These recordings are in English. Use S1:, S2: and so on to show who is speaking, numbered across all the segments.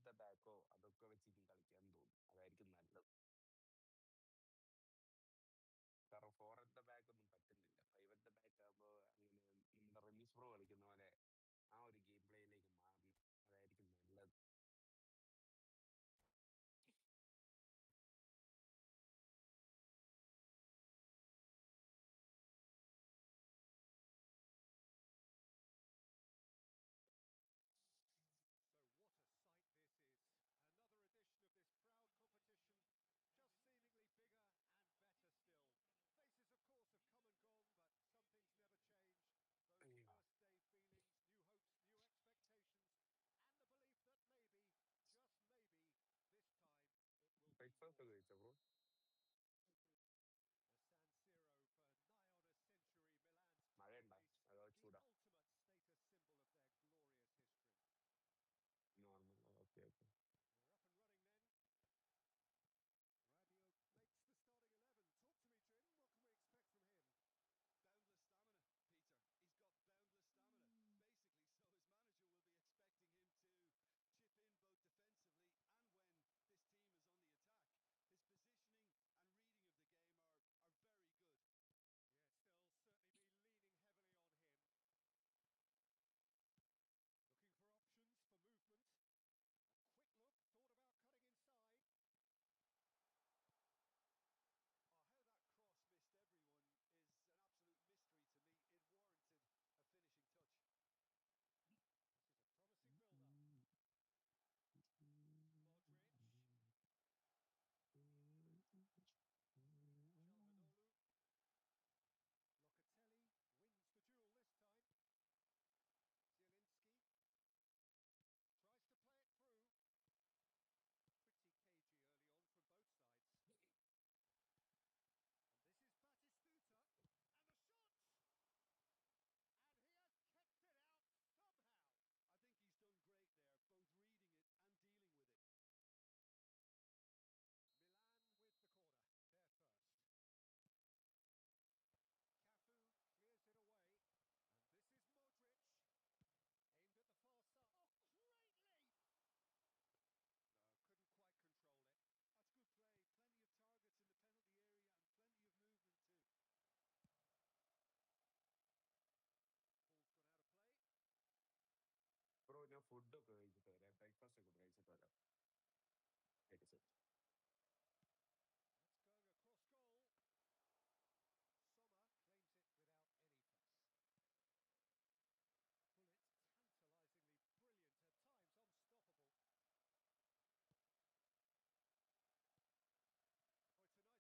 S1: the back അതൊക്കെ വെച്ചിട്ട് കളിക്കാൻ തോന്നും. അതായിരിക്കും നല്ലത്. കാരണം 4 at the back ഒന്നും പറ്റുന്നില്ല. 5 at the back ആകുമ്പോൾ അങ്ങനെ നമ്മുടെ റമീസ് ബ്രോ കളിക്കുന്ന പോലെ ആ ഒരു ഗെയിം പ്ലേയിലേക്ക് മാറി. അതായിരിക്കും നല്ലത്.
S2: So what a sight this is. Another edition of this proud competition, just seemingly bigger and better still. Faces, of course, have come and gone, but some things never change. Those first day feelings, new hopes, new expectations, and the belief that maybe, just maybe, this time it will be
S1: breakfast ഒക്കെ
S2: yours.
S1: കഴിച്ചോ bro?
S2: The San Siro for nigh on a century, Milan's power
S1: മഴയുണ്ടോ
S2: base,
S1: അതോ
S2: the
S1: ചൂടാ?
S2: ultimate status symbol of their glorious history.
S1: Normal. Okay okay.
S2: We're up and running then. Radio makes the starting 11. Talk to me, Jim. What can we expect from him?
S3: Boundless stamina, Peter. He's got boundless stamina. Basically, so his manager will be expecting him to chip in both defensively and when this team is on the attack. His positioning and reading of the game are very good.
S2: Yes, they'll certainly be leaning heavily on him. Looking for options for movement. A quick look, thought about cutting inside.
S3: Oh, how that cross missed everyone is an absolute mystery to me. It warranted a finishing touch.
S2: This is a promising build-up. Modric. Calhanoglu. Locatelli wins the duel this time. Zielinski tries to play it through. Pretty cagey early on from both sides. And this is Batistuta. And the shot! And he has kept it out somehow.
S3: I think he's done great there, both reading it and dealing with it.
S2: Milan with the corner, their first. Cafu clears it away. And this is Modric. Aimed at the far side. Oh, great leap! No, couldn't quite control it.
S3: That's good play. Plenty of targets in the penalty area and plenty of movement too.
S2: Ball's gone out of play.
S1: Bro ഞാൻ ഫുഡൊക്കെ കഴിച്ചിട്ട് വരാം. Breakfast ഒക്കെ കഴിച്ചിട്ട് വരാം.
S2: That's going across goal. Sommer claims it without any fuss. Bullet tantalisingly brilliant, at times unstoppable.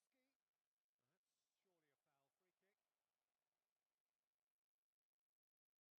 S2: Oh, it's a nice idea, but the execution was lacking. And here's Zielinski. That's surely a foul. Free kick.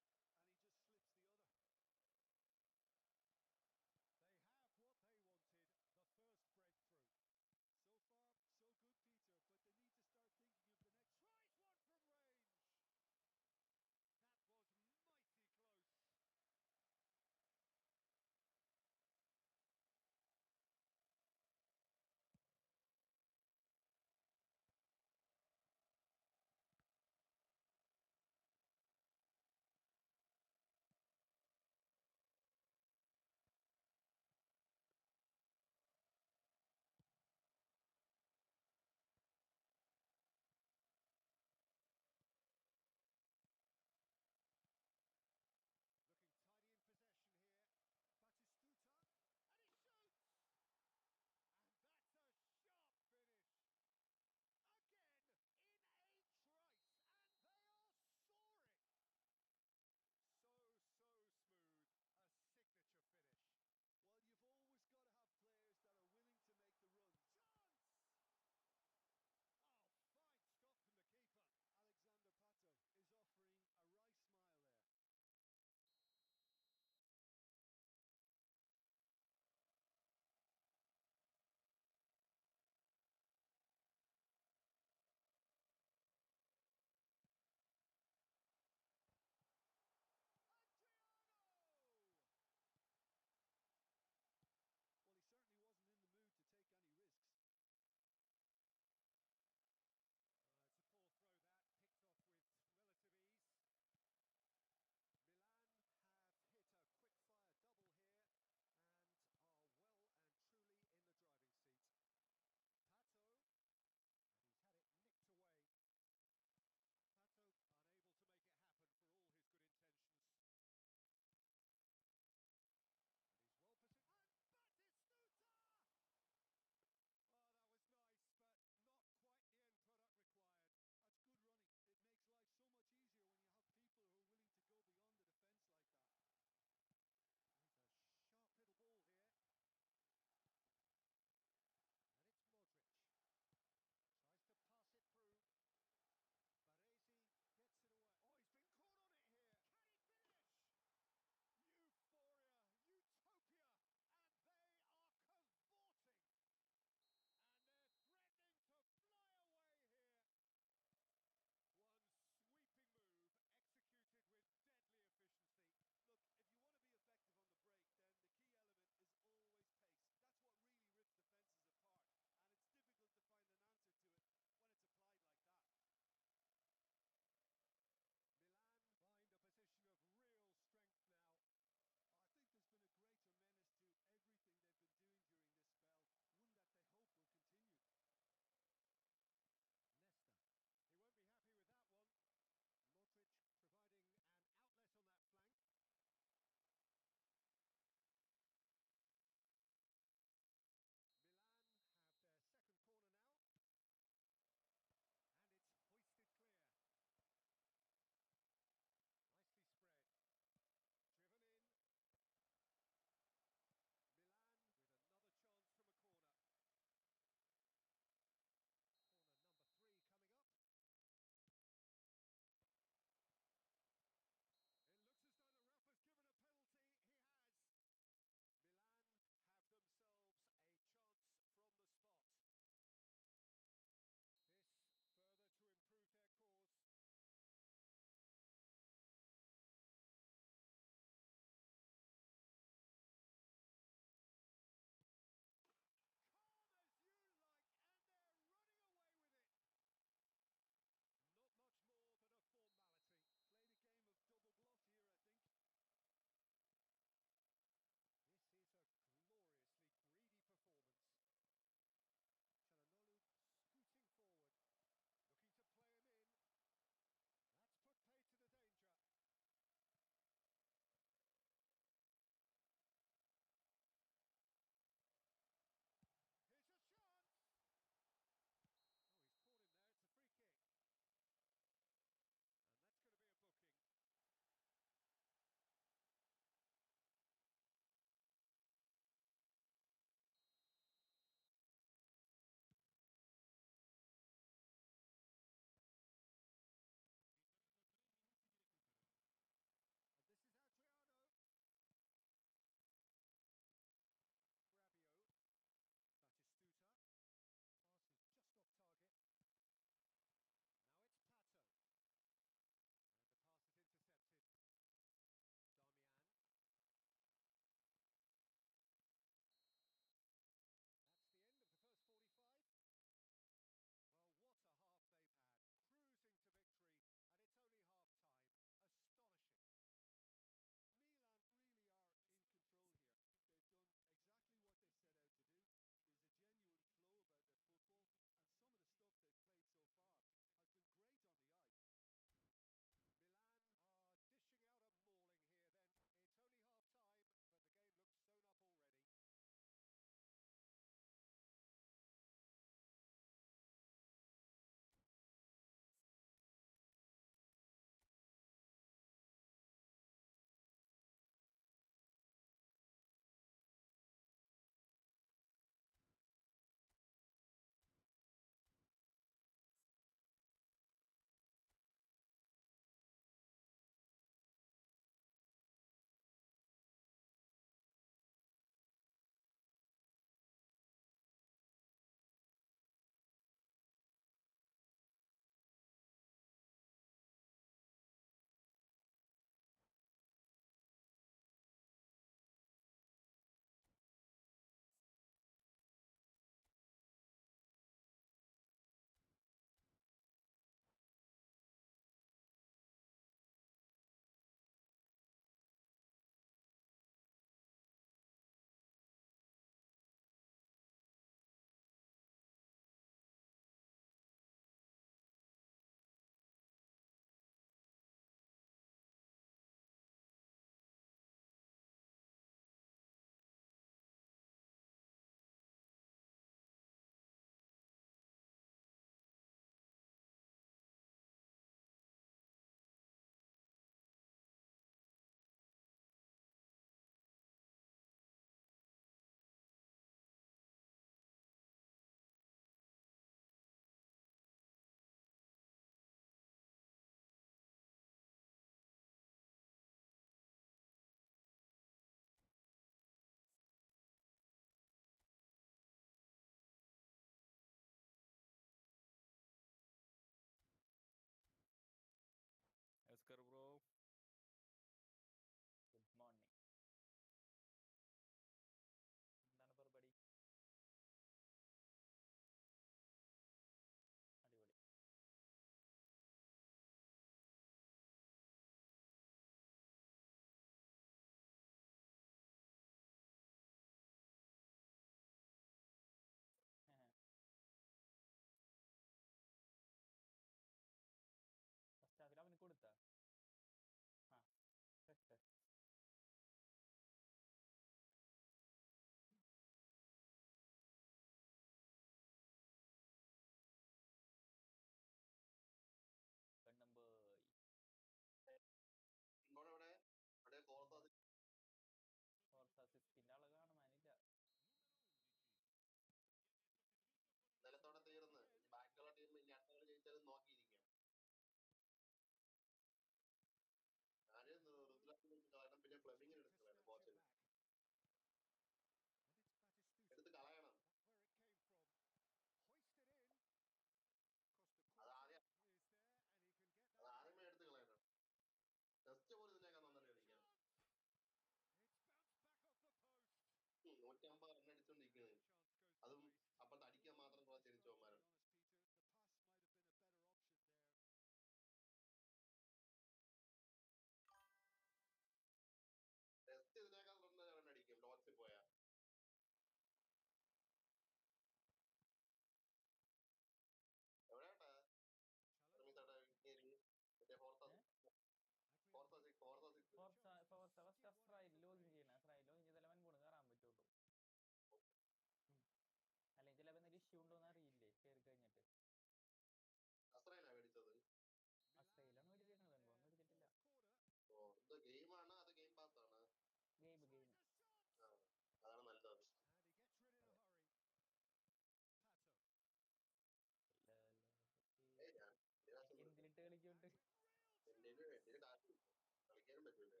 S4: കളിക്കാനും പറ്റൂലേ?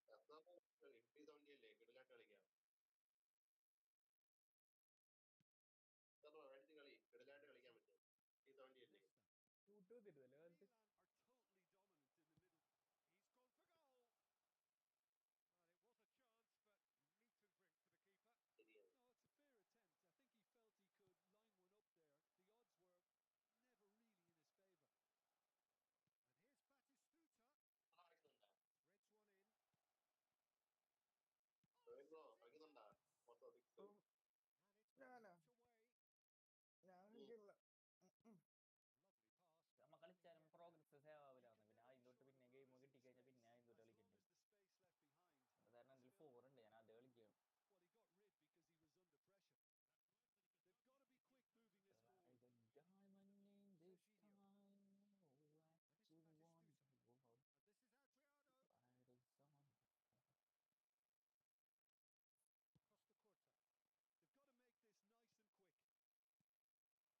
S2: That's just wide.
S4: അല്ലേ കിടലാട്ട് കളിക്കാം. മേടിച്ച് കളി കിടലാട്ട് കളിക്കാൻ പറ്റും. അല്ലേ?
S2: Milan are totally dominant in the middle. He's gone for goal. Well, it was a chance, but meat and drink for the keeper.
S3: No, it's a fair attempt. I think he felt he could line one up there. The odds were never really in his favour.
S2: And here's Batistuta. Threads one in.
S4: കളിക്കുന്നുണ്ടാ?
S2: And it's been knocked away. Lovely pass.
S5: നമ്മ കളിച്ചാലും progress save ആവില്ലാന്ന് പിന്നെ അതിലോട്ട് പിന്നെ game കിട്ടിക്കഴിഞ്ഞാൽ പിന്നെ അതിലോട്ട്
S3: As long
S5: കളിക്കണ്ടേ
S3: as the space left behind
S5: കാരണം അതിൽ 4 ഉണ്ട് ഞാൻ അത് കളിക്കണം.
S3: well, he got rid because he was under pressure. They've got to be quick moving this forward.
S5: Like a diamond in this time, oh, I
S2: And it's
S5: would want
S2: Batistuta.
S5: to walk
S2: And this is Adriano.
S5: by the sun.
S2: Costa Curta.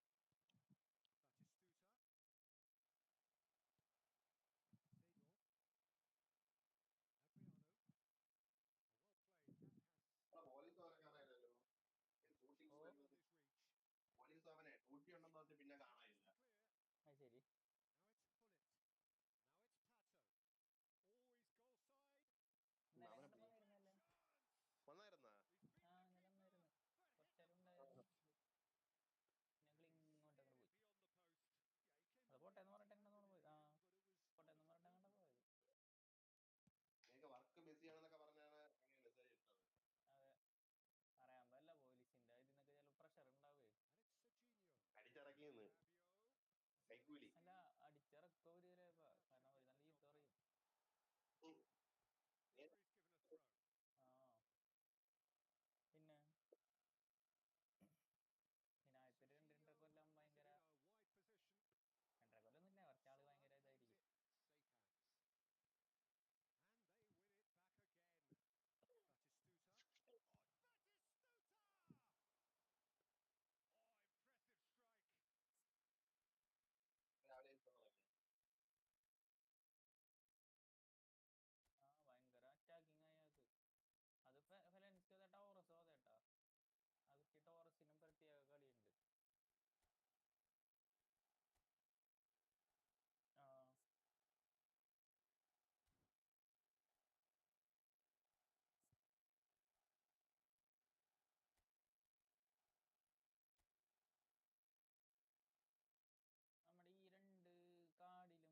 S3: They've got to make this nice and quick.
S2: Batistuta. Dedo. Adriano. Oh, well played. That has
S4: police കാണാനില്ലല്ലോ.
S2: just beyond his reach.
S4: Police അവനെ duty ഉണ്ടെന്ന് പറഞ്ഞ് പിന്നെ കാണാനില്ല.
S2: Clear.
S5: അത് ശരി.
S2: Now it's Fullet. Now it's Pato. Always goal side.
S5: വന്നായിരുന്നല്ലേ?
S4: വന്നായിരുന്നാ?
S5: ഇന്നലെ വന്നായിരുന്നു. കുറച്ചേരം ഉണ്ടായിരുന്നു. ഞങ്ങൾ ഇങ്ങോട്ടങ്ങോട്ട് പോയി.
S2: Beyond the post.
S3: Yeah, he came
S5: അത്
S3: away
S5: പോട്ടെ എന്ന് പറഞ്ഞിട്ട്
S3: empty-handed in
S5: പോയി.
S3: the
S5: ആ
S3: end, but it was
S5: പോട്ടെ എന്ന് പറഞ്ഞിട്ട് അങ്ങോട്ട് പോയത്.
S4: എനിക്ക് വർക്ക് ബിസിയാണെന്നൊക്കെ പറഞ്ഞാണ് അങ്ങനെ മെസ്സേജ് ഇട്ടത്.
S5: അതെ പറയാൻ പറ്റില്ല പോലീസിന്റെ ഇതിന്നൊക്കെ ചില പ്രഷർ ഉണ്ടാവേ.
S4: അടിച്ചിറക്കിയെന്ന് കൈക്കൂലി.
S5: അല്ല അടിച്ചിറക്കോ ഒരു ചിലപ്പോ കാരണം ഒരു നല്ല ചീത്ത പറയും. ആ പിന്നെ ആദ്യത്തെ 2 കൊല്ലം ഭയങ്കര 2.5 കൊല്ലൊന്നുമില്ല കുറച്ചാള് ഭയങ്കര ഇതായിരിക്കും.
S2: And they win it back again. Batistuta. Oh, Batistuta! Oh, impressive strike.
S5: ഭയങ്കര അറ്റാക്കിങ് ആയത്. അത് ഫെലൻസിയോ ടോറസോ അതേട്ടാ. അവർക്ക് ടോറസിനും പ്രത്യേക കളിയുണ്ട്. ആ നമ്മുടെ ഈ 2 കാർഡിലും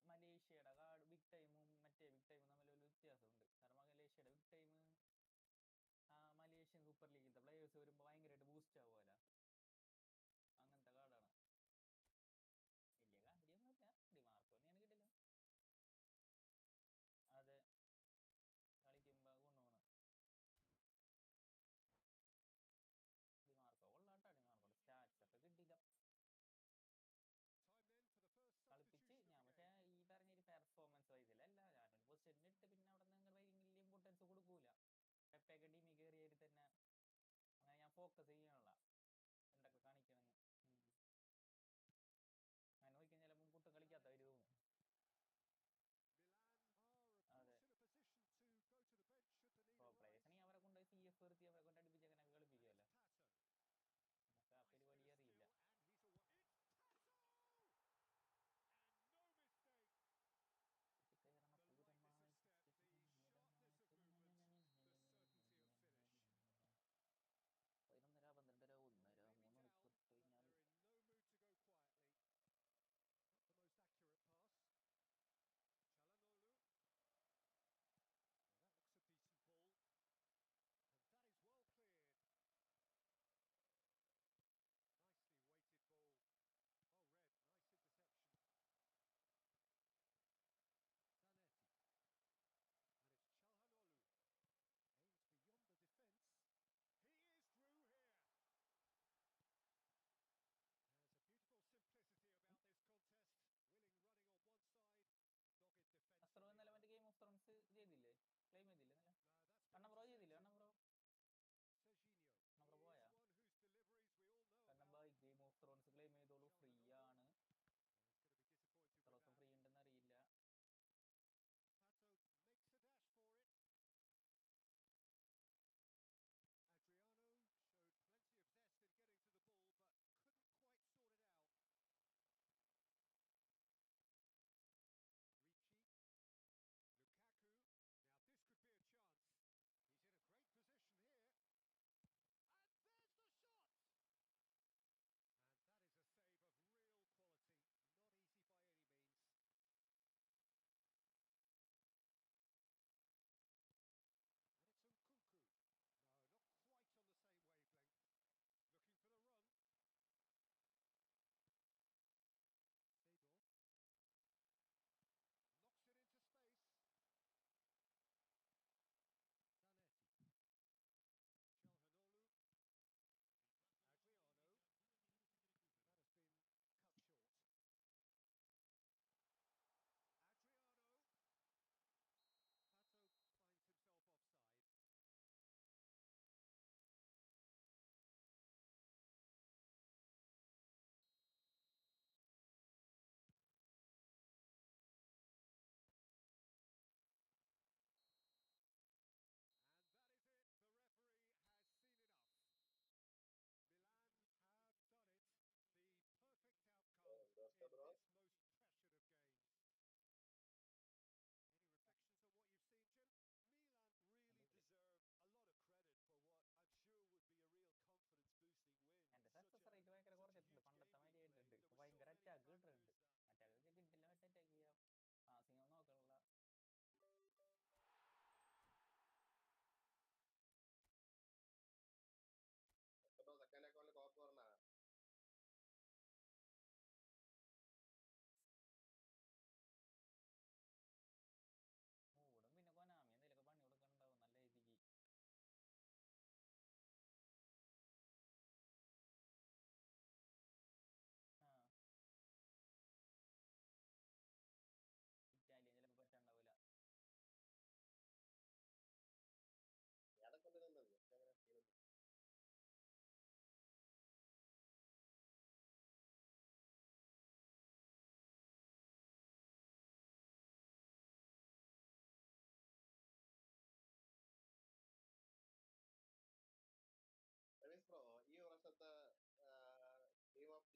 S5: മലേഷ്യയുടെ കാർഡ് ബിഗ് ടൈമും മറ്റേ ബിഗ് ടൈമും തമ്മിൽ ഒരു വ്യത്യാസമുണ്ട്. കാരണം മലേഷ്യയുടെ ബിഗ് ടൈം മലേഷ്യൻ സൂപ്പർ ലീഗിലത്തെ പ്ലേയേഴ്സ് വരുമ്പോൾ ഭയങ്കരമായിട്ട് ബൂസ്റ്റ് ആവുമല്ലോ, അങ്ങനത്തെ കാർഡാണ്. വലിയ കാര്യമൊന്നുമില്ല, ഡിമാർക്കൊന്നും കിട്ടില്ല. അതെ കളിക്കുമ്പോ ഗുണമാണ്. ഡിമാർക്കോ കൊള്ളാട്ടോ, ഡിമാർക്കോടെ സ്റ്റാറ്റ്സ് ഒക്കെ കിട്ടില്ല കളിപ്പിച്ച് ഞാൻ. പക്ഷെ ഈ പറഞ്ഞൊരു പെർഫോമൻസ് വൈസിലല്ല, ഞാനൊരു പൊസിഷൻ ഇട്ട് പിന്നെ അവിടെ നിന്ന് വലിയ ഇമ്പോർട്ടൻസ് കൊടുക്കൂല. പെപ്പൊക്കെ ടീമിൽ കയറിയാൽ തന്നെ അങ്ങനെ ഞാൻ ഫോക്കസ് ചെയ്യാനുള്ള എന്തൊക്കെ കാണിക്കണമെന്ന്. അങ്ങനെ നോക്കിയാൽ ചിലപ്പോൾ കുട്ടും കളിക്കാത്തവര് തോന്നും. അതെ പ്ലേയേഴ്സിനെ അവരെ കൊണ്ട് CF നിർത്തി അവരെ കൊണ്ട് അടുപ്പിച്ച് അങ്ങനെ കളിപ്പിക്കുമല്ലോ. നമുക്ക് ആ പരിപാടി അറിയില്ല.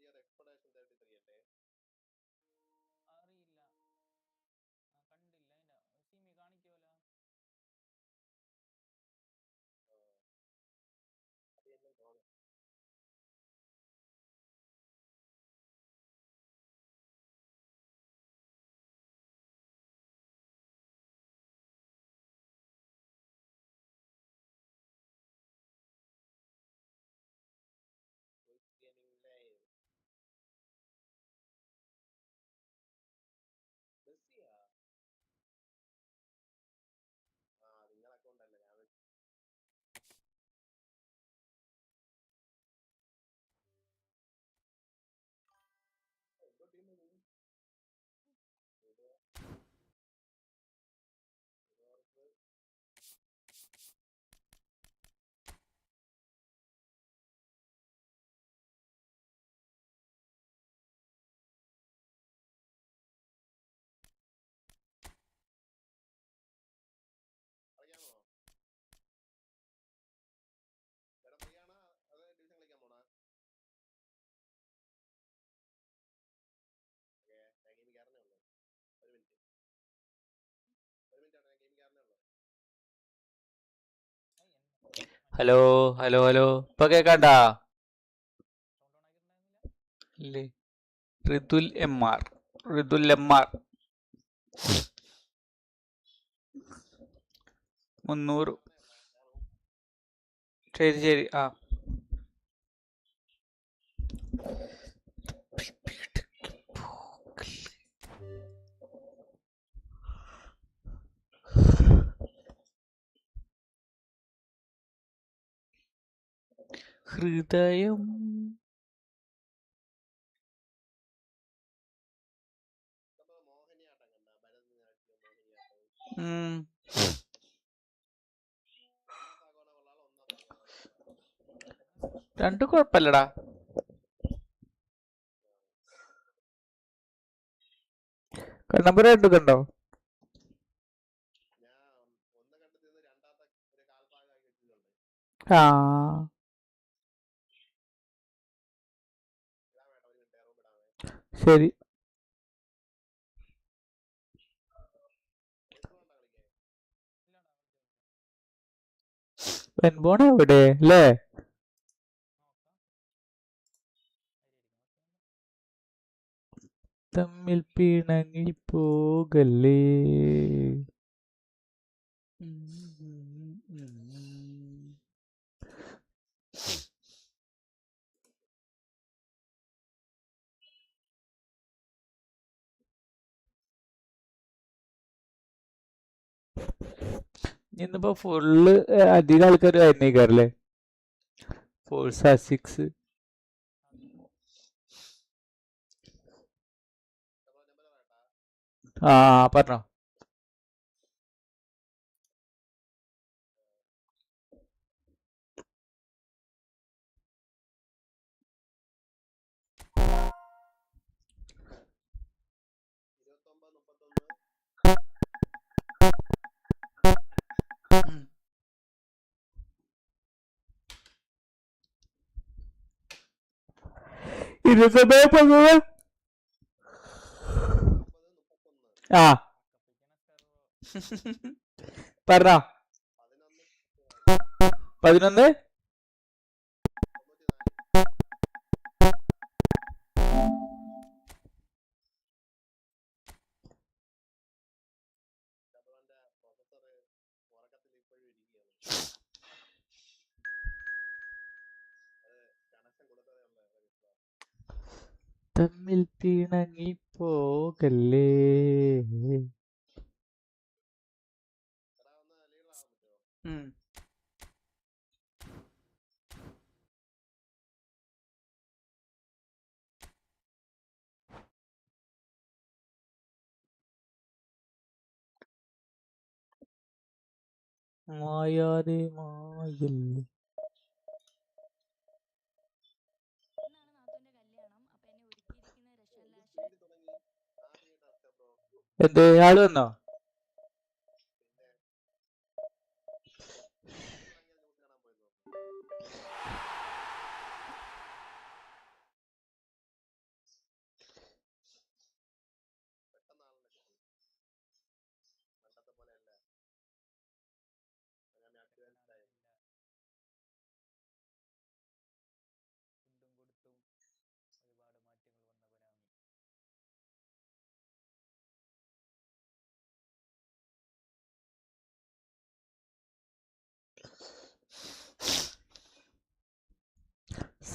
S4: year expedition 33 അല്ലേ?
S5: അറിയില്ല, കണ്ടില്ല. അതിന്റെ സിമി കാണിക്കുമല്ലോ.
S4: അത് എന്നും തോന്നുന്നു. മെസ്സിയാ? നിങ്ങളെ അക്കൗണ്ട് അല്ലേ? ഞാൻ എന്തോ ടീം കളിക്കാമോ? ചേട്ടാ ഫ്രീ ആണോ? അത് ഡിവിഷൻ കളിക്കാൻ പോണോ? ഓക്കെ, ഞാൻ ഗെയിമിൽ കയറുന്നേ ഉള്ളൂ. ഒരു മിനിറ്റ് ചേട്ടാ, ഞാൻ ഗെയിമിൽ കയറുന്നേ ഉള്ളൂ.
S6: ഹലോ ഹലോ ഹലോ, ഇപ്പൊ കേക്കാണ്ടാ? ഇല്ലേ? Rithul M R 300. ശരി ശരി. ആ ഹൃദയം
S4: മോഹിനിയാട്ടം കണ്ട? ഭരതനാട്യം മോഹിനിയാട്ടം
S6: ഉം
S4: രണ്ടാം ഭാഗമാണോ കൊള്ളാലോ ഒന്നാം ഭാഗമാണോ?
S6: രണ്ടും കുഴപ്പമില്ലടാ. നമ്പർ രണ്ടും കണ്ടോ?
S4: ഞാൻ ഒന്ന് കണ്ടെത്തിയത് രണ്ടാമത്തെ ഒരു കാൽഭാഗമായി വെച്ചിട്ടുണ്ട്.
S6: ആ
S4: ഇടാൻ വേണ്ട, ഒരു മിനിറ്റ് റൂം ഇടാമേ.
S6: ശരി.
S4: കളിക്കാൻ
S6: വെൻബോണ എവിടെ അല്ലേ? തമ്മിൽ പിണങ്ങി പോകല്ലേ. ഇന്നിപ്പോ ഫുള്ള് അധികം ആൾക്കാർ ആയിരുന്നേക്കാറല്ലേ? ഫോഴ്സ 6. ആ പറഞ്ഞോ. ആ പറഞ്ഞോ. 11.
S4: പ്രൊഫസർ ഉറക്കത്തിൽ ഇപ്പോഴും ഇരിക്കുകയാണ്. അത് കണക്ഷൻ കൊടുത്തതേ ഉള്ള.
S6: തമ്മിൽ പിണങ്ങി പോകല്ലേ.
S4: ഒന്ന് ലീഡർ ആവാൻ പറ്റുമോ?
S6: മായാതെ മായല്ലേ. എന്ത് ആള് വന്നോ?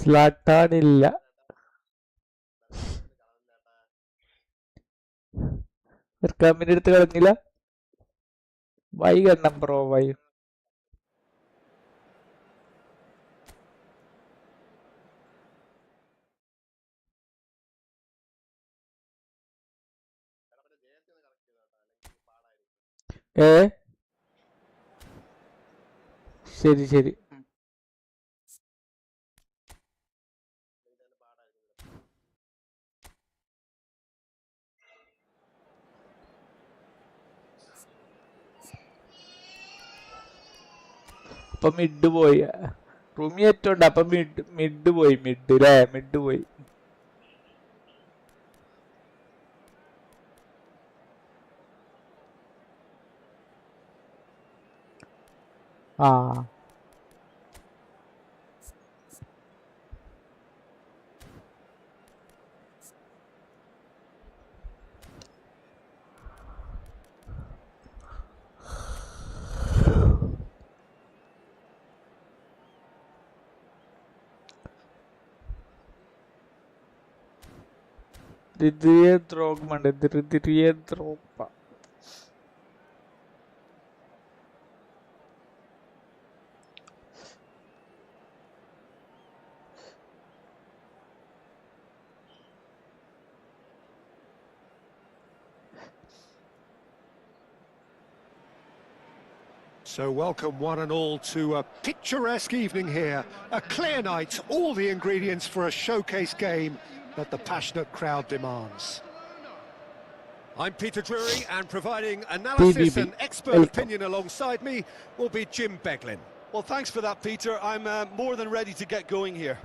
S7: സ്ലാട്ടാനില്ല. കമ്മിന്റെ അടുത്ത് കളഞ്ഞില്ല. Why Cannavaro why. ശരി ശരി. അപ്പൊ മിഡ് പോയി. റൂമി ഏറ്റവും ഉണ്ട്. അപ്പൊ മിഡ് പോയി. മിഡ് അല്ലേ? മിഡ് പോയി. ആ Didier Drogba, Didier Drogba.
S2: So welcome one and all to a picturesque evening here. A clear night, all the ingredients for a showcase game that the passionate crowd demands. I'm Peter Drury, and providing analysis and expert opinion alongside me will be Jim Beglin.
S8: Well, thanks for that, Peter. I'm more than ready to get going here.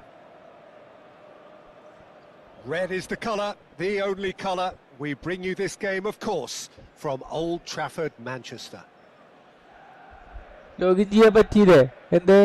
S2: Red is the colour, the only colour. We bring you this game, of course, from Old Trafford, Manchester.
S7: Login ചെയ്യാൻ പറ്റിയില്ലേ? എന്തേ?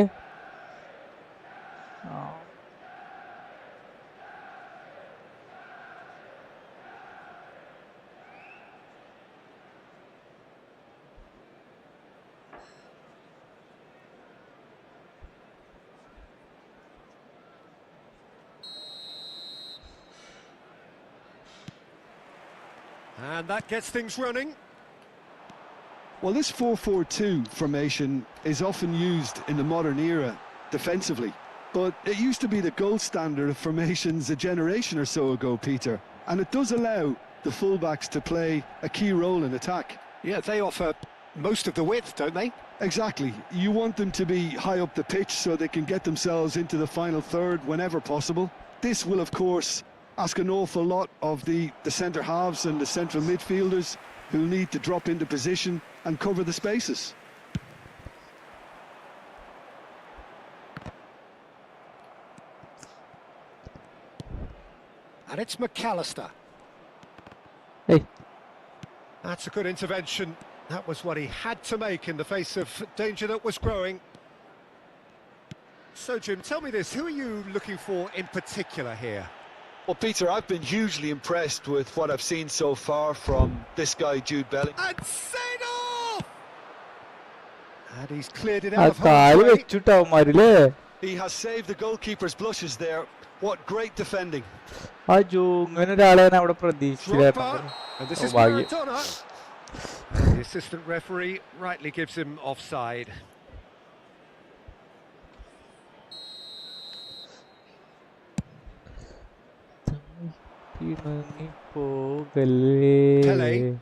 S2: And that gets things running.
S8: Well, this 4-4-2 formation is often used in the modern era defensively, but it used to be the gold standard of formations a generation or so ago, Peter, and it does allow the fullbacks to play a key role in attack.
S2: Yeah, they offer most of the width, don't they?
S8: Exactly. You want them to be high up the pitch so they can get themselves into the final third whenever possible. This will, of course, ask an awful lot of the centre halves and the central midfielders, who'll need to drop into position and cover the spaces.
S2: And it's McAllister.
S7: Hey.
S2: That's a good intervention. That was what he had to make in the face of danger that was growing. So, Jim, tell me this, who are you looking for in particular here?
S8: Well, Peter, I've been hugely impressed with what I've seen so far from this guy, Jude Bellingham.
S2: And Seedorf! And he's cleared it out of harm's way.
S8: He has saved the goalkeeper's blushes there. What great defending.
S2: Drogba, and this is Maradona. The assistant referee rightly gives him offside. Pele.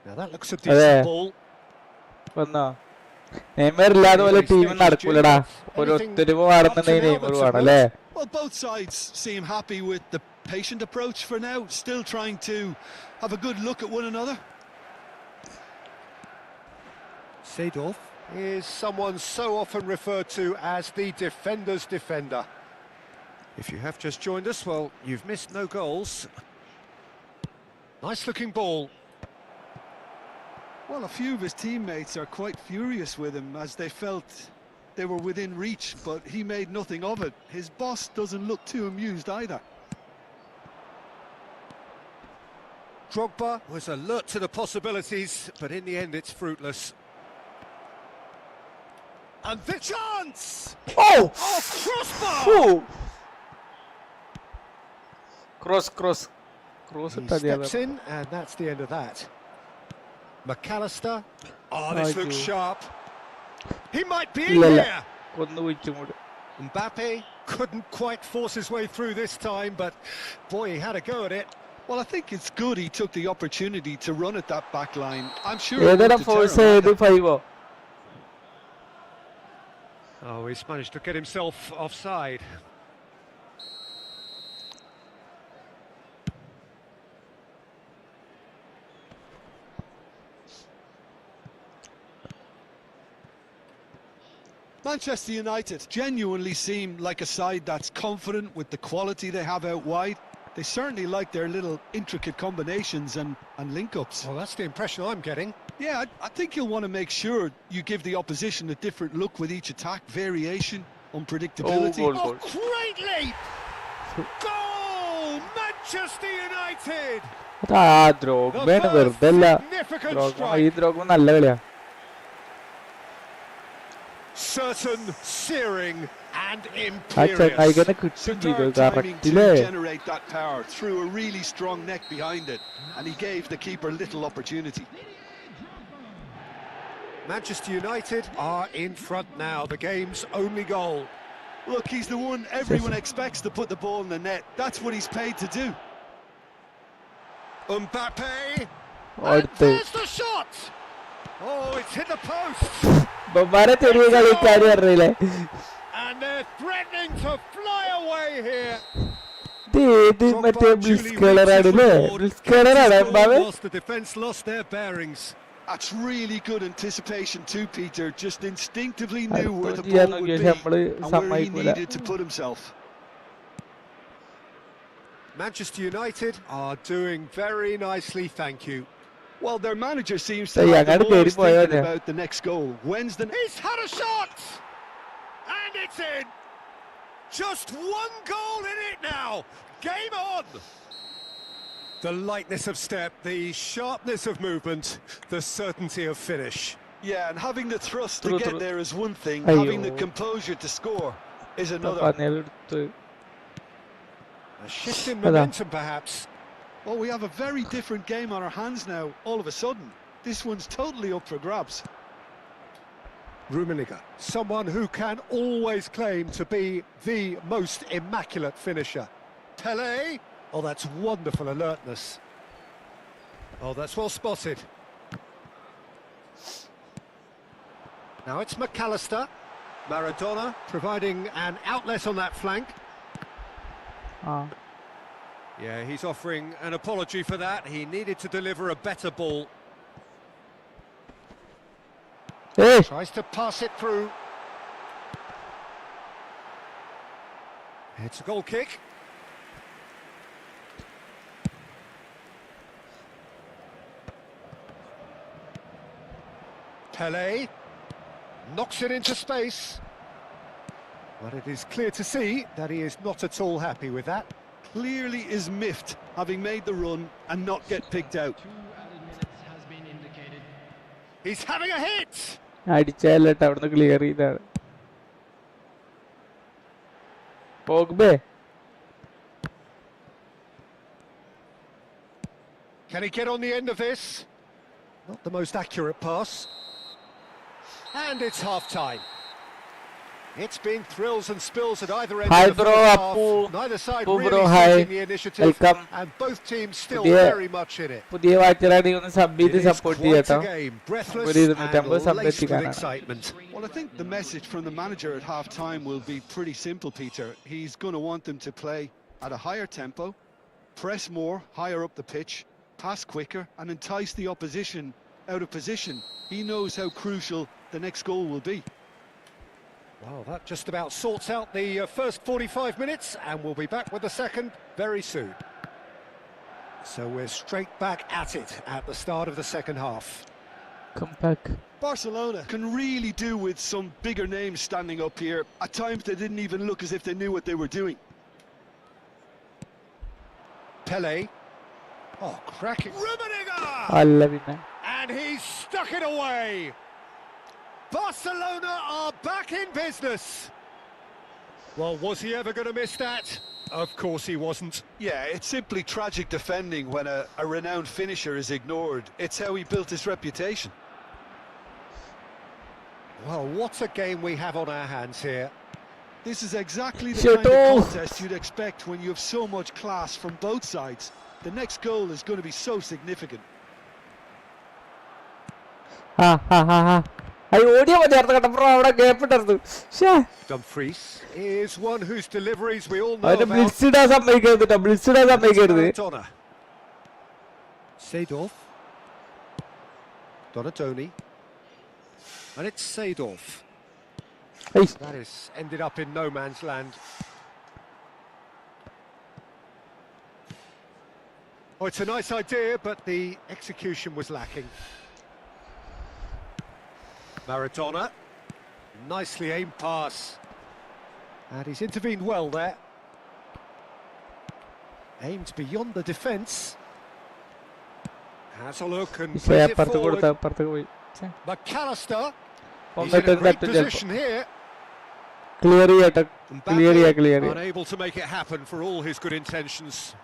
S2: Now that looks a decent ball.
S8: Well, both sides seem happy with the patient approach for now, still trying to have a good look at one another.
S2: Seedorf is someone so often referred to as the defender's defender. If you have just joined us, well, you've missed no goals. Nice looking ball.
S8: Well, a few of his teammates are quite furious with him as they felt they were within reach, but he made nothing of it. His boss doesn't look too amused either.
S2: Drogba was alert to the possibilities, but in the end it's fruitless. And the chance!
S7: Oh!
S2: Oh, crossbar!
S7: Oh! Cross.
S2: He steps in, and that's the end of that. McAllister. Oh, this looks sharp. He might be in here! Mbappe couldn't quite force his way through this time, but boy, he had a go at it.
S8: Well, I think it's good he took the opportunity to run at that back line. I'm sure
S2: Oh, he's managed to get himself offside.
S8: Manchester United genuinely seem like a side that's confident with the quality they have out wide. They certainly like their little intricate combinations and link-ups.
S2: Well, that's the impression I'm getting.
S8: Yeah, I think you'll want to make sure you give the opposition a different look with each attack, variation, unpredictability.
S2: Oh, great leap! Goal! Manchester United! Certain, searing, and imperious.
S8: Superb timing to generate that power through a really strong neck behind it, and he gave the keeper little opportunity.
S2: Manchester United are in front now, the game's only goal.
S8: Look, he's the one everyone expects to put the ball in the net. That's what he's paid to do.
S2: Mbappe, and there's the shot! Oh, it's hit the post! And they're threatening to fly away here. Whilst the defence lost their bearings.
S8: That's really good anticipation too, Peter. Just instinctively knew where the ball would be and where he needed to put himself.
S2: Manchester United are doing very nicely, thank you.
S8: Well, their manager seems to have them always thinking about the next goal. When's the...
S2: He's had a shot! And it's in! Just one goal in it now! Game on! The lightness of step, the sharpness of movement, the certainty of finish.
S8: Yeah, and having the thrust to get there is one thing, having the composure to score is another.
S2: A shift in momentum, perhaps.
S8: Well, we have a very different game on our hands now, all of a sudden. This one's totally up for grabs.
S2: Rummenigge, someone who can always claim to be the most immaculate finisher. Pelé, oh, that's wonderful alertness. Oh, that's well spotted. Now it's McAllister. Maradona providing an outlet on that flank. Yeah, he's offering an apology for that. He needed to deliver a better ball. Tries to pass it through. It's a goal kick. Pelé knocks it into space. But it is clear to see that he is not at all happy with that.
S8: Clearly is miffed, having made the run and not get picked out.
S2: He's having a hit! Can he get on the end of this? Not the most accurate pass. And it's half-time. It's been thrills and spills at either end of the first half. Neither side really taking the initiative, and both teams still very much in it. It is quite a game, breathless and laced with excitement.
S8: Well, I think the message from the manager at half-time will be pretty simple, Peter. He's going to want them to play at a higher tempo, press more, higher up the pitch, pass quicker, and entice the opposition out of position. He knows how crucial the next goal will be.
S2: Well, that just about sorts out the first 45 minutes, and we'll be back with the second very soon. So we're straight back at it at the start of the second half.
S7: Come back.
S8: Barcelona can really do with some bigger names standing up here. At times they didn't even look as if they knew what they were doing.
S2: Pelé. Oh, cracking. Rummenigge! And he's stuck it away. Barcelona are back in business. Well, was he ever going to miss that? Of course he wasn't.
S8: Yeah, it's simply tragic defending when a renowned finisher is ignored. It's how he built his reputation.
S2: Well, what a game we have on our hands here.
S8: This is exactly the
S7: Shut
S8: kind of
S7: up.
S8: contest you'd expect when you have so much class from both sides. The next goal is going to be so significant.
S2: Dumfries is one whose deliveries we all know
S7: അവന്റെ
S2: about.
S7: Blitz ഇടാൻ സമ്മതിക്കരുത് കേട്ടോ, blitz ഇടാൻ സമ്മതിക്കരുത്.
S2: Maradona. Seedorf. Donatoni. And it's Seedorf. That is ended up in no man's land. Oh, it's a nice idea, but the execution was lacking. Maradona. Nicely aimed pass. And he's intervened well there. Aimed beyond the defence. Has a look and plays it forward. McAllister. He's in a great position here. Mbappe, unable to make it happen for all his good intentions.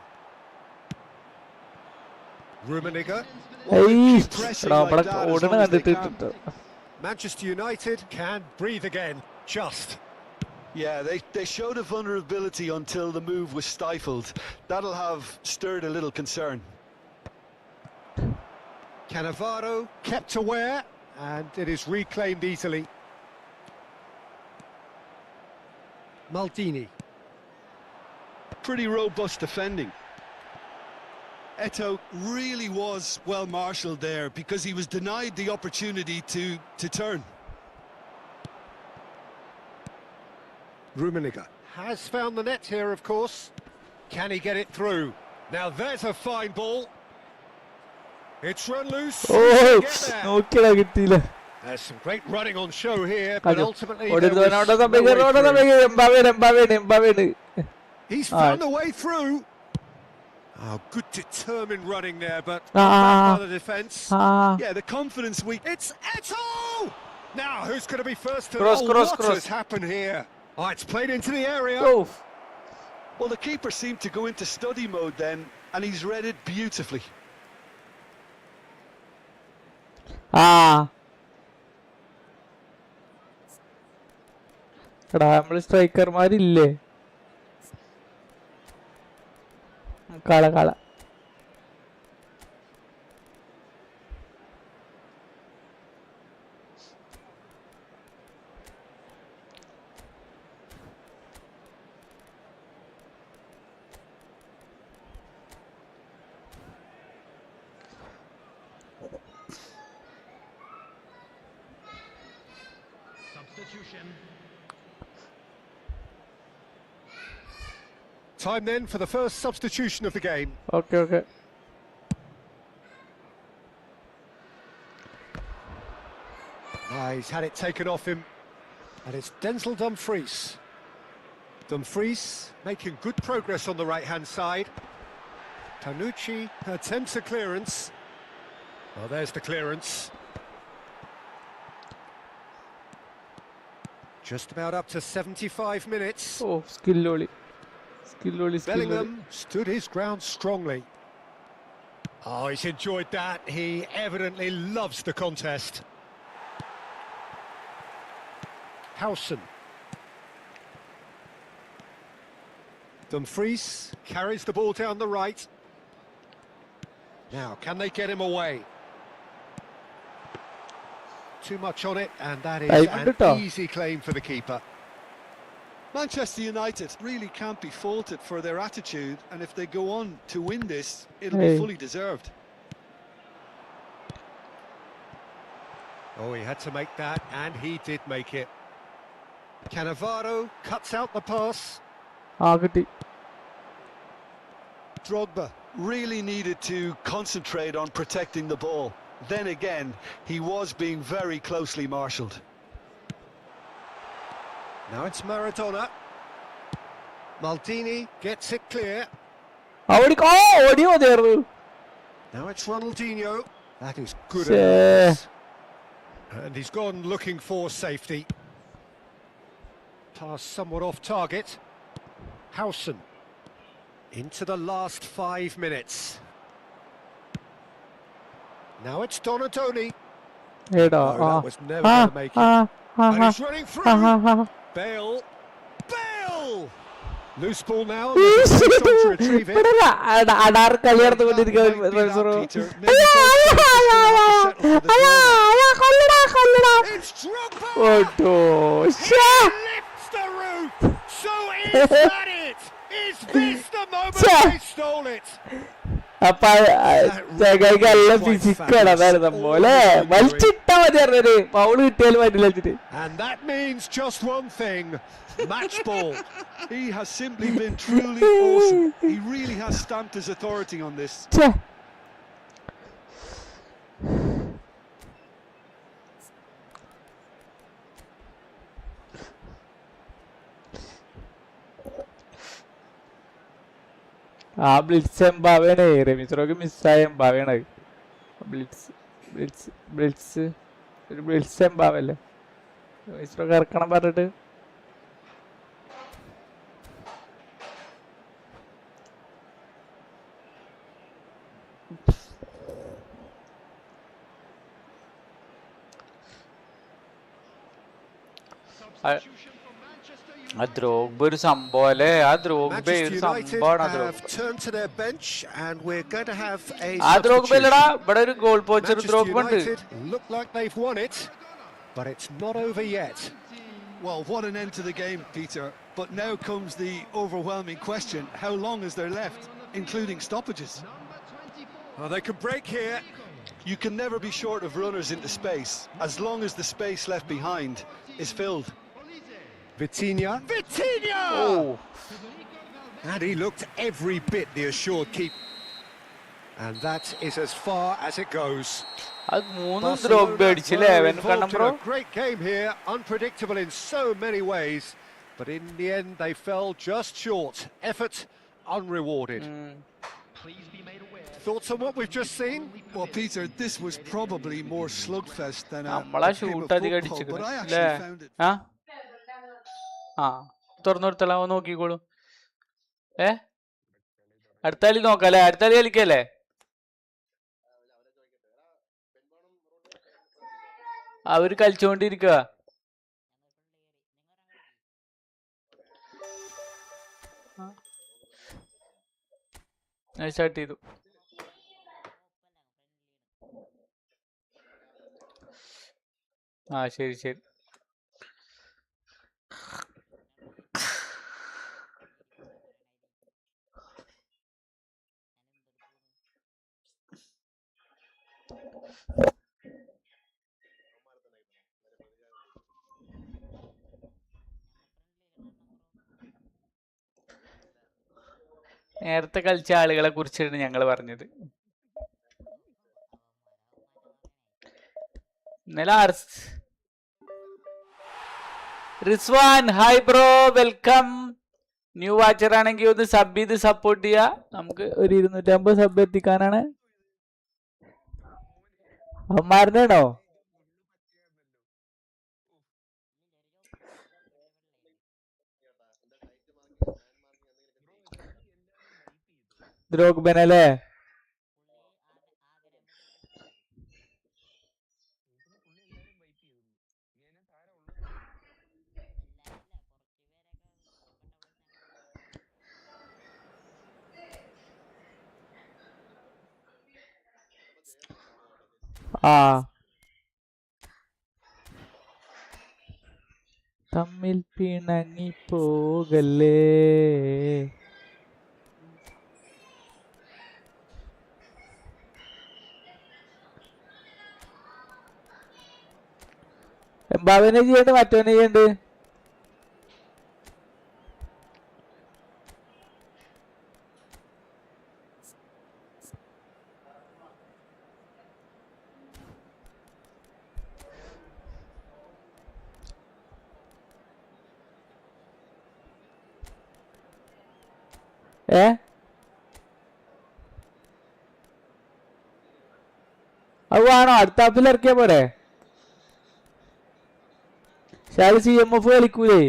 S2: Rummenigge. Manchester United can breathe again, just.
S8: Yeah, they showed a vulnerability until the move was stifled. That'll have stirred a little concern.
S2: Cannavaro kept aware, and it is reclaimed easily. Maldini.
S8: Pretty robust defending. Eto'o really was well marshalled there because he was denied the opportunity to turn.
S2: Rummenigge has found the net here, of course. Can he get it through? Now there's a fine ball. It's run loose. There's some great running on show here, but ultimately he's found a way through. Oh, good determined running there, but by the defence.
S8: Yeah, the confidence
S2: It's Eto'o! Now, who's going to be first to...
S7: Cross.
S2: What has happened here? Oh, it's played into the area.
S8: Well, the keeper seemed to go into study mode then, and he's read it beautifully.
S7: നമ്മള് സ്ട്രൈക്കർമാരില്ലേ? കള
S2: Substitution. Time then for the first substitution of the game.
S7: Okay.
S2: He's had it taken off him, and it's Denzel Dumfries. Dumfries making good progress on the right-hand side. Tanucci attempts a clearance. Oh, there's the clearance. Just about up to 75 minutes.
S7: Oh, skill.
S2: Bellingham stood his ground strongly. Oh, he's enjoyed that. He evidently loves the contest. Howson. Dumfries carries the ball down the right. Now, can they get him away? Too much on it, and that is an easy claim for the keeper.
S8: Manchester United really can't be faulted for their attitude, and if they go on to win this, it'll be fully deserved.
S2: Oh, he had to make that, and he did make it. Cannavaro cuts out the pass.
S8: Drogba really needed to concentrate on protecting the ball. Then again, he was being very closely marshalled.
S2: Now it's Maradona. Maldini gets it clear. Now it's Ronaldinho. That is good. And he's gone looking for safety. Pass somewhat off target. Howson. Into the last 5 minutes. Now it's Donatoni. No, that was never going to make it. And he's running through. Bale. Bale! Loose ball now. To retrieve it. It's Drogba! He lifts the roof! So is that it? Is this the moment they stole it?
S7: അപ്പൊ ചങ്ങായിക്കല്ല ഫിസിക്കാണ് അതാണ് സംഭവം അല്ലേ വലിച്ചിട്ടാ മതി Paul കിട്ടിയാലും പറ്റില്ല വെച്ചിട്ട്.
S2: And that means just one thing. Match ball.
S8: He has simply been truly awesome. He really has stamped his authority on this.
S7: ആ blitz എംബാവേണേ റെമിസ്രോക്ക് മിസ്സായ എംബാവേണ blitz blitz blitz ഒരു ബ്ലിറ്റ്സ് എംബാവല്ലേ റെമിസ്രോക്ക് ഇറക്കണം പറഞ്ഞിട്ട്. ആ ദ്രോഗ്ബ ഒരു സംഭവം അല്ലേ ആ ദ്രോഗ്ബ ഒരു സംഭവമാണ് ആ ദ്രോഗ്ബ അല്ലടാ ഇവിടെ ഒരു ഗോൾ പോച്ചർ ദ്രോഗ്ബ ഉണ്ട്.
S2: But it's not over yet.
S8: Well, what an end to the game, Peter. But now comes the overwhelming question. How long is there left, including stoppages?
S2: Oh, they could break here.
S8: You can never be short of runners into space, as long as the space left behind is filled.
S2: Vitinha!
S7: Oh.
S2: And he looked every bit the assured keep. And that is as far as it goes.
S7: അത് മൂന്നും ദ്രോഗ്ബ അടിച്ചില്ലേ
S2: A great game here, unpredictable in so many ways, but in the end they fell just short. Effort unrewarded. Thoughts on what we've just seen?
S8: Well, Peter, this was probably more slugfest than a game of football, but I actually found it.
S7: ആ തുറന്നോടുത്തല നോക്കിക്കോളൂ. അടുത്ത കളി നോക്കല്ലേ അടുത്ത കളി കളിക്കല്ലേ. അവര് കളിച്ചോണ്ടിരിക്കുക. Start ചെയ്തു. ആ ശരി ശരി. നേരത്തെ കളിച്ച ആളുകളെ കുറിച്ചാണ് ഞങ്ങൾ പറഞ്ഞത്. ഇന്നലെ Rizwan hi bro welcome. New watcher ആണെങ്കിൽ ഒന്ന് സബ് ചെയ്ത് സപ്പോർട്ട് ചെയ്യാ. നമുക്ക് ഒരു 250 സബ് എത്തിക്കാനാണ്. അവന്മാരുടെയാണോ ദ്രോഗ്ബനല്ലേ? ആ തമ്മിൽ പിണങ്ങി പോകല്ലേ. എംബാവനെ ചെയ്യണ്ട് മറ്റവനെ ചെയ്യണ്ട്. അത് വേണോ അടുത്ത ആപ്പിൽ ഇറക്കിയാ പോരെ? ശാലി CMF കളിക്കൂലേ?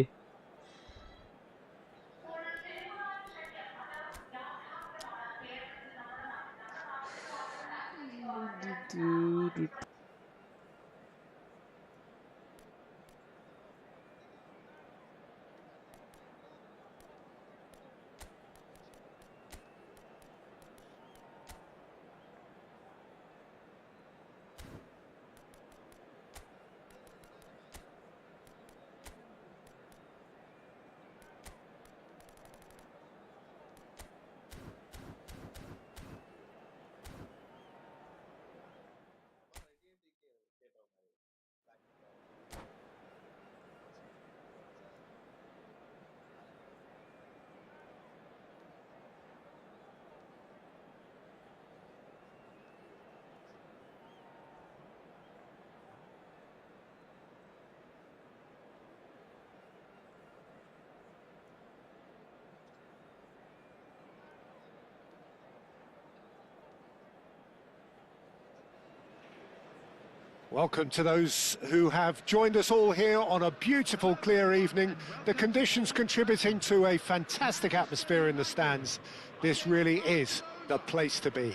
S2: Welcome to those who have joined us all here on a beautiful, clear evening. The conditions contributing to a fantastic atmosphere in the stands. This really is the place to be.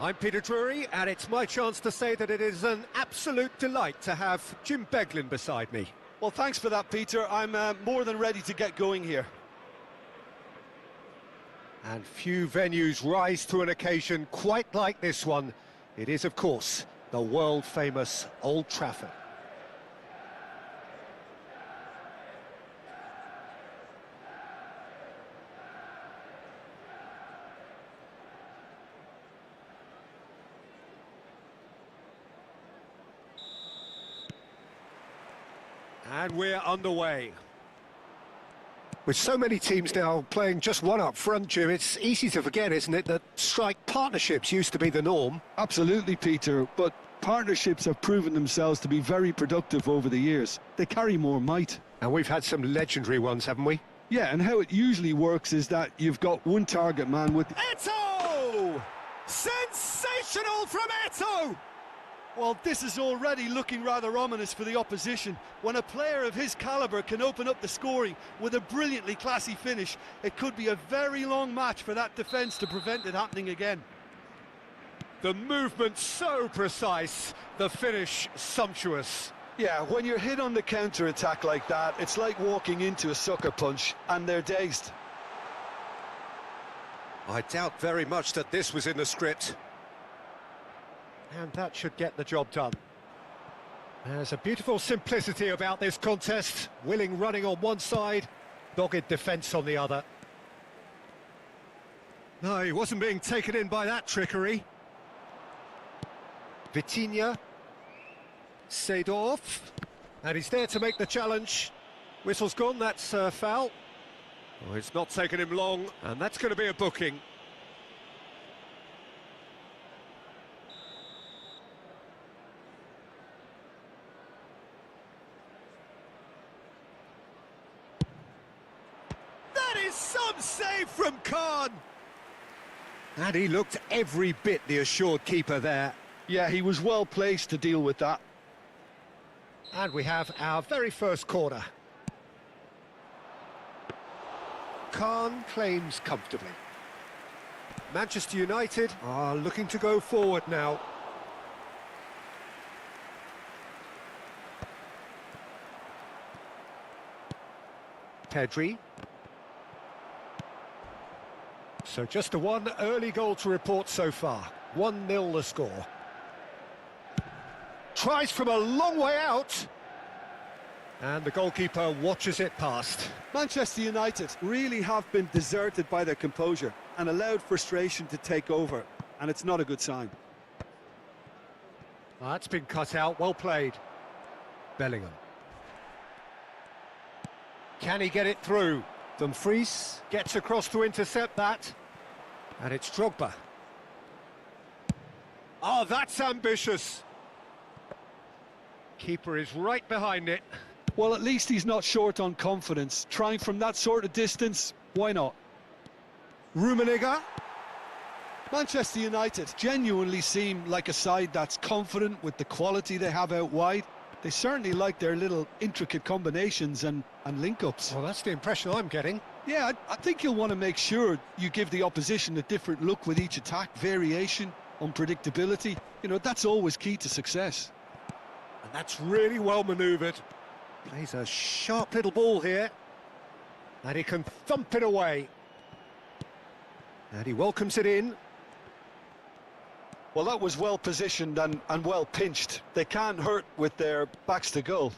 S2: I'm Peter Drury, and it's my chance to say that it is an absolute delight to have Jim Beglin beside me.
S8: Well, thanks for that, Peter. I'm more than ready to get going here.
S2: And few venues rise to an occasion quite like this one. It is, of course, the world-famous Old Trafford. And we're underway. With so many teams now playing just one up front, Jim, it's easy to forget, isn't it, that strike partnerships used to be the norm?
S8: Absolutely, Peter, but partnerships have proven themselves to be very productive over the years. They carry more might.
S2: And we've had some legendary ones, haven't we?
S8: Yeah, and how it usually works is that you've got one target man with...
S2: Eto! Sensational from Eto!
S8: Well, this is already looking rather ominous for the opposition. When a player of his calibre can open up the scoring with a brilliantly classy finish, it could be a very long match for that defence to prevent it happening again.
S2: The movement so precise, the finish sumptuous.
S8: Yeah, when you're hit on the counter-attack like that, it's like walking into a sucker punch, and they're dazed.
S2: I doubt very much that this was in the script. And that should get the job done. There's a beautiful simplicity about this contest. Willing running on one side, dogged defence on the other. No, he wasn't being taken in by that trickery. Vitinha. Seedorf. And he's there to make the challenge. Whistle's gone, that's a foul. Oh, it's not taken him long, and that's going to be a booking. That is some save from Khan! And he looked every bit the assured keeper there.
S8: Yeah, he was well placed to deal with that.
S2: And we have our very first corner. Khan claims comfortably. Manchester United are looking to go forward now. Pedri. So just the one early goal to report so far. 1-0 the score. Tries from a long way out. And the goalkeeper watches it past.
S8: Manchester United really have been deserted by their composure and allowed frustration to take over, and it's not a good sign.
S2: That's been cut out, well played. Bellingham. Can he get it through? Dumfries gets across to intercept that. And it's Drogba. Oh, that's ambitious. Keeper is right behind it.
S8: Well, at least he's not short on confidence. Trying from that sort of distance, why not?
S2: Rummenigge.
S8: Manchester United genuinely seem like a side that's confident with the quality they have out wide. They certainly like their little intricate combinations and link-ups.
S2: Well, that's the impression I'm getting.
S8: Yeah, I think you'll want to make sure you give the opposition a different look with each attack, variation, unpredictability. You know, that's always key to success.
S2: And that's really well manoeuvred. Plays a sharp little ball here. And he can thump it away. And he welcomes it in.
S8: Well, that was well positioned and well pinched. They can't hurt with their backs to goal.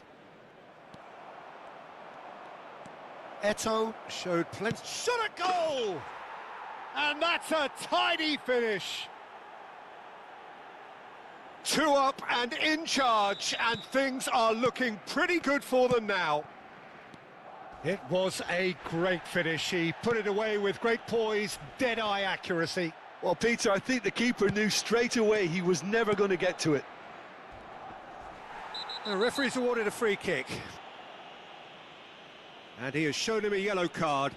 S2: Eto showed plenty. Shot at goal! And that's a tidy finish. 2 up and in charge, and things are looking pretty good for them now. It was a great finish. He put it away with great poise, dead-eye accuracy.
S8: Well, Peter, I think the keeper knew straight away he was never going to get to it.
S2: The referee's awarded a free kick. And he has shown him a yellow card.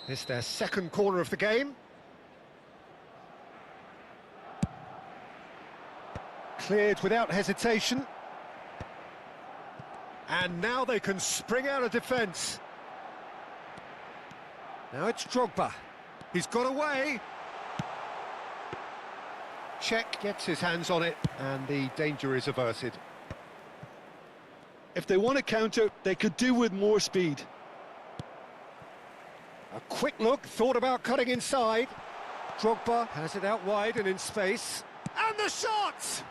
S2: It's their second corner of the game. Cleared without hesitation. And now they can spring out of defence. Now it's Drogba. He's got away. Czech gets his hands on it, and the danger is averted.
S8: If they want to counter, they could do with more speed.
S2: A quick look, thought about cutting inside. Drogba has it out wide and in space. And the shot!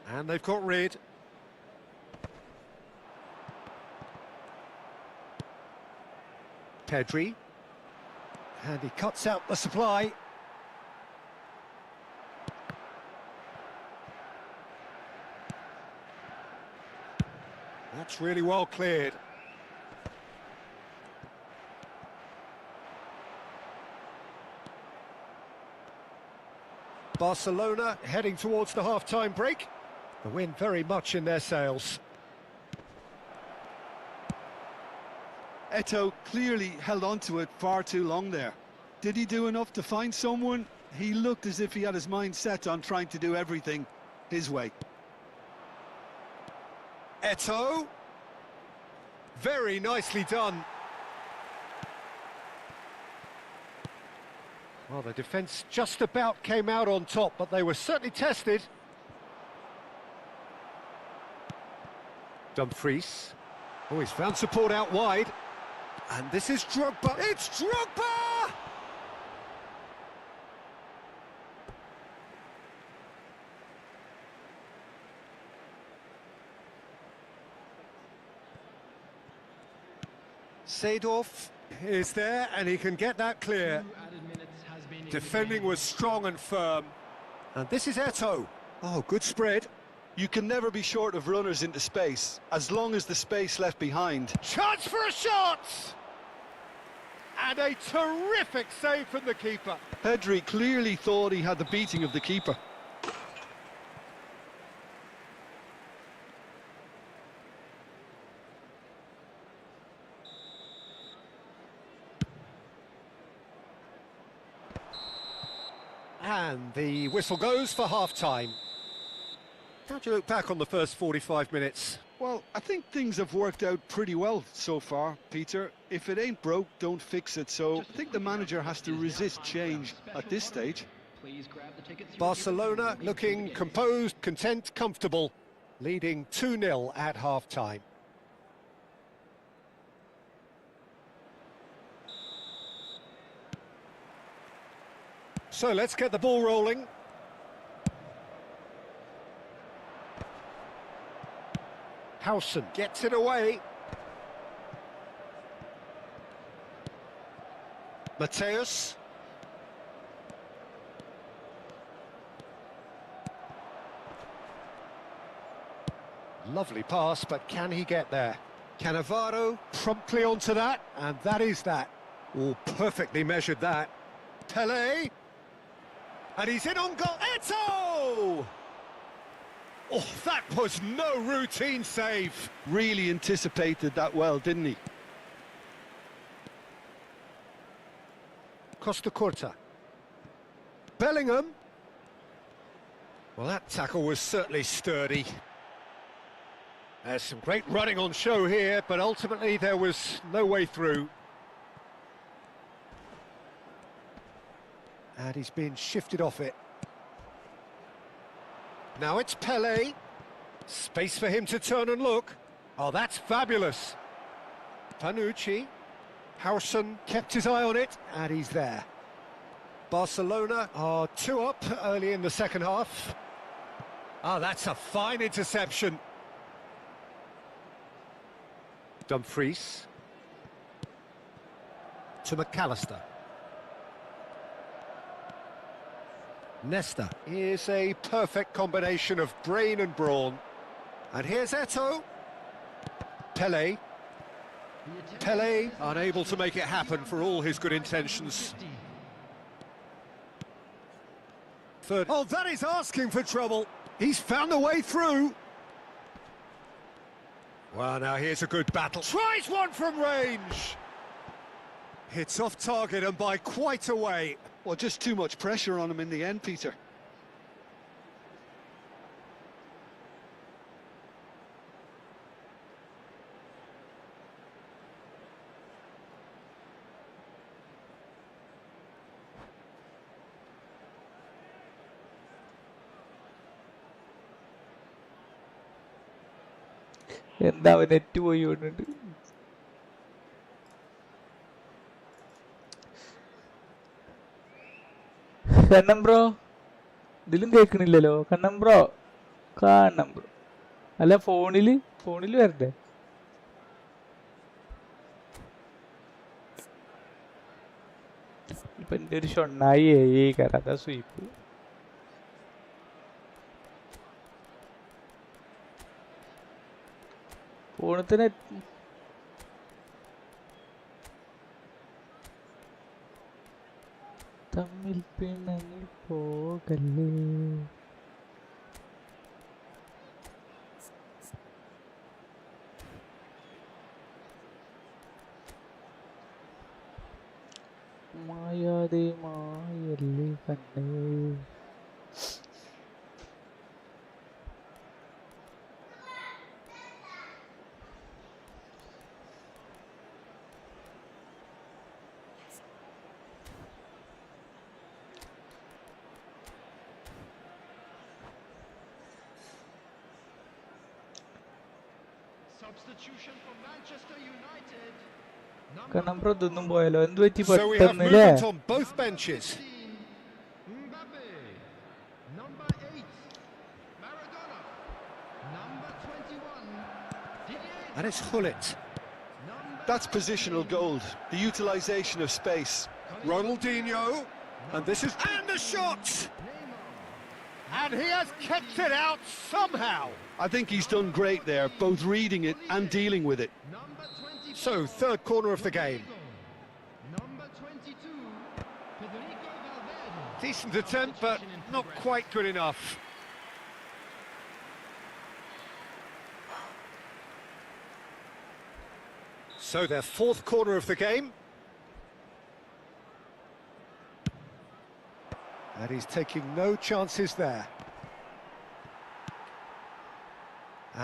S2: And they've got rid. Pedri. And he cuts out the supply. That's really well cleared. Barcelona heading towards the half-time break. The wind very much in their sails.
S8: Eto clearly held on to it far too long there. Did he do enough to find someone? He looked as if he had his mind set on trying to do everything his way.
S2: Eto. Very nicely done. Well, the defence just about came out on top, but they were certainly tested. Dumfries. Oh, he's found support out wide. And this is Drogba. It's Drogba! Seedorf is there, and he can get that clear. Defending was strong and firm. And this is Eto. Oh, good spread.
S8: You can never be short of runners into space, as long as the space left behind.
S2: Chance for a shot! And a terrific save from the keeper.
S8: Pedri clearly thought he had the beating of the keeper.
S2: And the whistle goes for half-time. How do you look back on the first 45 minutes?
S8: Well, I think things have worked out pretty well so far, Peter. If it ain't broke, don't fix it. So I think the manager has to resist change at this stage.
S2: Barcelona looking composed, content, comfortable, leading 2-0 at half-time. So let's get the ball rolling. Howson gets it away. Mateus. Lovely pass, but can he get there? Cannavaro promptly onto that, and that is that. Oh, perfectly measured that. Pele. And he's in on goal. Eto! Oh, that was no routine save.
S8: Really anticipated that well, didn't he?
S2: Costa Curta. Bellingham. Well, that tackle was certainly sturdy. There's some great running on show here, but ultimately there was no way through. And he's been shifted off it. Now it's Pele. Space for him to turn and look. Oh, that's fabulous. Panucci. Howson kept his eye on it, and he's there. Barcelona are 2 up early in the second half. Ah, that's a fine interception. Dumfries. To McAllister. Nesta is a perfect combination of brain and brawn. And here's Eto. Pele. Pele unable to make it happen for all his good intentions. Third. Oh, that is asking for trouble. He's found a way through. Well, now here's a good battle. Tries one from range. Hits off target and by quite a way.
S8: Well, just too much pressure on him in the end, Peter.
S7: എന്താ net പോയി കൊണ്ടിട്ട് കണ്ണം bro ഇതിലും കേൾക്കണില്ലല്ലോ. കണ്ണം bro കാണണം bro. അല്ല ഫോണില് വരണ്ടേ? ഇപ്പൊ എൻ്റെ ഒരു ഷൊണ്ണായി കരാ സ്വീപ്പ്. ഫോണത്തിന് തമ്മിൽ പിണങ്ങി പോകല്ലേ. മായാതെ മായല്ലേ കണ്ണേ. കാരണം ബ്രോ ഇതൊന്നും പോയാലോ? എന്ത് പറ്റി പെട്ടെന്നല്ലേ?
S2: And it's Hullet.
S8: That's positional gold, the utilisation of space.
S2: Ronaldinho, and this is... And the shot! And he has kept it out somehow.
S8: I think he's done great there, both reading it and dealing with it.
S2: So, third corner of the game. Decent attempt, but not quite good enough. So, their fourth corner of the game. And he's taking no chances there.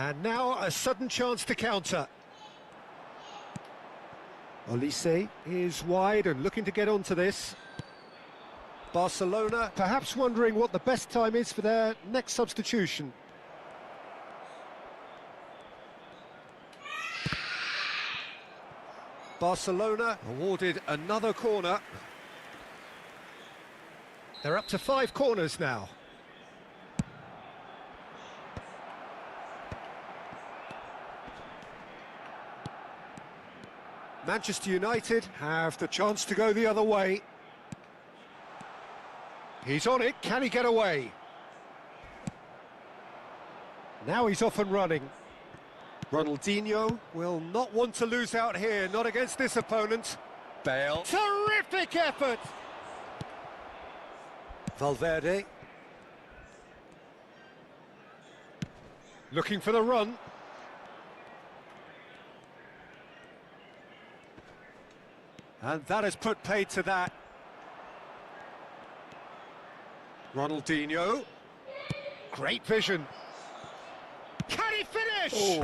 S2: And now a sudden chance to counter. Olise is wide and looking to get onto this. Barcelona perhaps wondering what the best time is for their next substitution. Barcelona awarded another corner. They're up to 5 corners now. Manchester United have the chance to go the other way. He's on it, can he get away? Now he's off and running. Ronaldinho will not want to lose out here, not against this opponent. Bale. Terrific effort! Valverde. Looking for the run. And that has put paid to that. Ronaldinho. Great vision. Can he finish?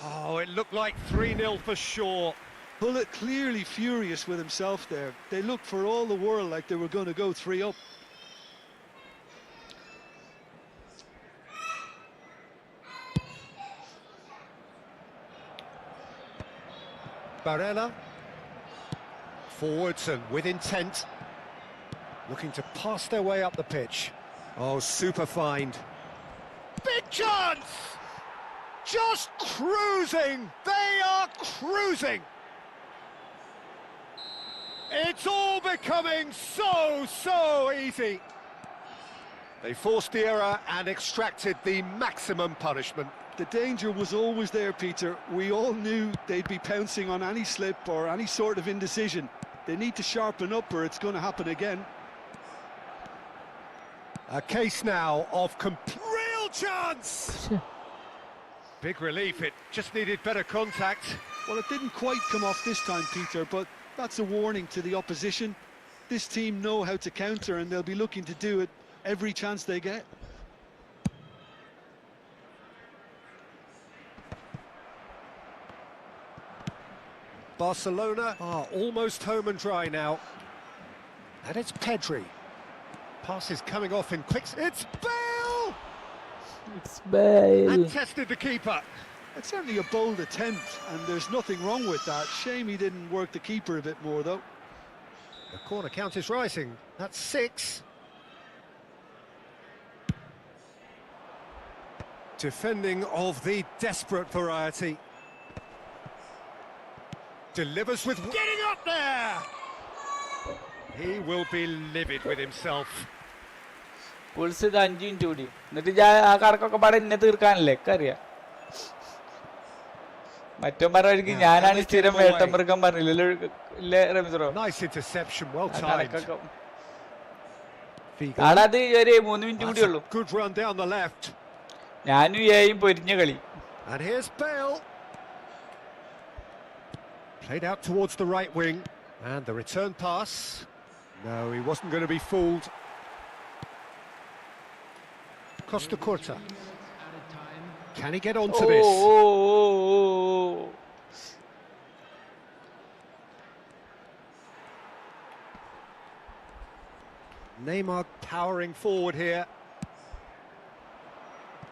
S2: Oh, it looked like 3-0 for sure.
S8: Bullet clearly furious with himself there. They looked for all the world like they were going to go 3 up.
S2: Barella. Forwards and with intent. Looking to pass their way up the pitch. Oh, super find. Big chance! Just cruising! They are cruising! It's all becoming so easy. They forced the error and extracted the maximum punishment.
S8: The danger was always there, Peter. We all knew they'd be pouncing on any slip or any sort of indecision. They need to sharpen up or it's going to happen again.
S2: A case now of real chance! Big relief, it just needed better contact.
S8: Well, it didn't quite come off this time, Peter, but that's a warning to the opposition. This team know how to counter and they'll be looking to do it every chance they get.
S2: Barcelona are almost home and dry now. And it's Pedri. Pass is coming off in quick... It's Bale!
S7: It's Bale.
S2: And tested the keeper.
S8: It's certainly a bold attempt, and there's nothing wrong with that. Shame he didn't work the keeper a bit more, though.
S2: The corner count is rising. That's 6. Defending of the desperate variety. Delivers with... Getting up there! He will be livid with himself.
S7: Pulse the 5 minutes കൂടി എന്നിട്ട് ഞാൻ ആ കണക്കൊക്കെ പാടെ എന്നെ തീർക്കാനല്ലേ അറിയാം മറ്റോ പറയുക ഞാനാണ് സ്ഥിരം വേട്ടമൃഗം പറഞ്ഞില്ലേ റമീസറോ
S2: Nice interception, well timed.
S7: ആടത് ഒരു 3 മിനിറ്റ് കൂടി ഉള്ളൂ
S2: Good run down the left.
S7: ഞാനും ഏയും പൊരിഞ്ഞ കളി
S2: And here's Bale. Played out towards the right wing. And the return pass. No, he wasn't going to be fooled. Costa Curta. Can he get onto this? Neymar powering forward here.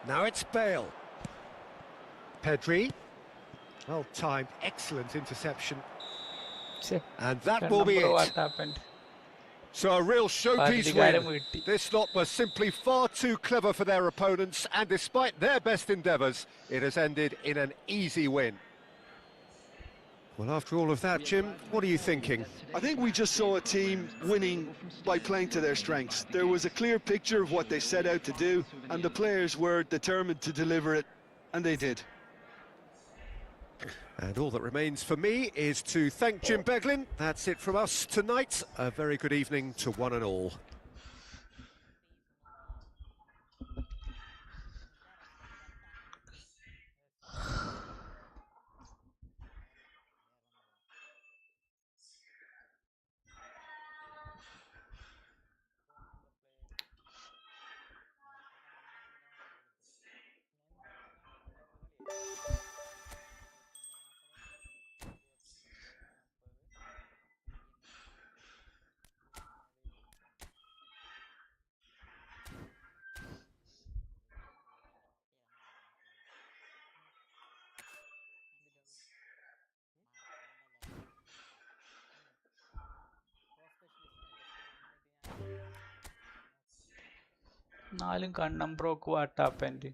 S2: Now it's Bale. Pedri. Well timed, excellent interception. And that will be it. So a real showpiece win. This lot was simply far too clever for their opponents, and despite their best endeavours, it has ended in an easy win. Well, after all of that, Jim, what are you thinking?
S8: I think we just saw a team winning by playing to their strengths. There was a clear picture of what they set out to do, and the players were determined to deliver it, and they did.
S2: And all that remains for me is to thank Jim Beglin. That's it from us tonight. A very good evening to one and all.
S7: നാലും കണ്ണം ബ്രോക്ക് വാട്ടാപ്പൻ്റെ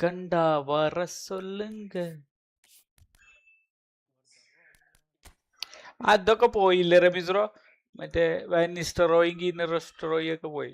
S7: കണ്ടാ വര സൊല്ലുങ്ക. അതൊക്കെ പോയില്ലേ റമീസ്റോ? മറ്റേ വാനിസ്റ്ററോയും ഗീനറസ്റ്ററോയും ഒക്കെ പോയി.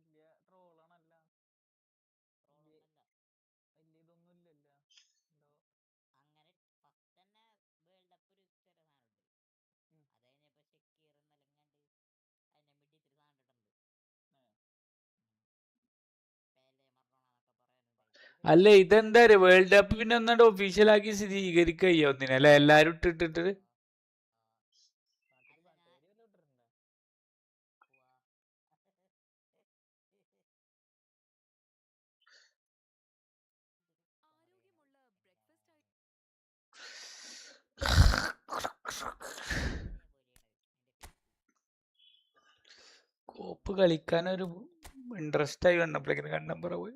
S5: വലിയ ട്രോളാണല്ല, വലിയ ഇതൊന്നുമില്ലല്ല. എന്തോ
S7: അല്ല ഇതെന്താ വേൾഡ് കപ്പ് പിന്നെ ഒന്നാണ്ട് ഒഫീഷ്യലാക്കി സ്വീകരിക്കുക ഒന്നിനെ അല്ലെ, എല്ലാരും ഇട്ടിട്ടിട്ട്. കോപ്പ് കളിക്കാനൊരു ഇൻട്രസ്റ്റ് ആയി വന്നപ്പോഴേക്കും കണ്ണമ്പറ പോയി.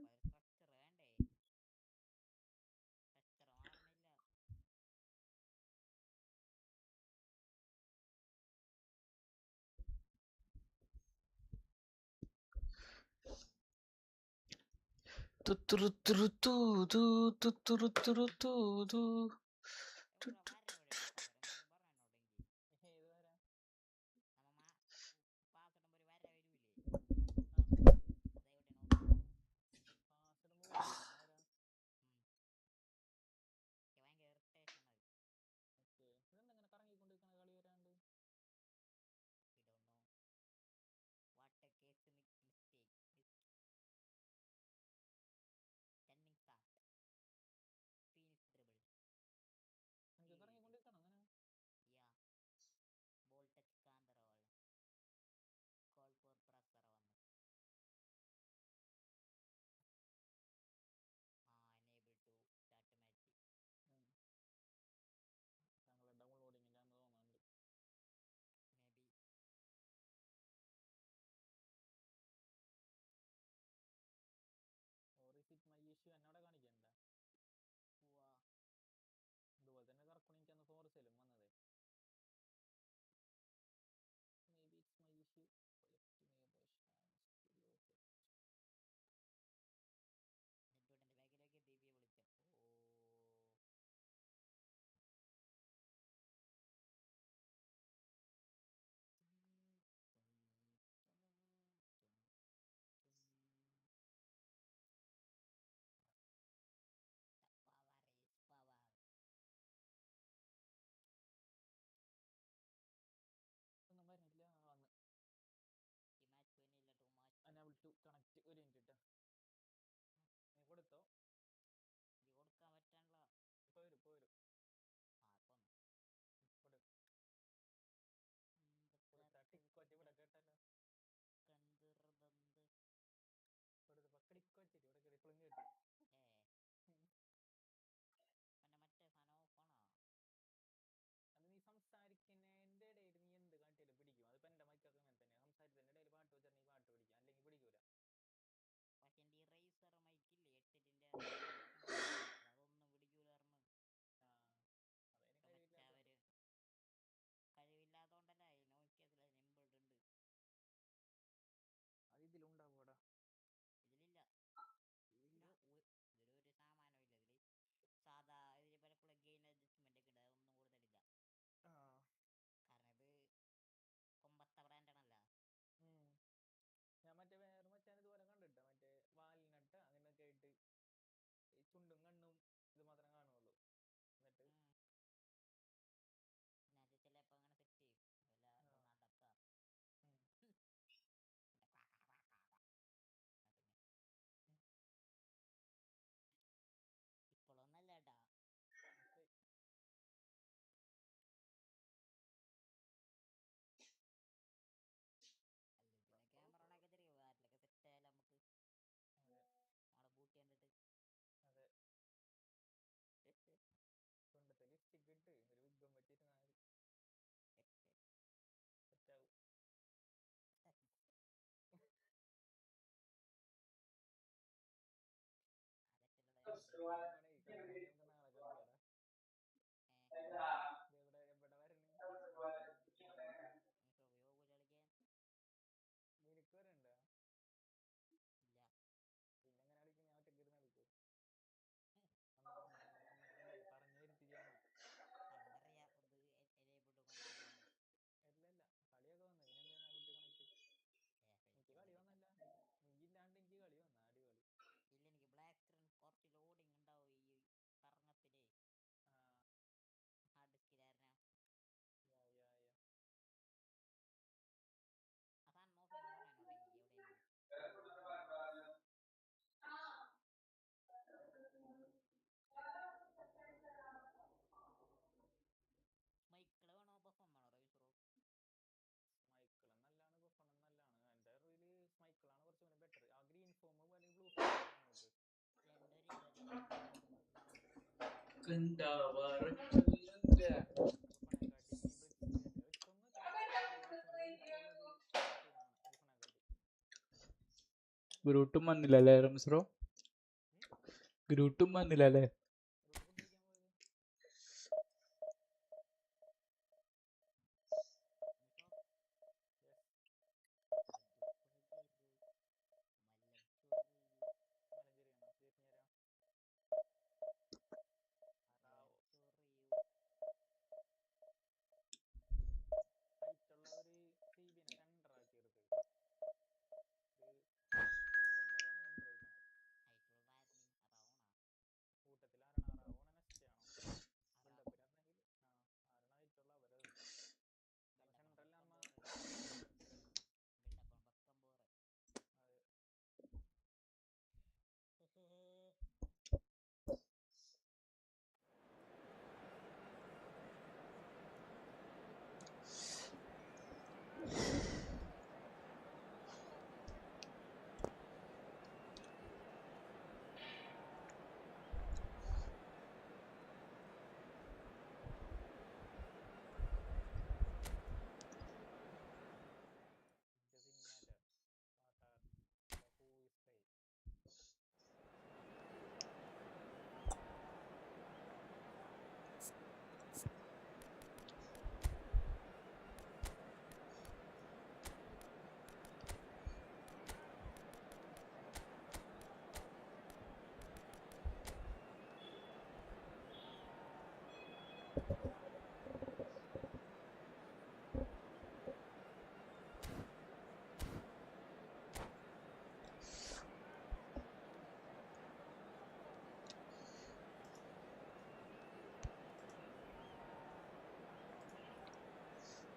S7: ഗ്രൂട്ടും വന്നില്ലല്ലേ റംസ്രോ? ഗ്രൂട്ടും വന്നില്ലല്ലേ?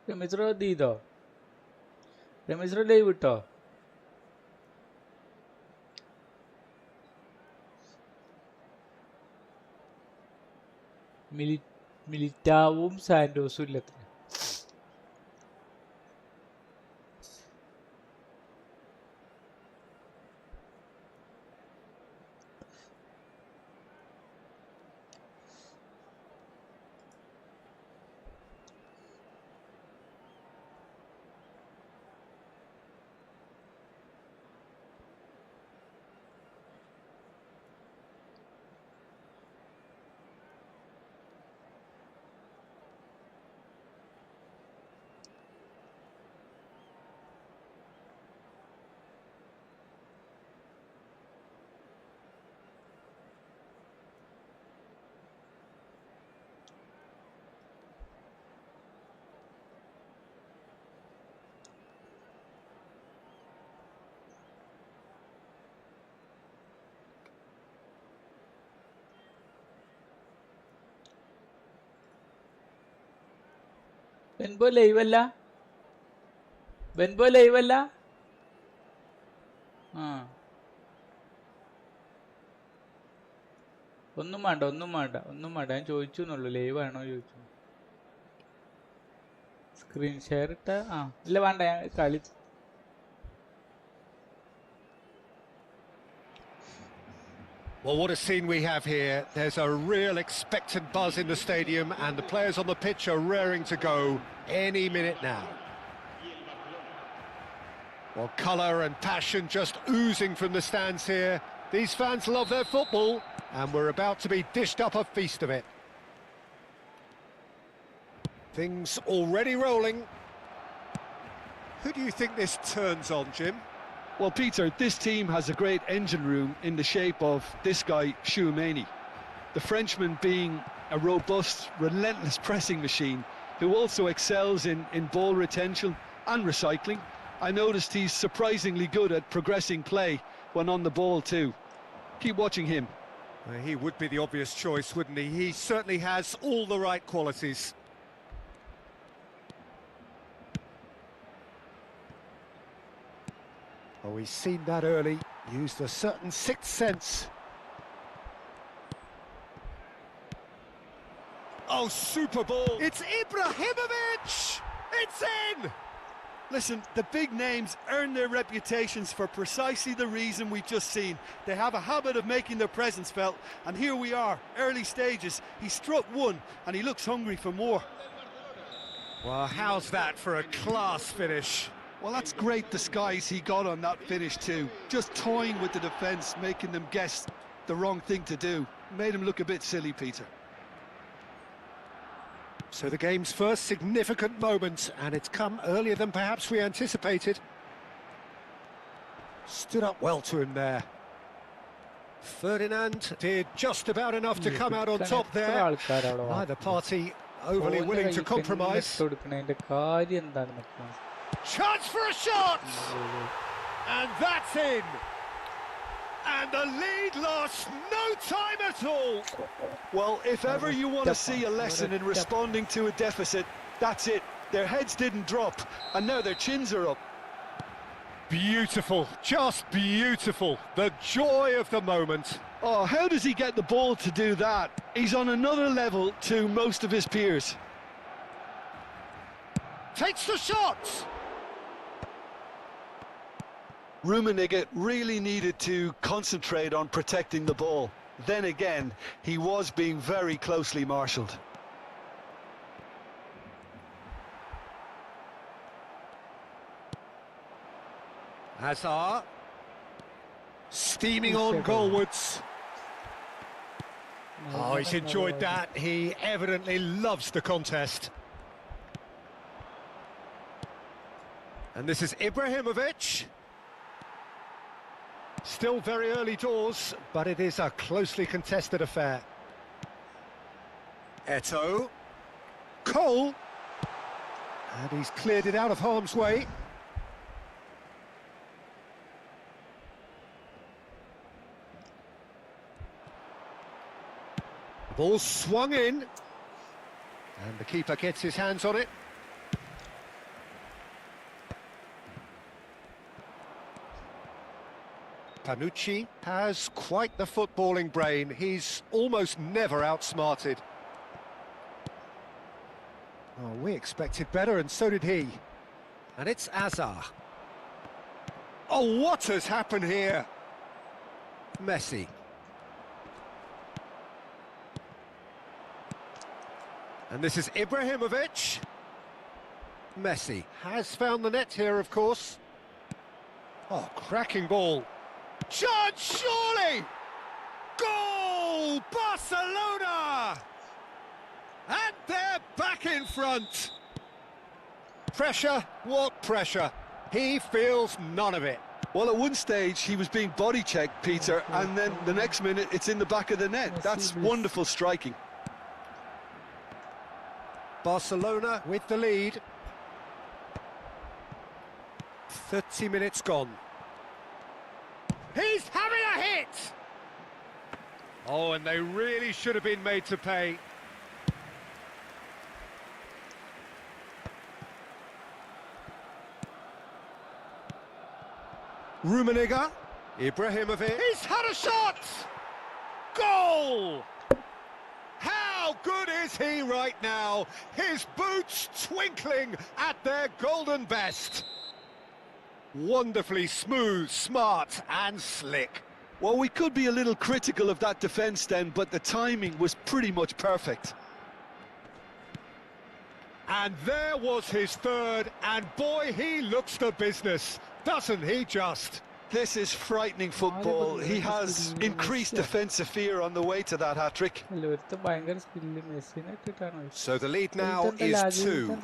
S7: രമേശ്രോ ഇത് ചെയ്തോ? രമേശ്രോ ലൈവ് ഇട്ടോ? മിലിറ്റാവും സാന്റോസും ഇല്ലത്ര. ബെൻബോ ലൈവല്ല? ബെൻബോ ലൈവല്ല? ആ ഒന്നും വേണ്ട ഞാൻ ചോദിച്ചു എന്നുള്ളൂ. ലൈവ് ആണോ ചോദിച്ചു. സ്ക്രീൻ ഷെയർ ഇട്ട ഇല്ല വേണ്ട, ഞാൻ കളി.
S2: Well, what a scene we have here. There's a real expectant buzz in the stadium and the players on the pitch are raring to go any minute now. Well, colour and passion just oozing from the stands here. These fans love their football. And we're about to be dished up a feast of it. Things already rolling. Who do you think this turns on, Jim?
S8: Well, Peter, this team has a great engine room in the shape of this guy, Tchouaméni. The Frenchman being a robust, relentless pressing machine who also excels in ball retention and recycling. I noticed he's surprisingly good at progressing play when on the ball too. Keep watching him.
S2: He would be the obvious choice, wouldn't he? He certainly has all the right qualities. Oh, he's seen that early, used a certain sixth sense. Oh, super ball! It's Ibrahimovic! It's in!
S8: Listen, the big names earn their reputations for precisely the reason we've just seen. They have a habit of making their presence felt, and here we are, early stages. He struck one, and he looks hungry for more.
S2: Well, how's that for a class finish?
S8: Well, that's great disguise he got on that finish too. Just toying with the defence, making them guess the wrong thing to do. Made him look a bit silly, Peter.
S2: So the game's first significant moment, and it's come earlier than perhaps we anticipated. Stood up well to him there. Ferdinand did just about enough to come out on top there. Neither party overly willing to compromise. Chance for a shot! And that's in! And the lead lost no time at all!
S8: Well, if ever you want to see a lesson in responding to a deficit, that's it. Their heads didn't drop, and now their chins are up.
S2: Beautiful, just beautiful. The joy of the moment.
S8: Oh, how does he get the ball to do that? He's on another level to most of his peers.
S2: Takes the shot!
S8: Rummenigge really needed to concentrate on protecting the ball. Then again, he was being very closely marshalled.
S2: Hazard. Steaming on goalwards. Oh, he's enjoyed that. He evidently loves the contest. And this is Ibrahimovic. Still very early doors, but it is a closely contested affair. Eto'o. Cole. And he's cleared it out of harm's way. The ball swung in. And the keeper gets his hands on it. Panucci has quite the footballing brain. He's almost never outsmarted. Oh, we expected better, and so did he. And it's Hazard. Oh, what has happened here? Messi. And this is Ibrahimovic. Messi has found the net here, of course. Oh, cracking ball. Chance, surely! Goal! Barcelona! And they're back in front. Pressure? What pressure? He feels none of it.
S8: Well, at one stage, he was being body-checked, Peter, and then the next minute, it's in the back of the net. That's wonderful striking.
S2: Barcelona with the lead. 30 minutes gone. He's having a hit! Oh, and they really should have been made to pay. Rummenigge. Ibrahimovic. He's had a shot! Goal! How good is he right now? His boots twinkling at their golden best. Wonderfully smooth, smart and slick.
S8: Well, we could be a little critical of that defence then, but the timing was pretty much perfect.
S2: And there was his third, and boy, he looks the business, doesn't he just?
S8: This is frightening football. He has increased defensive fear on the way to that hat-trick.
S2: So the lead now is 2.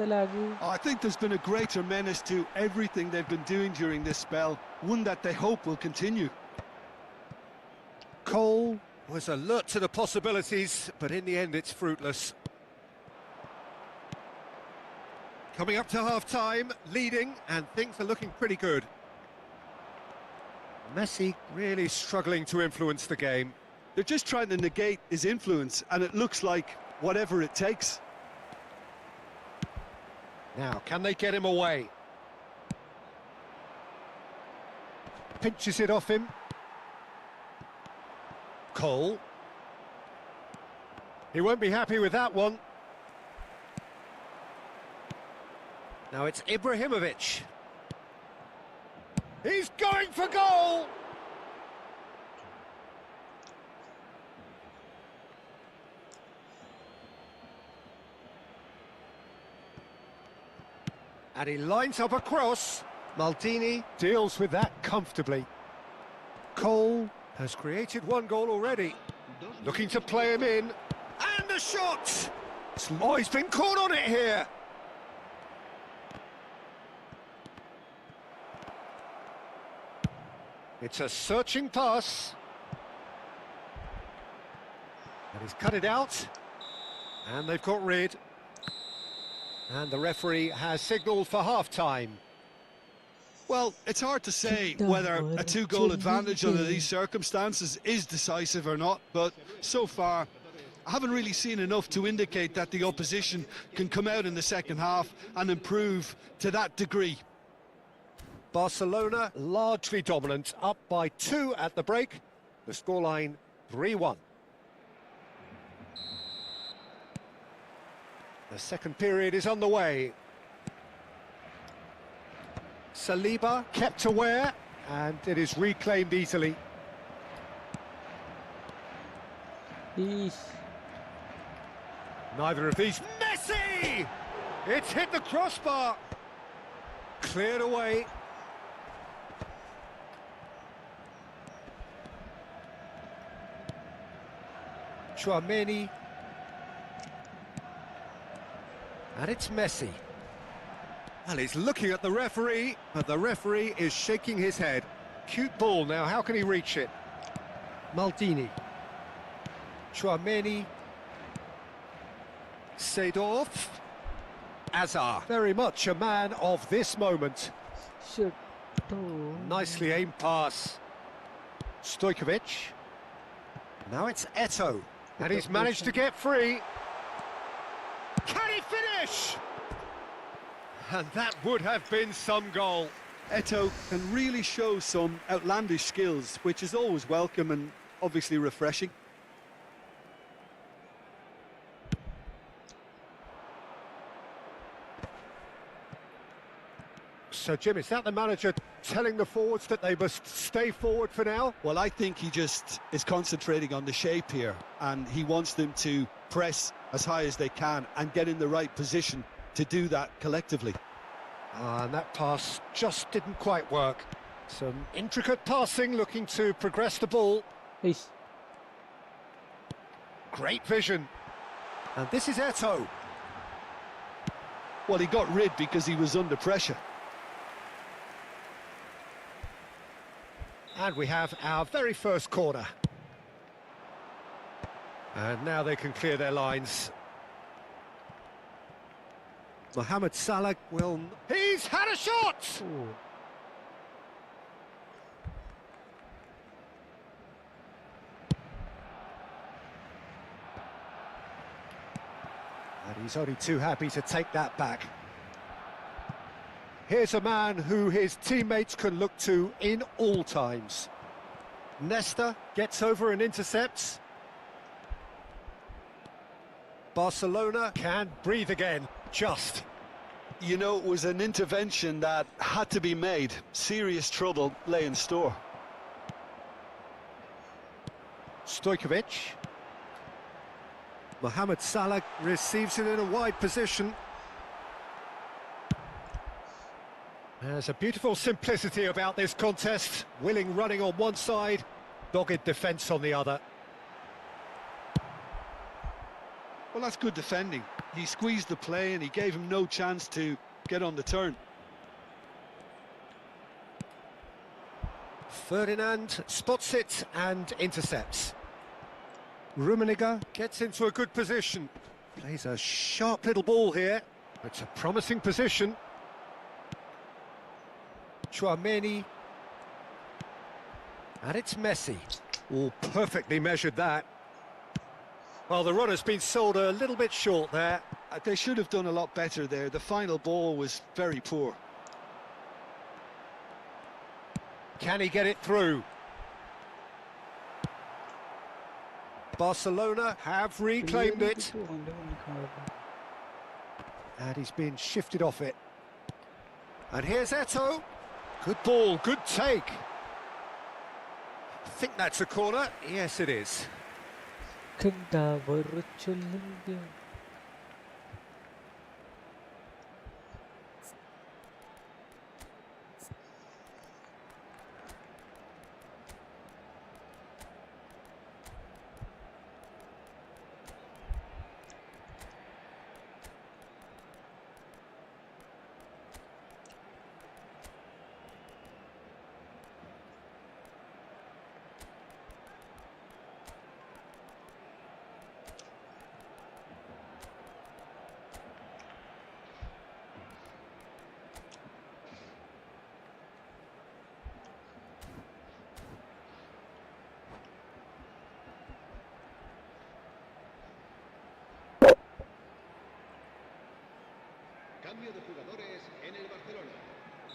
S8: I think there's been a greater menace to everything they've been doing during this spell, one that they hope will continue.
S2: Cole was alert to the possibilities, but in the end it's fruitless. Coming up to half-time, leading, and things are looking pretty good. Messi really struggling to influence the game.
S8: They're just trying to negate his influence, and it looks like whatever it takes.
S2: Now, can they get him away? Pinches it off him. Cole. He won't be happy with that one. Now it's Ibrahimovic. He's going for goal! And he lines up a cross. Maldini deals with that comfortably. Cole has created one goal already. Looking to play him in. And the shot! Oh, he's been caught on it here. It's a searching pass. And he's cut it out. And they've got rid. And the referee has signalled for half-time.
S8: Well, it's hard to say whether a 2-goal advantage under these circumstances is decisive or not, but so far I haven't really seen enough to indicate that the opposition can come out in the second half and improve to that degree.
S2: Barcelona largely dominant, up by 2 at the break. The scoreline 3-1. The second period is underway. Saliba kept aware, and it is reclaimed easily. Neither of these. Messi! It's hit the crossbar. Cleared away. Chouameni. And it's Messi. Well, he's looking at the referee, but the referee is shaking his head. Cute ball now, how can he reach it? Maldini. Chouameni. Seedorf. Azar. Very much a man of this moment. Nicely aimed pass. Stojkovic. Now it's Eto'o. And he's managed to get free. Can he finish? And that would have been some goal.
S8: Eto'o can really show some outlandish skills, which is always welcome and obviously refreshing.
S2: So, Jim, is that the manager telling the forwards that they must stay forward for now?
S8: Well, I think he just is concentrating on the shape here, and he wants them to press as high as they can and get in the right position to do that collectively.
S2: And that pass just didn't quite work. Some intricate passing, looking to progress the ball. Great vision. And this is Eto'o.
S8: Well, he got rid because he was under pressure.
S2: And we have our very first corner. And now they can clear their lines. Mohamed Salah will... He's had a shot! Ooh. And he's only too happy to take that back. Here's a man who his teammates can look to in all times. Nesta gets over and intercepts. Barcelona can breathe again, just.
S8: You know, it was an intervention that had to be made. Serious trouble lay in store.
S2: Stojkovic. Mohamed Salah receives it in a wide position. There's a beautiful simplicity about this contest. Willing running on one side, dogged defence on the other.
S8: Well, that's good defending. He squeezed the play and he gave him no chance to get on the turn.
S2: Ferdinand spots it and intercepts. Rummenigge gets into a good position. Plays a sharp little ball here. It's a promising position. Chouameni. And it's Messi. All perfectly measured that. Well, the run has been sold a little bit short there.
S8: They should have done a lot better there. The final ball was very poor.
S2: Can he get it through? Barcelona have reclaimed it. And he's been shifted off it. And here's Eto'o. Good ball, good take. I think that's a corner. Yes, it is.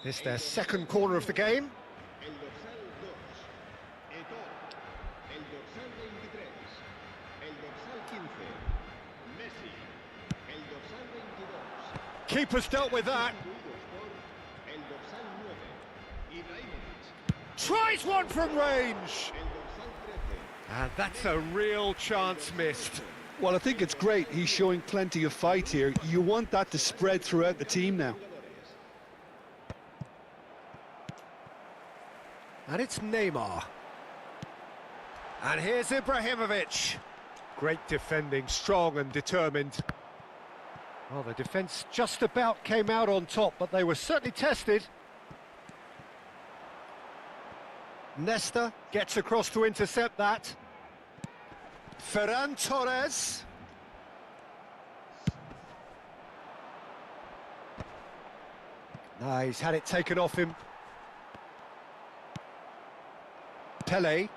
S2: It's their second corner of the game. Keeper's dealt with that. Tries one from range. And that's a real chance missed.
S8: Well, I think it's great. He's showing plenty of fight here. You want that to spread throughout the team now.
S2: And it's Neymar. And here's Ibrahimovic. Great defending, strong and determined. Well, the defence just about came out on top, but they were certainly tested. Nesta gets across to intercept that. Ferran Torres. He's had it taken off him. Pele.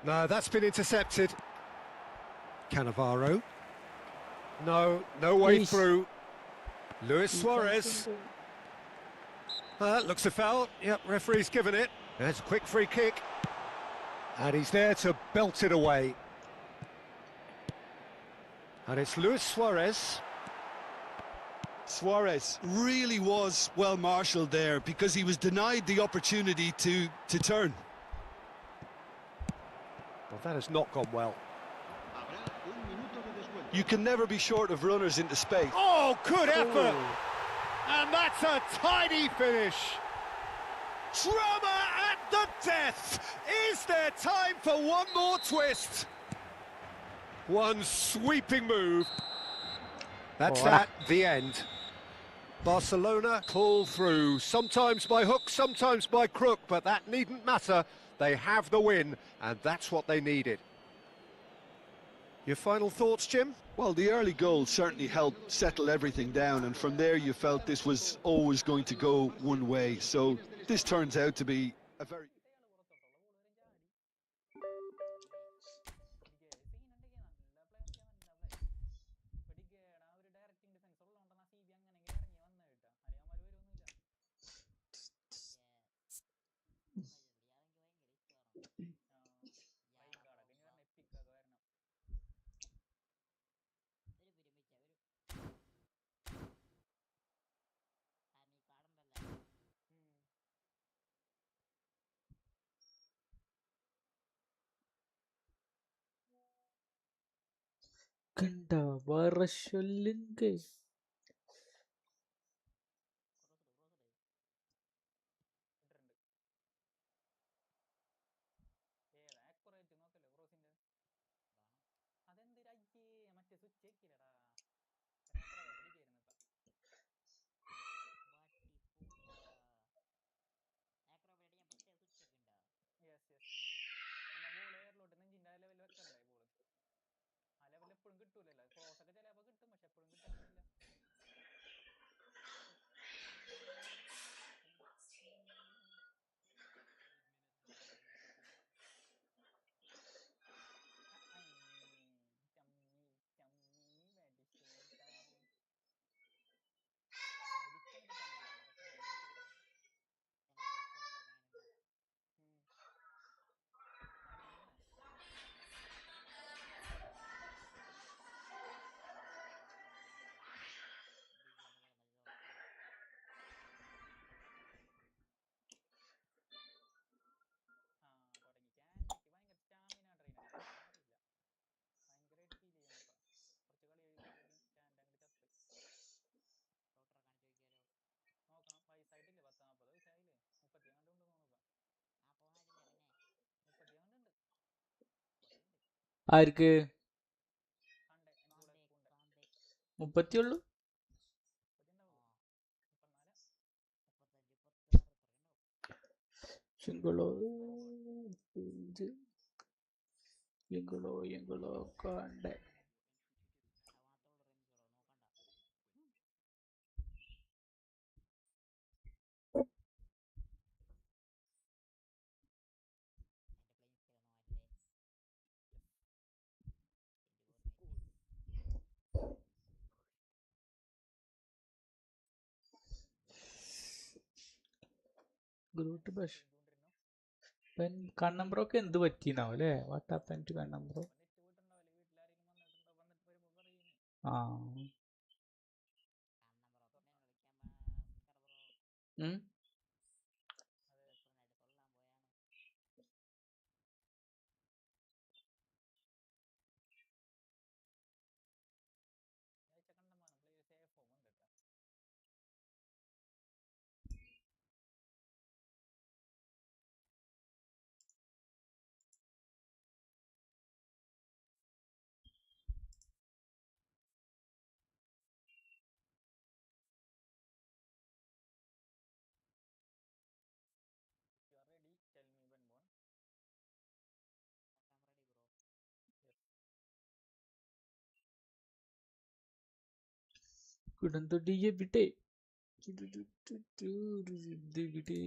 S2: No, that's been intercepted. Cannavaro. No way through. Luis Suarez. Looks a foul. Yep, referee's given it. There's a quick free kick. And he's there to belt it away. And it's Luis Suarez.
S8: Suarez really was well marshalled there because he was denied the opportunity to turn.
S2: Well, that has not gone well.
S8: You can never be short of runners into space.
S2: Oh, good effort! And that's a tidy finish. Drama at the death! Is there time for one more twist? One sweeping move. That's at the end. Barcelona pull through, sometimes by hook, sometimes by crook, but that needn't matter. They have the win, and that's what they needed. Your final thoughts, Jim?
S8: Well, the early goal certainly helped settle everything down, and from there you felt this was always going to go one way. So this turns out to be a very...
S7: கண்டா வர சொல்லுங்க ആർക്ക് 30 ഉള്ളൂ? എങ്കിലോ കണ്ടേ. Groot ബഷ് കണ്ണമ്പ്രോക്ക് എന്ത് പറ്റിന്നാവും അല്ലേ? What happen to Cannavaro? ആ കുടന്തൊടിയെ വിട്ടേ വിട്ടേ.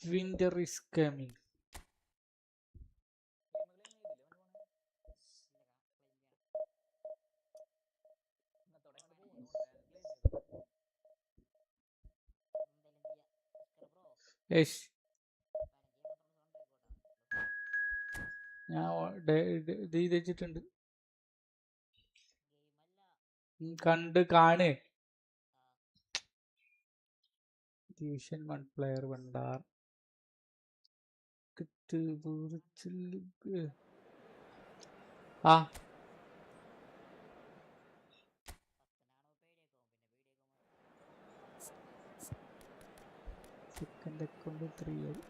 S7: Winter is coming. Yes. ഞാൻ ഇത് വെച്ചിട്ടുണ്ട്. കാണ്. Division 1 player വണ്ടാർ. ആ സെക്കൻഡ് അക്കൗണ്ട് 3 ആയി.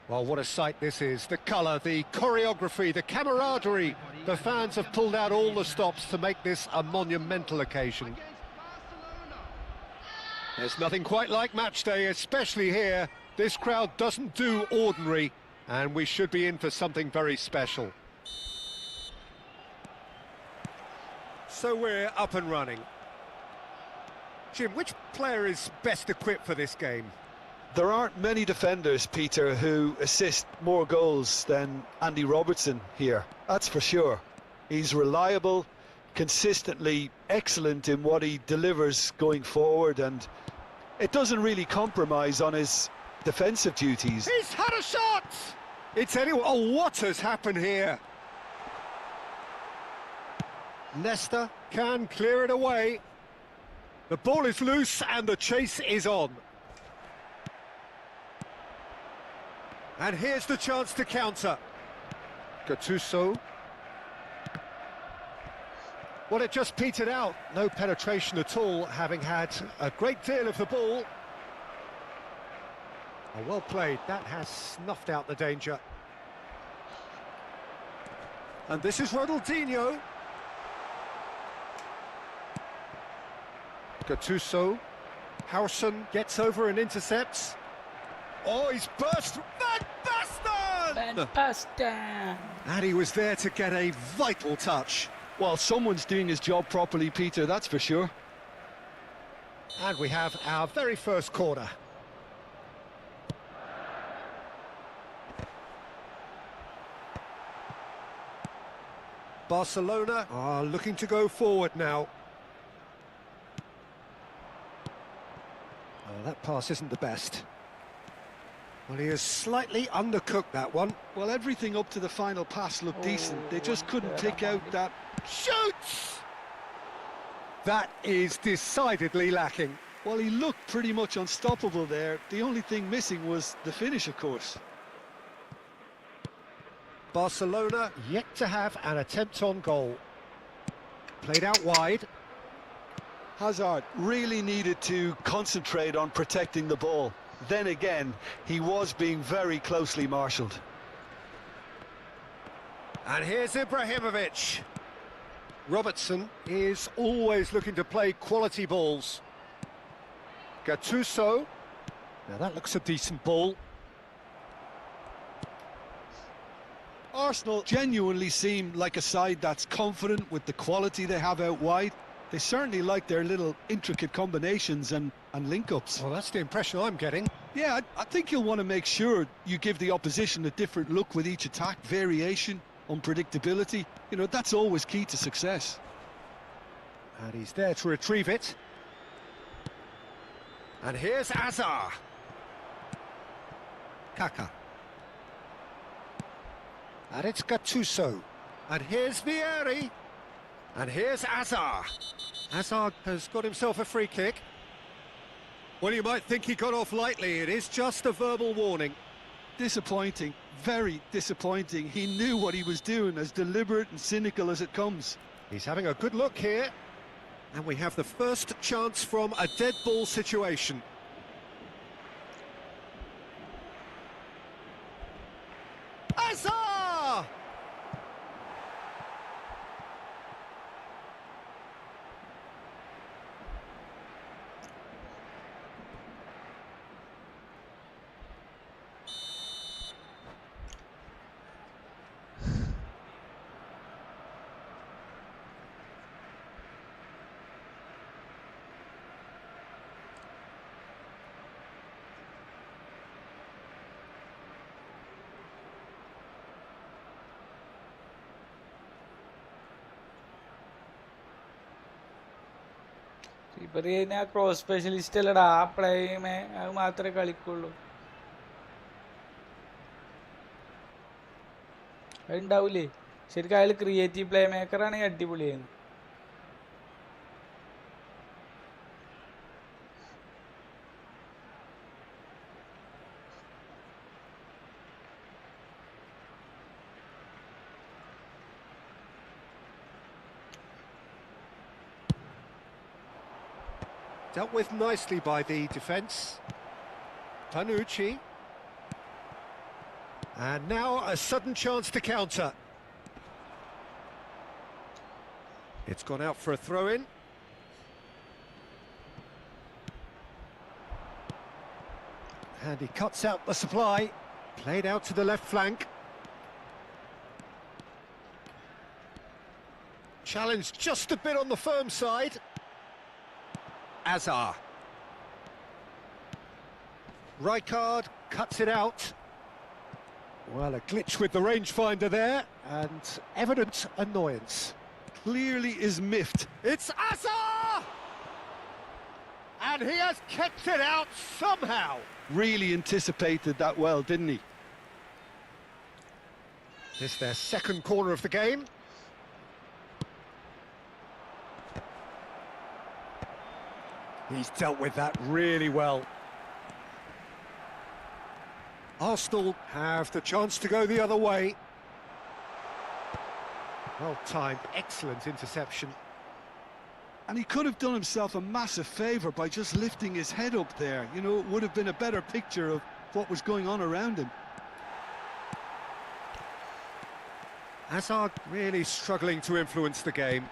S2: Well, what a sight this is. The colour, the choreography, the camaraderie. The fans have pulled out all the stops to make this a monumental occasion. There's nothing quite like match day, especially here. This crowd doesn't do ordinary, and we should be in for something very special. So we're up and running. Jim, which player is best equipped for this game?
S8: There aren't many defenders, Peter, who assist more goals than Andy Robertson here. That's for sure. He's reliable, consistently excellent in what he delivers going forward, and it doesn't really compromise on his defensive duties.
S2: He's had a shot! It's anyone. Oh, what has happened here? Nesta can clear it away. The ball is loose and the chase is on. And here's the chance to counter. Gattuso. Well, it just petered out. No penetration at all, having had a great deal of the ball. Oh, well played. That has snuffed out the danger. And this is Ronaldinho. Gattuso. Howson gets over and intercepts. Oh, he's burst! Van Basten! And he was there to get a vital touch.
S8: Well, someone's doing his job properly, Peter, that's for sure.
S2: And we have our very first corner. Barcelona are looking to go forward now. Oh, that pass isn't the best. Well, he has slightly undercooked that one.
S8: Well, everything up to the final pass looked decent. They just couldn't pick out that...
S2: Shoots! That is decidedly lacking.
S8: Well, he looked pretty much unstoppable there. The only thing missing was the finish, of course.
S2: Barcelona yet to have an attempt on goal. Played out wide.
S8: Hazard really needed to concentrate on protecting the ball. Then again, he was being very closely marshalled.
S2: And here's Ibrahimovic. Robertson is always looking to play quality balls. Gattuso. Now that looks a decent ball.
S8: Arsenal genuinely seem like a side that's confident with the quality they have out wide. They certainly like their little intricate combinations and link-ups.
S2: Well, that's the impression I'm getting.
S8: Yeah, I think you'll want to make sure you give the opposition a different look with each attack, variation, unpredictability. You know, that's always key to success.
S2: And he's there to retrieve it. And here's Azar. Kaka. And it's Gattuso. And here's Vieri. And here's Azar. Azar has got himself a free kick. Well, you might think he got off lightly. It is just a verbal warning.
S8: Disappointing, very disappointing. He knew what he was doing, as deliberate and cynical as it comes.
S2: He's having a good look here. And we have the first chance from a dead ball situation. Azar!
S7: ഇവർ കഴിഞ്ഞാൽ cross specialist അല്ലടാ, ആ പ്ലേമേ അത് മാത്രമേ കളിക്കുള്ളൂ. അതുണ്ടാവൂലേ ശരിക്കും. അയാൾ creative play മേക്കറാണെങ്കിൽ അടിപൊളിയായിരുന്നു.
S2: Dealt with nicely by the defence. Panucci. And now a sudden chance to counter. It's gone out for a throw-in. And he cuts out the supply. Played out to the left flank. Challenge just a bit on the firm side. Azar. Rijkaard cuts it out. Well, a glitch with the rangefinder there, and evident annoyance.
S8: Clearly is miffed.
S2: It's Azar! And he has kept it out somehow.
S8: Really anticipated that well, didn't he?
S2: This is their second corner of the game. He's dealt with that really well. Arsenal have the chance to go the other way. Well timed, excellent interception.
S8: And he could have done himself a massive favour by just lifting his head up there. You know, it would have been a better picture of what was going on around him.
S2: Hazard really struggling to influence the game.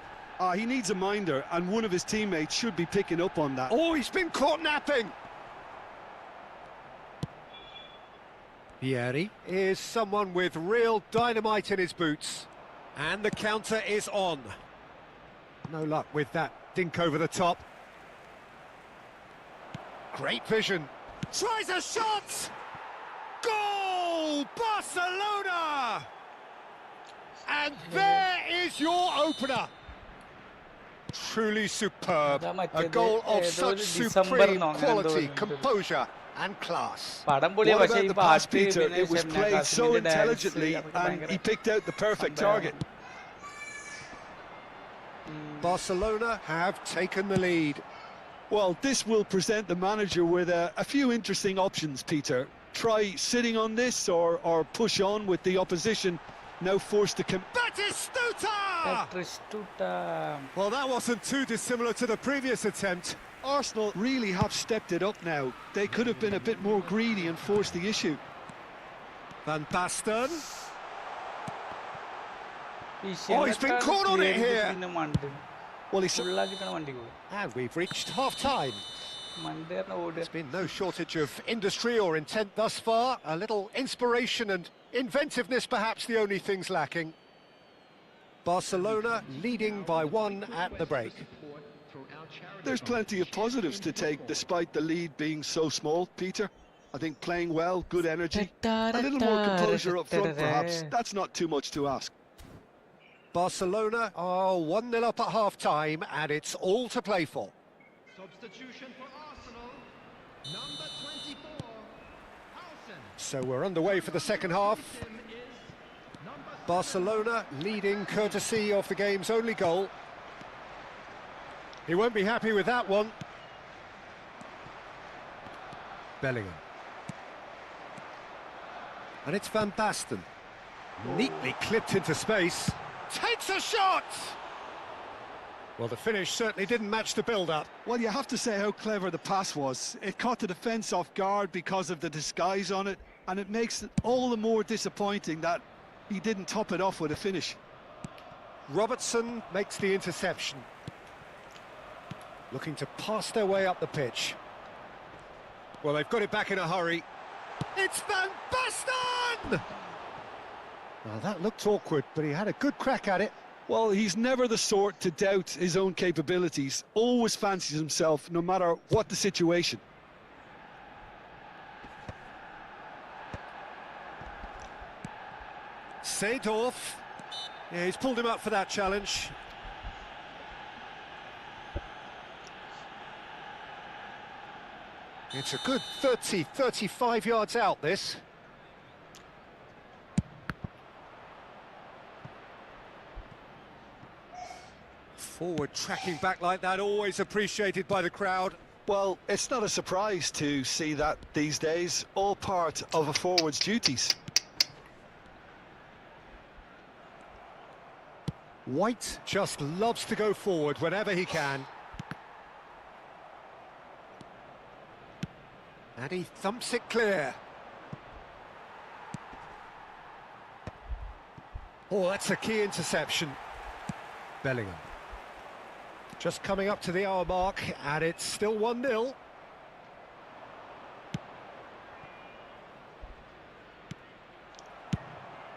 S8: He needs a minder, and one of his teammates should be picking up on that.
S2: Oh, he's been caught napping! Vieri is someone with real dynamite in his boots. And the counter is on. No luck with that dink over the top. Great vision. Tries a shot! Goal! Barcelona! And there is your opener. Truly superb. A goal of such supreme quality, composure and class.
S8: What about the pass, Peter? It was played so intelligently and he picked out the perfect target.
S2: Barcelona have taken the lead.
S8: Well, this will present the manager with a few interesting options, Peter. Try sitting on this or push on with the opposition. Now forced to
S2: Batistuta! Well, that wasn't too dissimilar to the previous attempt.
S8: Arsenal really have stepped it up now. They could have been a bit more greedy and forced the issue.
S2: Van Basten. Oh, he's been caught on it here.
S8: Well,
S2: And we've reached half-time. There's been no shortage of industry or intent thus far. A little inspiration and inventiveness perhaps the only things lacking. Barcelona leading by 1 at the break.
S8: There's plenty of positives to take despite the lead being so small, Peter. I think playing well, good energy, a little more composure up front perhaps. That's not too much to ask.
S2: Barcelona are 1-0 up at half-time and it's all to play for.
S9: Substitution for Arsenal, number 24, Howson.
S2: So we're underway for the second half. Barcelona leading courtesy of the game's only goal. He won't be happy with that one. Bellingham. And it's Van Basten. Neatly clipped into space. Takes a shot! Well, the finish certainly didn't match the build-up.
S8: Well, you have to say how clever the pass was. It caught the defence off guard because of the disguise on it, and it makes it all the more disappointing that he didn't top it off with a finish.
S2: Robertson makes the interception. Looking to pass their way up the pitch. Well, they've got it back in a hurry. It's Van Basten! Well, that looked awkward, but he had a good crack at it.
S8: Well, he's never the sort to doubt his own capabilities. Always fancies himself, no matter what the situation.
S2: Seedorf. Yeah, he's pulled him up for that challenge. It's a good 35 yards out, this. Forward tracking back like that, always appreciated by the crowd.
S8: Well, it's not a surprise to see that these days, all part of a forward's duties.
S2: White just loves to go forward whenever he can. And he thumps it clear.
S9: Oh, that's a key interception. Bellingham. Just coming up to the hour mark, and it's still 1-0.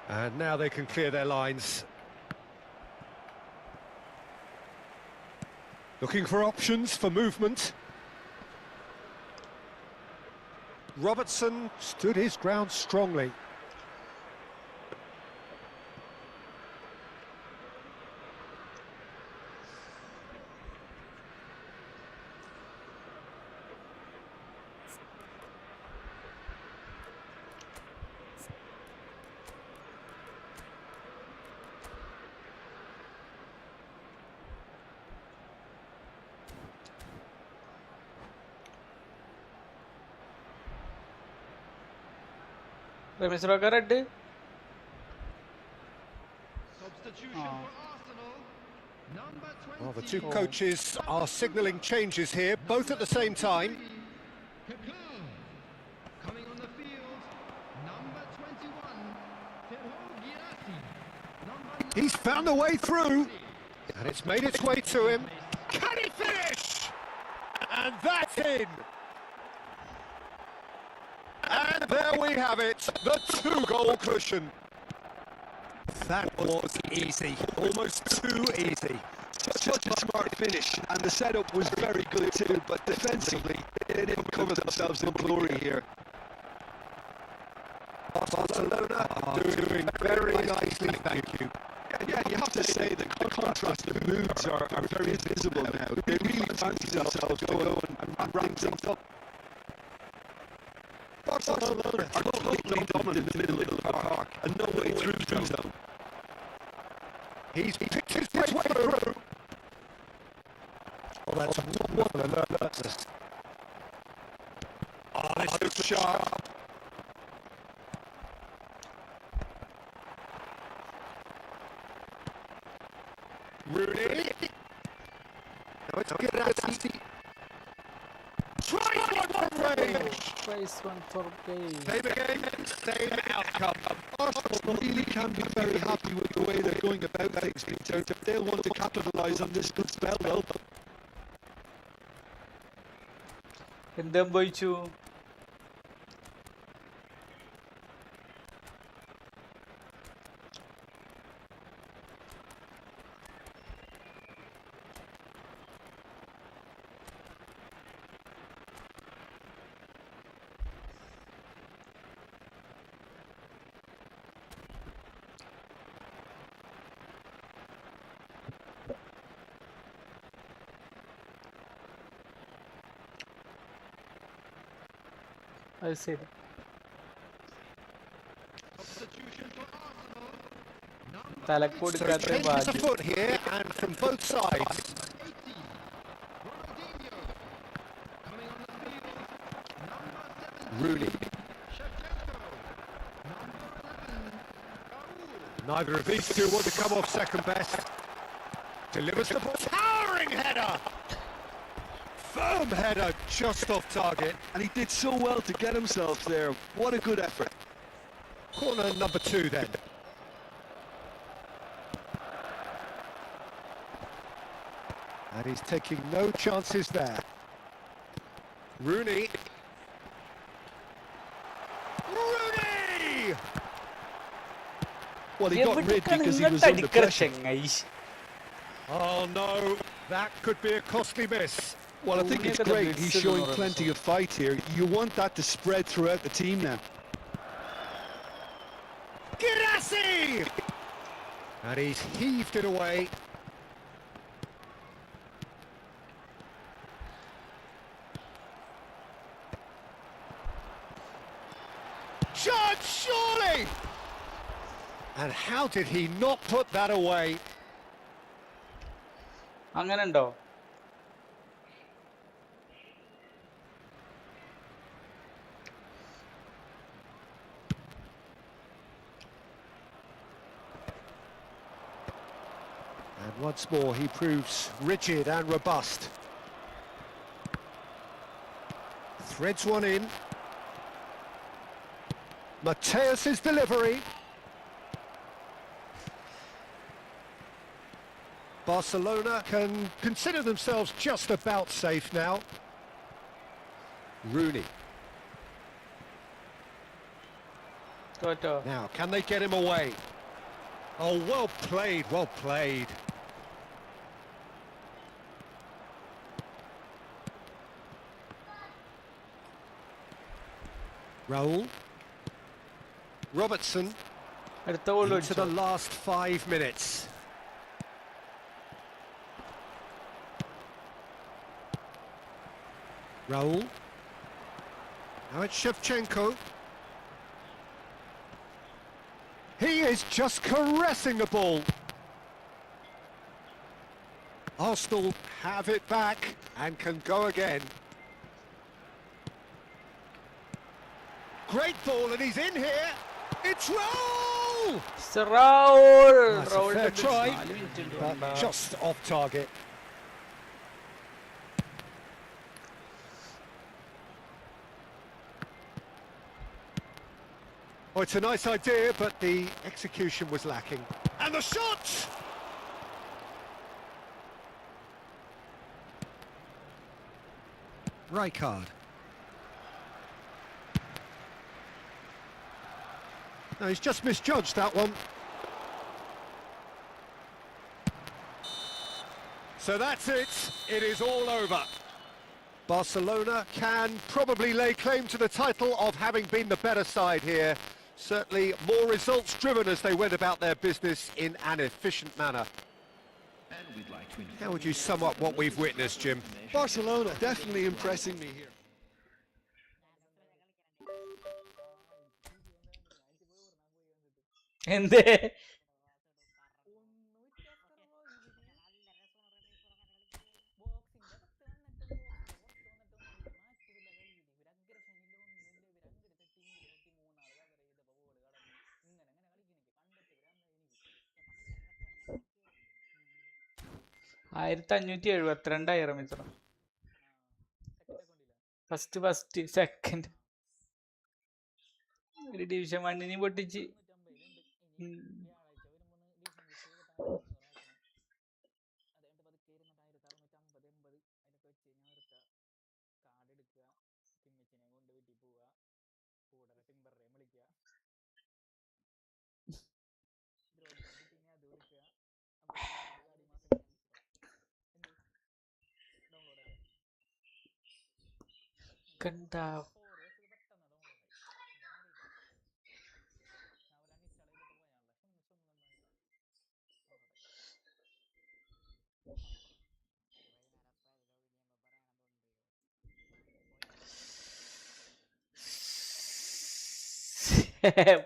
S9: And now they can clear their lines. Looking for options for movement. Robertson stood his ground strongly.
S7: Ramees Rocker red.
S9: Substitution for Arsenal. Number 20. Well, the two coaches are signalling changes here, both at the same time.
S2: Coming on the field, number 21.
S9: He's found a way through, and it's made its way to him. Can he finish? And that's in. And there we have it, the 2-goal cushion. That was easy, almost too easy.
S8: Such a smart finish, and the setup was very good too, but defensively they didn't cover themselves in glory here.
S9: Barcelona doing very nicely, thank you.
S8: Yeah, you have to say the contrast of moods are very visible now. They really fancy themselves going and ramp things up. Barcelona are totally dominant in the middle of the park and no way through the zone.
S9: He's picked his way through. Oh, that's wonderful alertness. Oh, this looks sharp. Rooney. Now it's Girassi. Tries one for range.
S7: Tries one for range.
S9: Same again, same outcome.
S8: Arsenal really can be very happy with the way they're going about things, Peter. They'll want to capitalise on this good spell, well.
S7: എന്തും പോയിച്ചു. അത് ശരി. തലക്കൊടുക്കാത്ത ഭാഗ്യം.
S9: Foot here and from both sides. Rooney. Neither of these two want to come off second best. Delivers the ball. Towering header. Firm header, just off target.
S8: And he did so well to get himself there. What a good effort.
S9: Corner number 2 then. And he's taking no chances there. Rooney. Rooney!
S8: Well, he got rid because he was under pressure.
S9: Oh no, that could be a costly miss.
S8: Well, I think it's great. He's showing plenty of fight here. You want that to spread throughout the team now.
S9: Girassi! And he's heaved it away. Judge, surely! And how did he not put that away?
S7: അങ്ങനെ ഉണ്ടോ?
S9: And once more he proves rigid and robust. Threads one in. Mateus's delivery. Barcelona can consider themselves just about safe now. Rooney. Now, can they get him away? Oh, well played, well played. Raul. Robertson. Into the last 5 minutes. Raul. Now it's Shevchenko. He is just caressing the ball. Arsenal have it back and can go again. Great ball, and he's in here. It's Raul!
S7: It's Raul!
S9: That's a fair try, but just off target. Oh, it's a nice idea, but the execution was lacking. And the shot! Rijkaard. No, he's just misjudged that one. So that's it. It is all over. Barcelona can probably lay claim to the title of having been the better side here. Certainly more results driven as they went about their business in an efficient manner. How would you sum up what we've witnessed, Jim?
S8: Barcelona definitely impressing me here.
S7: എന്തേ $1572 first second ഒരു division 1 പൊട്ടിച്ച്. കണ്ടാ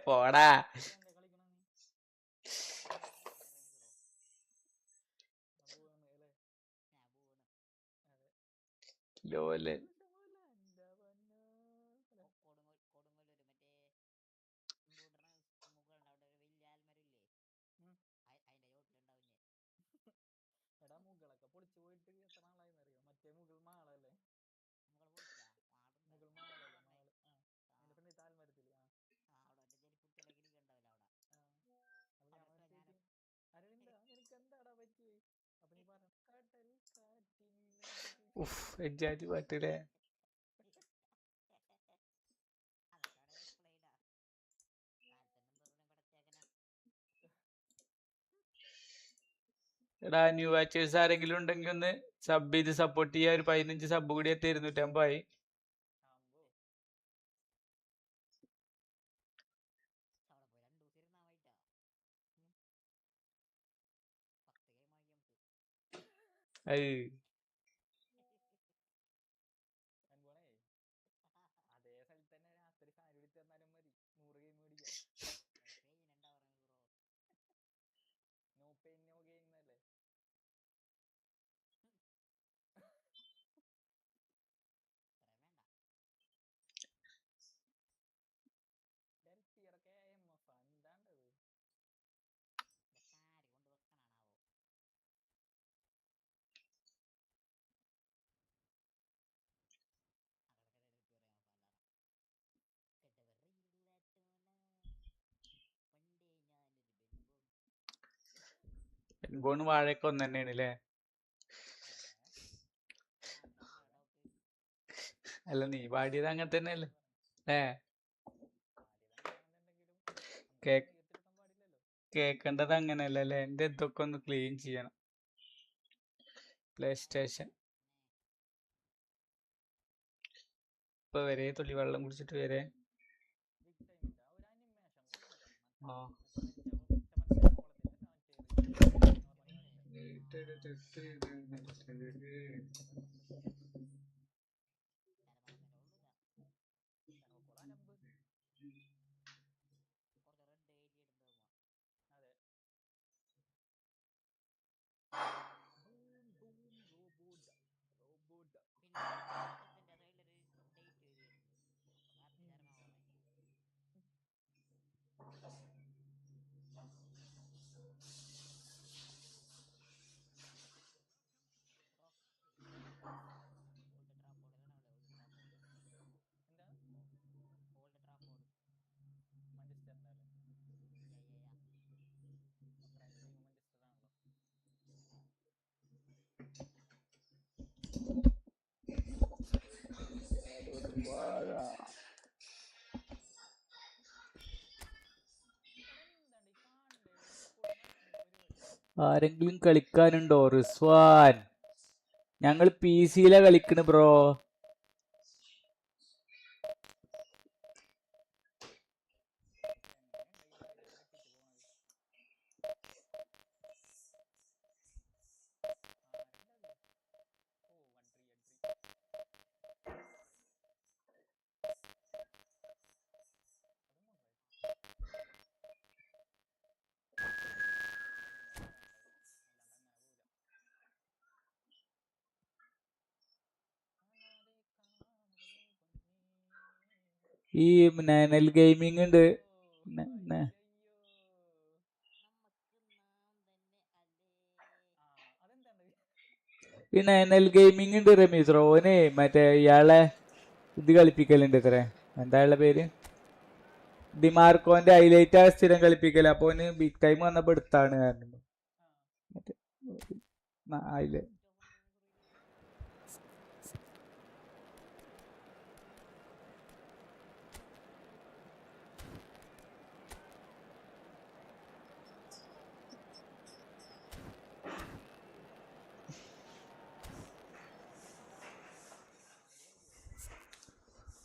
S7: പോടാ. ലോലെ മുകളൊക്കെ പൊളിച്ചു പോയിട്ട് എത്ര നാളായെന്ന് അറിയോ? മറ്റേ മുകൾ മാളല്ലേ, മുകൾ മാളല്ലേ, മാള്. അതിന്റെ പിന്നെ താൽമരത്തില് അരവിന്ദ നിനക്ക് എന്താടാ പറ്റിയേ? അപ്പൊ നീ പറഞ്ഞു കടൽ കാറ്റിൽ എജ്ജാതി പാട്ടില്ലേ. എടാ ന്യൂ വാച്ചേഴ്സ് ആരെങ്കിലും ഉണ്ടെങ്കിൽ ഒന്ന് സബ് ചെയ്ത് സപ്പോർട്ട് ചെയ്യാൻ. ഒരു 15 സബ് കൂടി എത്തി 250 ആയി. അതേ സ്ഥലത്ത് തന്നെ രാത്രി ഫാൻ എടുത്ത് തന്നാലും മതി, 100 ഗെയിം മേടിക്കാം. നോ പെയിൻ നോ ഗെയിം എന്നല്ലേ. ഡെൽഫിയറൊക്കെ MF എന്താണ്ടത്. ഗോണ് വാഴയൊക്കെ ഒന്ന് തന്നെയാണ് അല്ലേ? അല്ല നീ പാടിയത് അങ്ങനെ തന്നെയല്ലേ കേക്കേണ്ടത് അങ്ങനെയല്ല അല്ലേ? എന്റെ ഇതൊക്കെ ഒന്ന് ക്ലീൻ ചെയ്യണം. പ്ലേ സ്റ്റേഷൻ ഇപ്പൊ വരെ തുള്ളി വെള്ളം കുടിച്ചിട്ട് വരെ ആ ആരെങ്കിലും കളിക്കാനുണ്ടോ? റിസ്വാൻ, ഞങ്ങൾ PC-യിലാ കളിക്കണ് ബ്രോ. ഈ നാനൽ ഗെയിമിംഗ് ഉണ്ട്. ഈ നാനൽ ഗെയിമിംഗ് ഉണ്ട് റമീസ് റോന്. മറ്റേ ഇയാളെ ഇത് കളിപ്പിക്കലുണ്ട് ഇത്രേ. എന്താ ഉള്ള പേര്? ഡിമാർക്കോന്റെ ഹൈലൈറ്റ് ആ സ്ഥിരം കളിപ്പിക്കല്. അപ്പൊ ഓന് ബിഗ് ടൈം വന്നപ്പോ എടുത്താണ് കാരണം. മറ്റേ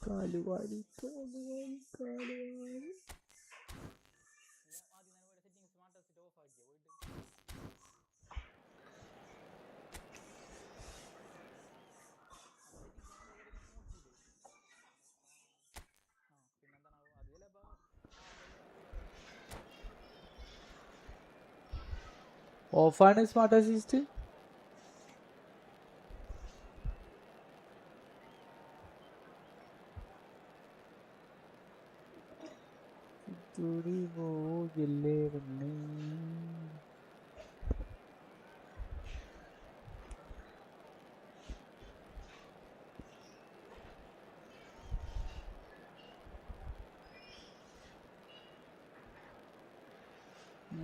S7: കാലുവാരി ഓഫാണ് സ്മാർട്ട് അസിസ്റ്റ്.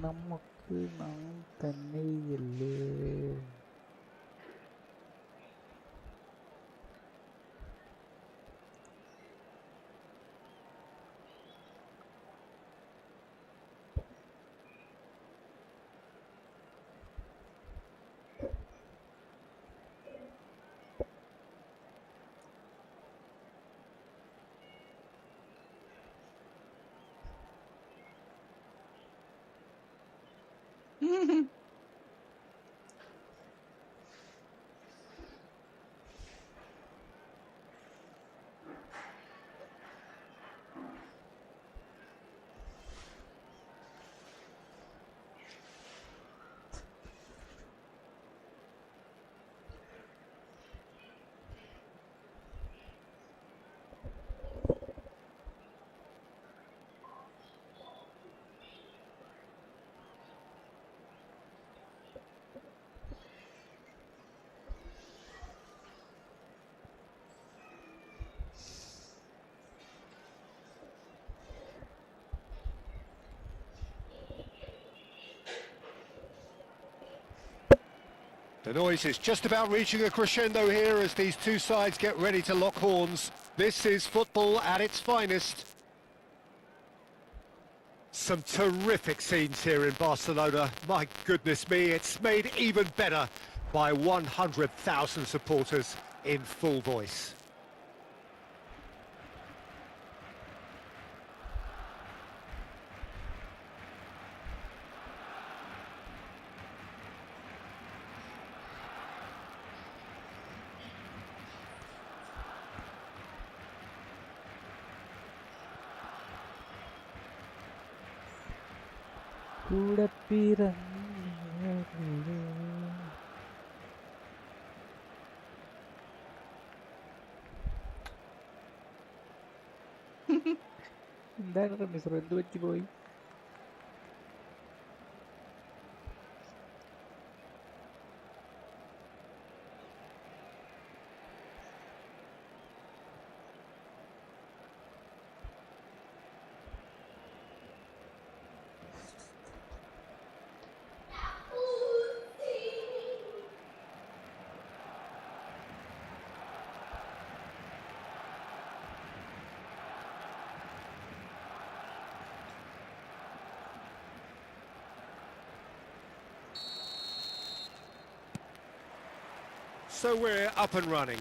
S7: നമുക്ക് നാം തന്നെയല്ലേ.
S9: The noise is just about reaching a crescendo here as these two sides get ready to lock horns. This is football at its finest. Some terrific scenes here in Barcelona. My goodness me, it's made even better by 100,000 supporters in full voice.
S7: എന്താണ് Ramees bro, എന്ത് പറ്റി പോയി?
S9: So we're up and running.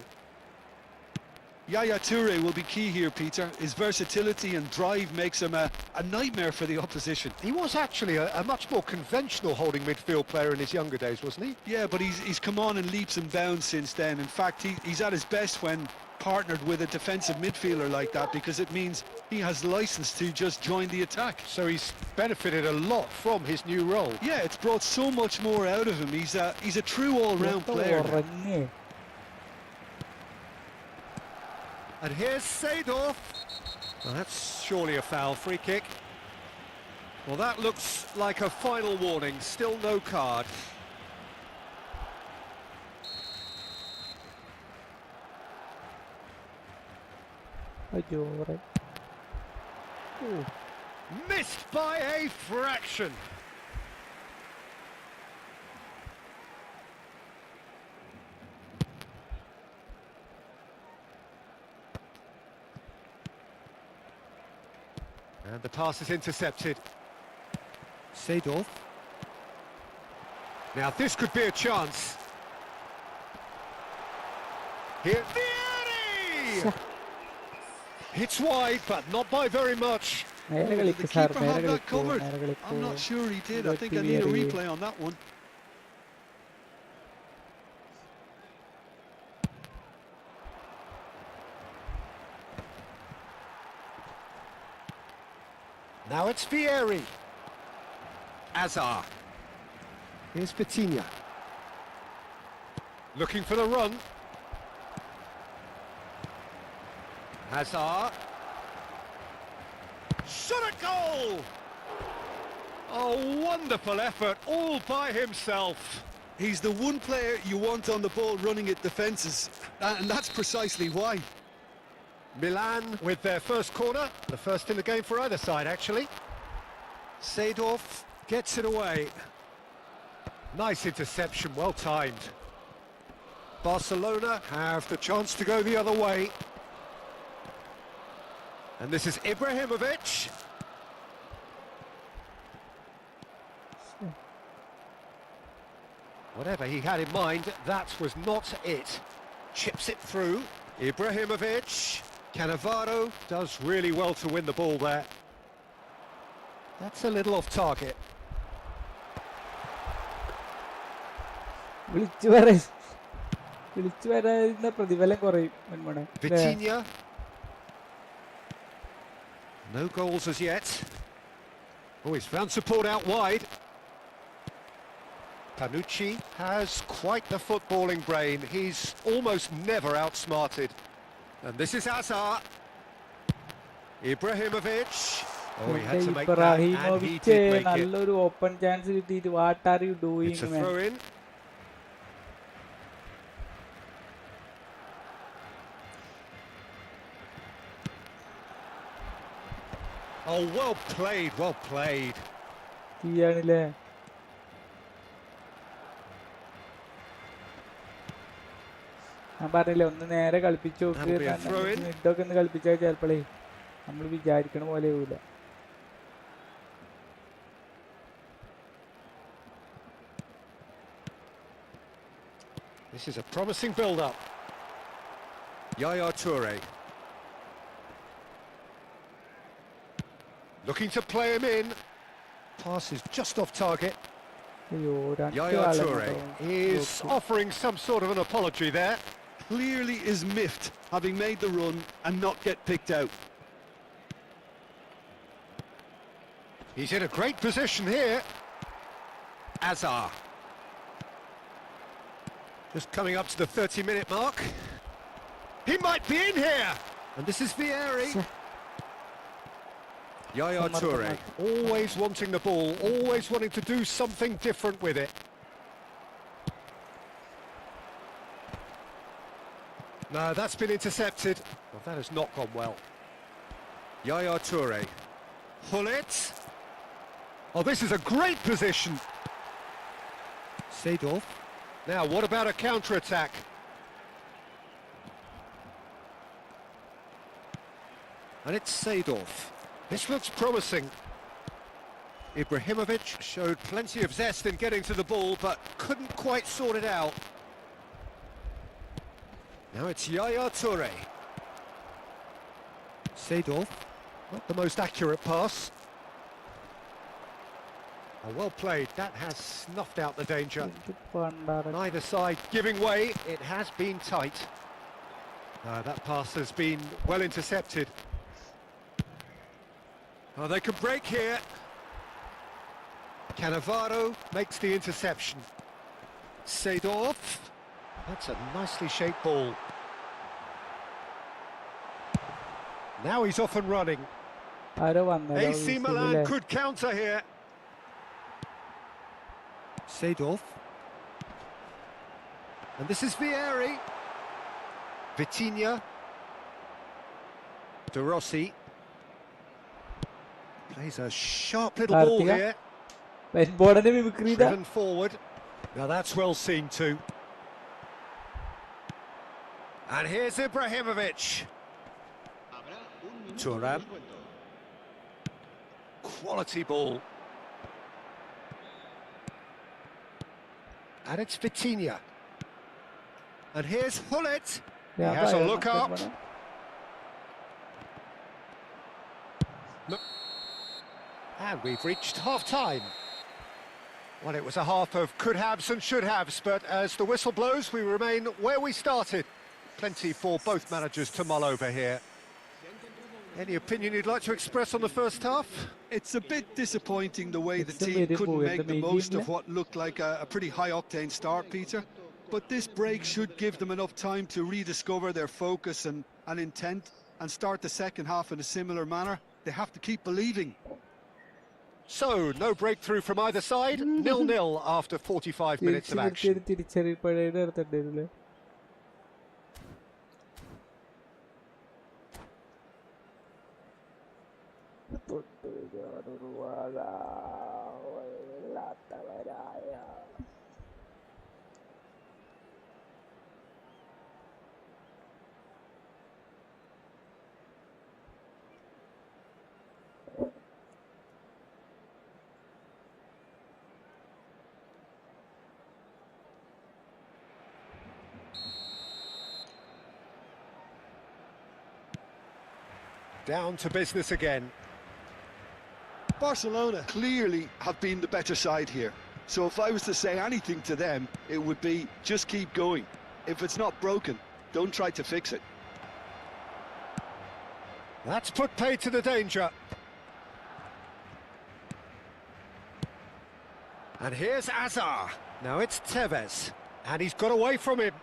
S8: Yaya Toure will be key here, Peter. His versatility and drive makes him a nightmare for the opposition.
S9: He was actually a much more conventional holding midfield player in his younger days, wasn't he?
S8: Yeah, but he's come on in leaps and bounds since then. In fact, he's at his best when partnered with a defensive midfielder like that, because it means he has license to just join the attack.
S9: So he's benefited a lot from his new role.
S8: Yeah, it's brought so much more out of him. He's a true all-round player now.
S9: And here's Seedorf. Well, that's surely a foul. Free kick. Well, that looks like a final warning. Still no card. Missed by a fraction. And the pass is intercepted. Seedorf. Now this could be a chance. Here, Vieri! Hits wide, but not by very much.
S8: Did the keeper have that covered? I'm not sure he did. I think I need a replay on that one.
S9: Now it's Vieri. Azar. Here's Vitinha. Looking for the run. Hazard. Shot at goal! A wonderful effort, all by himself.
S8: He's the one player you want on the ball running at defences, and that's precisely why.
S9: Milan with their first corner, the first in the game for either side, actually. Seedorf gets it away. Nice interception, well timed. Barcelona have the chance to go the other way. And this is Ibrahimovic. Whatever he had in mind, that was not it. Chips it through. Ibrahimovic. Cannavaro does really well to win the ball there. That's a little off target. Vitinha. No goals as yet. Oh, he's found support out wide. Panucci has quite the footballing brain. He's almost never outsmarted. And this is Azar. Ibrahimovic. Oh, he had to make that, and he did make it.
S7: Open chance. What are you doing,
S9: It's a throw-in. Oh, well played, well played.
S7: ഞാൻ പറഞ്ഞില്ലേ ഒന്ന് നേരെ കളിപ്പിച്ചു നോക്ക്, മിഡൊക്കെ ഒന്ന് കളിപ്പിച്ചാൽ ചിലപ്പോഴേ നമ്മൾ വിചാരിക്കണ പോലെ ആവൂല.
S9: This is a promising build-up. Yaya Toure. Looking to play him in. Pass is just off target. Yaya Toure is offering some sort of an apology there.
S8: Clearly is miffed, having made the run and not get picked out.
S9: He's in a great position here. Azar. Just coming up to the 30-minute mark. He might be in here! And this is Vieri. Yaya Toure, always wanting the ball, always wanting to do something different with it. No, that's been intercepted. Well, that has not gone well. Yaya Toure. Hullet. Oh, this is a great position. Seedorf. Now, what about a counter-attack? And it's Seedorf. This looks promising. Ibrahimovic showed plenty of zest in getting to the ball, but couldn't quite sort it out. Now it's Yaya Toure. Seedorf, not the most accurate pass. Oh, well played, that has snuffed out the danger. Neither side giving way, it has been tight. That pass has been well intercepted. Oh, they can break here. Cannavaro makes the interception. Seedorf, that's a nicely shaped ball. Now he's off and running. AC Milan could counter here. Seedorf. And this is Vieri. Vitinha. De Rossi. Plays a sharp little ball here. Driven forward. Now that's well seen too. And here's Ibrahimovic. Thuram. Quality ball. And it's Vitinha. And here's Hullet. He has a look up. And we've reached half-time. Well, it was a half of could-haves and should-haves, but as the whistle blows, we remain where we started. Plenty for both managers to mull over here. Any opinion you'd like to express on the first half?
S8: It's a bit disappointing the way the team couldn't make the most of what looked like a pretty high-octane start, Peter. But this break should give them enough time to rediscover their focus and intent and start the second half in a similar manner. They have to keep believing.
S9: So, no breakthrough from either side, 0-0 after 45 minutes of action. Down to business again.
S8: Barcelona clearly have been the better side here. So if I was to say anything to them, it would be just keep going. If it's not broken, don't try to fix it.
S9: That's put paid to the danger. And here's Azar. Now it's Tevez. And he's got away from him.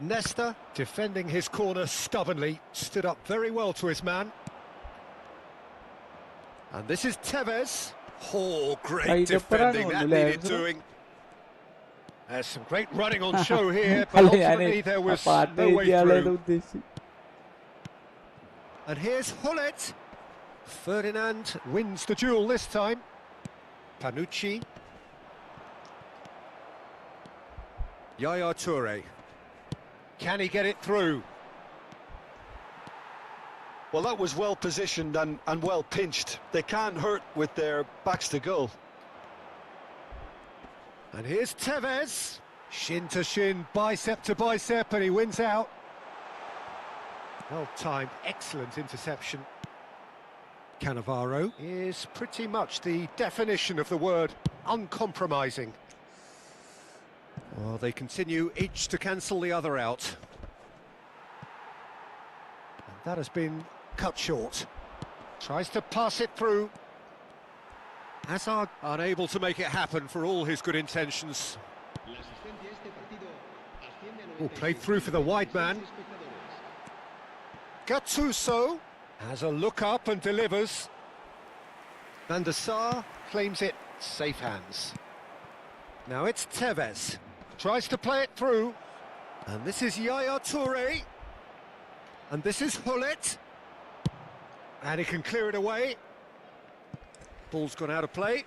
S9: Nesta, defending his corner stubbornly, stood up very well to his man. And this is Tevez. Oh, great defending, that needed doing. There's some great running on show here, but ultimately there was no way through. And here's Hullet. Ferdinand wins the duel this time. Panucci. Yaya Toure. Can he get it through?
S8: Well, that was well positioned and well pinched. They can't hurt with their backs to goal.
S9: And here's Tevez. Shin to shin, bicep to bicep, and he wins out. Well timed, excellent interception. Cannavaro is pretty much the definition of the word uncompromising. Well, they continue each to cancel the other out. And that has been cut short. Tries to pass it through. Hazard unable to make it happen for all his good intentions. Oh, played through for the wide man. Gattuso has a look up and delivers. Mednasah claims it, safe hands. Now it's Tevez, tries to play it through. And this is Yaya Toure. And this is Hullet. And he can clear it away. Ball's gone out of play.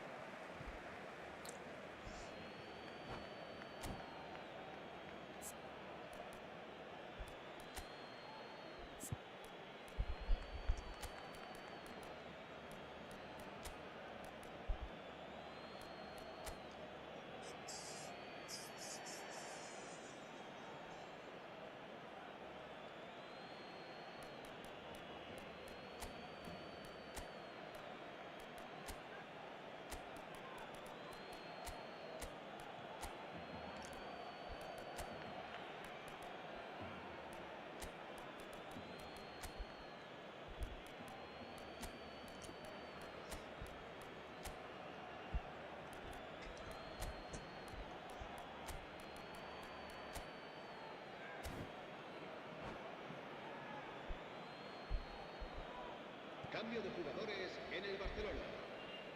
S10: Cambio de jugadores en el Barcelona.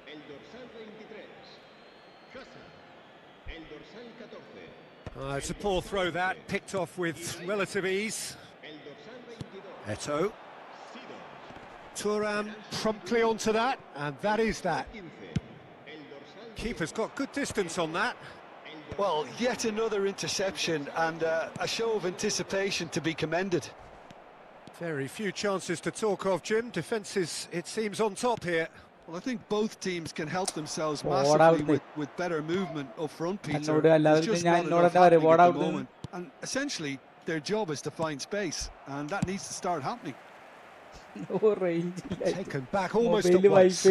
S10: El dorsal 23, Hazard. El dorsal 14.
S9: It's a poor throw that, picked off with relative ease.
S10: El dorsal 22.
S9: Eto'o. Thuram promptly onto that, and that is that. Keeper's got good distance on that.
S8: Well, yet another interception and a show of anticipation to be commended.
S9: Very few chances to talk of, Jim. Defence is, it seems, on top here.
S8: Well, I think both teams can help themselves massively with better movement up front, Peter. There's just not enough happening at the moment. And essentially, their job is to find space, and that needs to start happening.
S9: Taken back almost at once.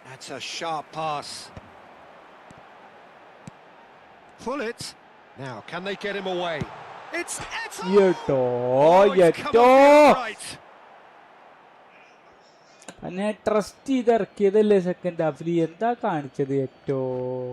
S9: That's a sharp pass. Pull it. Now, can they get him away? It's Eto'o!
S7: എന്നെ trust ചെയ്ത് ഇറക്കിയതല്ലേ second ഹാഫിൽ എന്താ കാണിച്ചത് ഏറ്റവും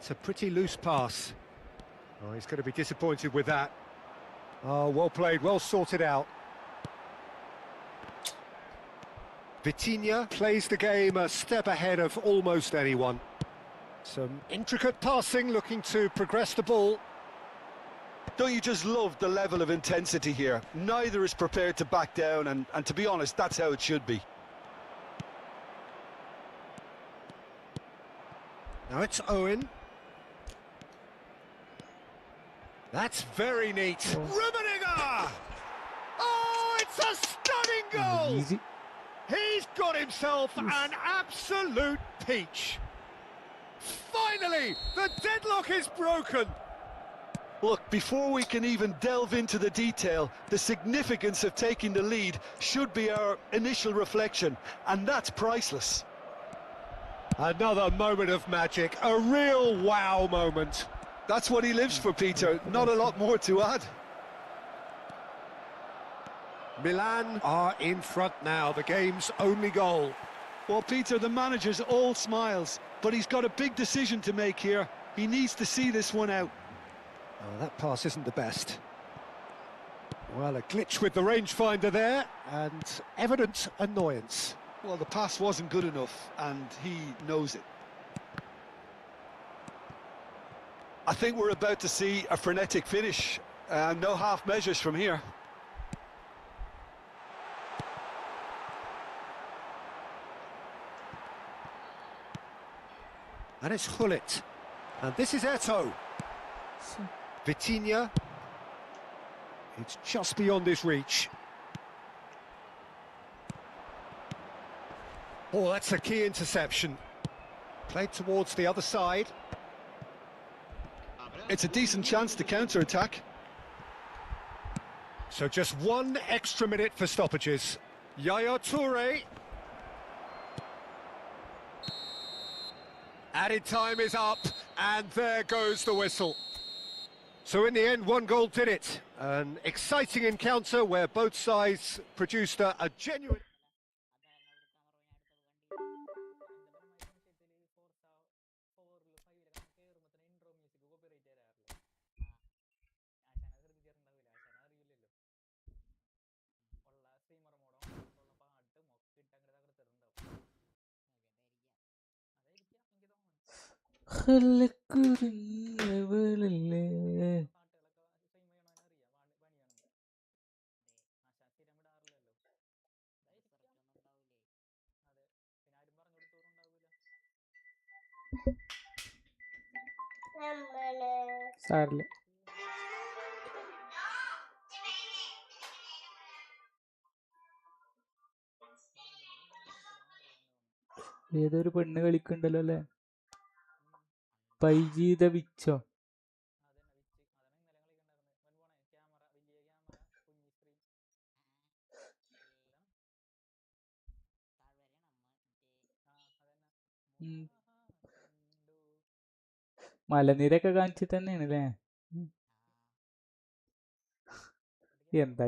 S9: That's a pretty loose pass. Oh, he's going to be disappointed with that. Oh, well played, well sorted out. Vitinha plays the game a step ahead of almost anyone. Some intricate passing, looking to progress the ball.
S8: Don't you just love the level of intensity here? Neither is prepared to back down, and to be honest, that's how it should be.
S9: Now it's Owen. That's very neat. Rummenigge! Oh, it's a stunning goal!
S7: Easy.
S9: He's got himself an absolute peach. Finally, the deadlock is broken.
S8: Look, before we can even delve into the detail, the significance of taking the lead should be our initial reflection, and that's priceless.
S9: Another moment of magic, a real wow moment.
S8: That's what he lives for, Peter. Not a lot more to add.
S9: Milan are in front now, the game's only goal.
S8: Well, Peter, the manager's all smiles, but he's got a big decision to make here. He needs to see this one out.
S9: Oh, that pass isn't the best. Well, a glitch with the rangefinder there, and evident annoyance.
S8: Well, the pass wasn't good enough, and he knows it. I think we're about to see a frenetic finish. No half measures from here.
S9: And it's Hullet. And this is Eto. Vitinha. It's just beyond his reach. Oh, that's a key interception. Played towards the other side.
S8: It's a decent chance to counter-attack.
S9: So just 1 extra minute for stoppages. Yaya Toure. Added time is up, and there goes the whistle. So in the end, 1 goal did it. An exciting encounter where both sides produced a genuine...
S7: സാറില്ല. ഏതൊരു പെണ്ണ് കളിക്കണ്ടല്ലോ അല്ലേ? പൈജീത വിച്ചോ? മലനിരൊക്കെ കാണിച്ചിട്ട് തന്നെയാണ് അല്ലേ? എന്താ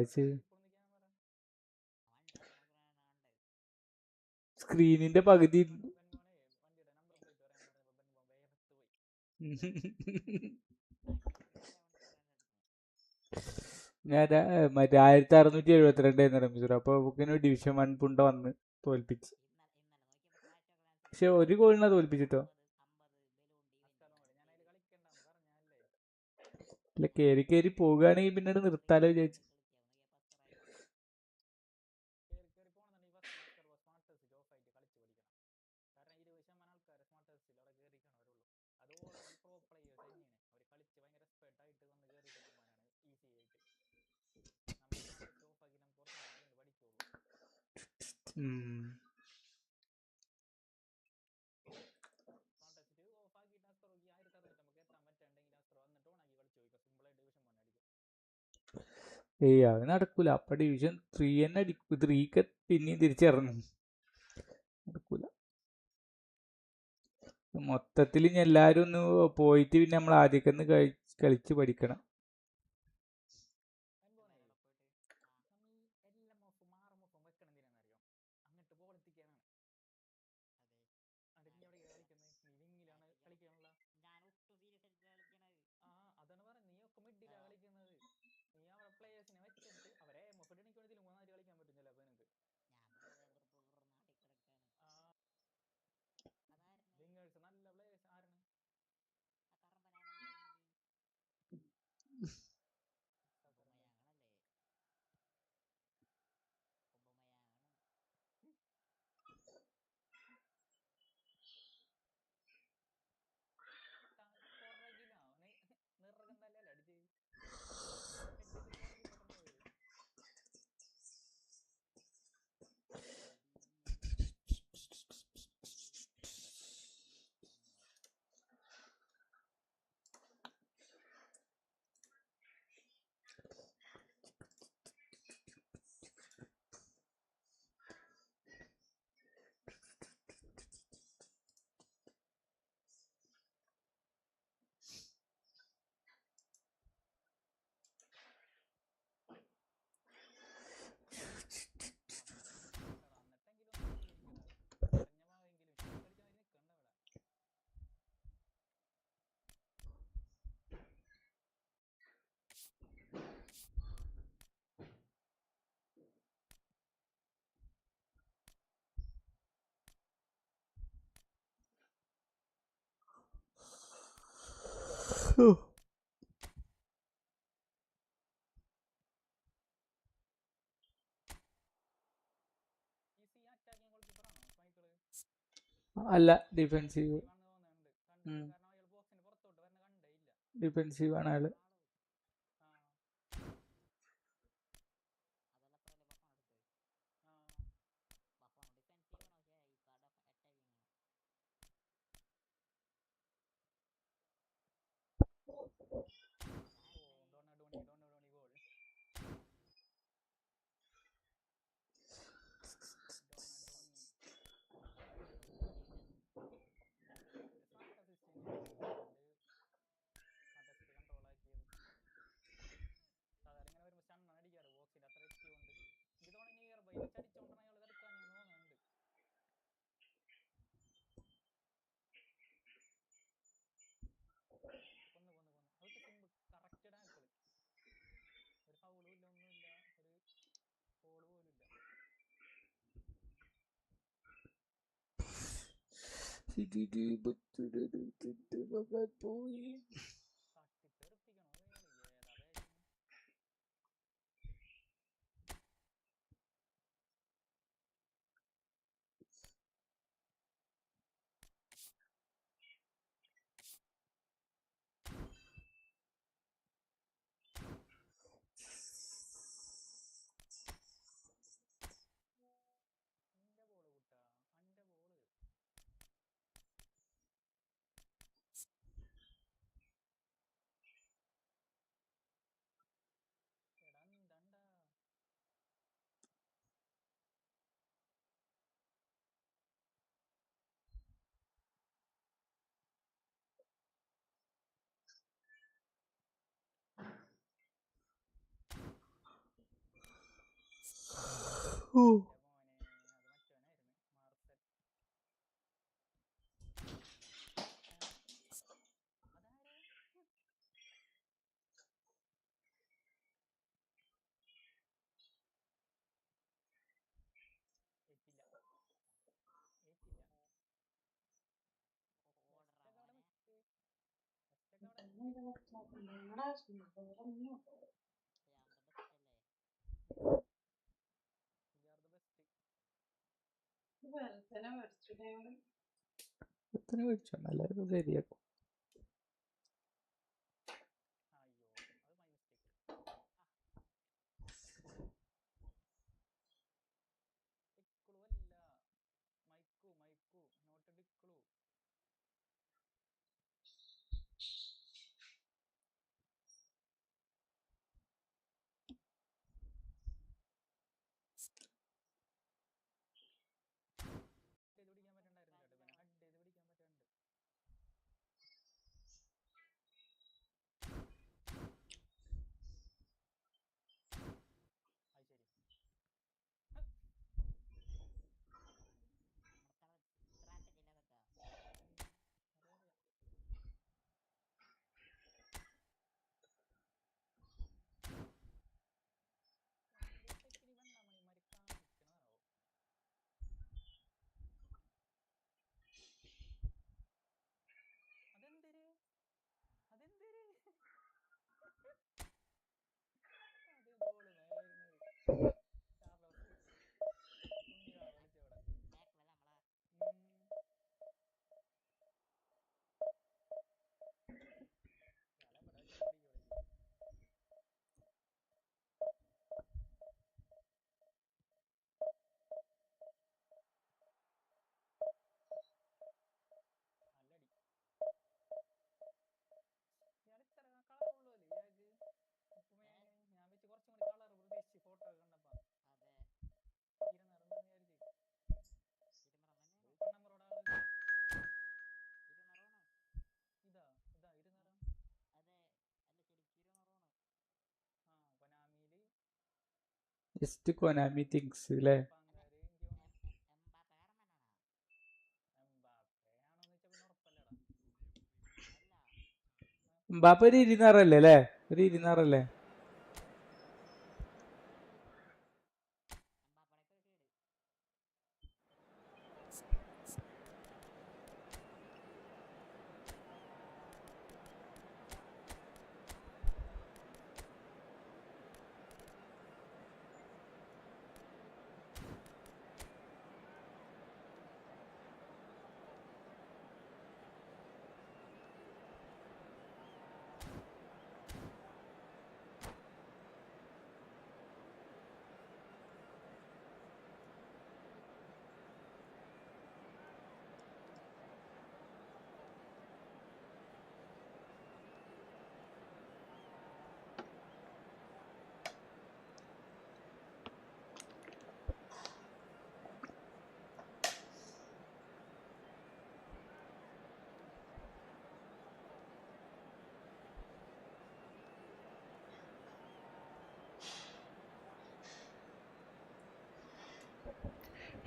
S7: സ്ക്രീനിന്റെ പകുതി ഞാൻ മറ്റേ 1672 റമീസർ. അപ്പൊ ബുക്കിന് ഡിവിഷൻ 1 പുണ്ട വന്ന് തോൽപ്പിച്ച്. പക്ഷെ ഒരു ഗോളിനാ തോൽപ്പിച്ചിട്ടോ. ഇല്ല, കേറി കേറി പോകുകയാണെങ്കിൽ പിന്നീട് നിർത്താലോ വിചാരിച്ചു. ഏയ് അത് നടക്കൂല. അപ്പൊ ഡിവിഷൻ 3 തന്നെ അടിക്കും. 3 പിന്നെയും തിരിച്ചിറങ്ങും. നടക്കൂല. മൊത്തത്തിൽ ഇനി എല്ലാരും ഒന്ന് പോയിട്ട് പിന്നെ നമ്മൾ ആദ്യമൊക്കെ കളിച്ച് പഠിക്കണം. അല്ല ഡിഫെൻസീവ്. ഡിഫെൻസീവ് ആണ് അയാള്. ശരിയാക്കും. ജസ്റ്റ് കൊനാമി തിങ്സ് അല്ലേ? എംബാപ്പെ ഒരു 26 അല്ലേ? ഒരു 26 അല്ലേ?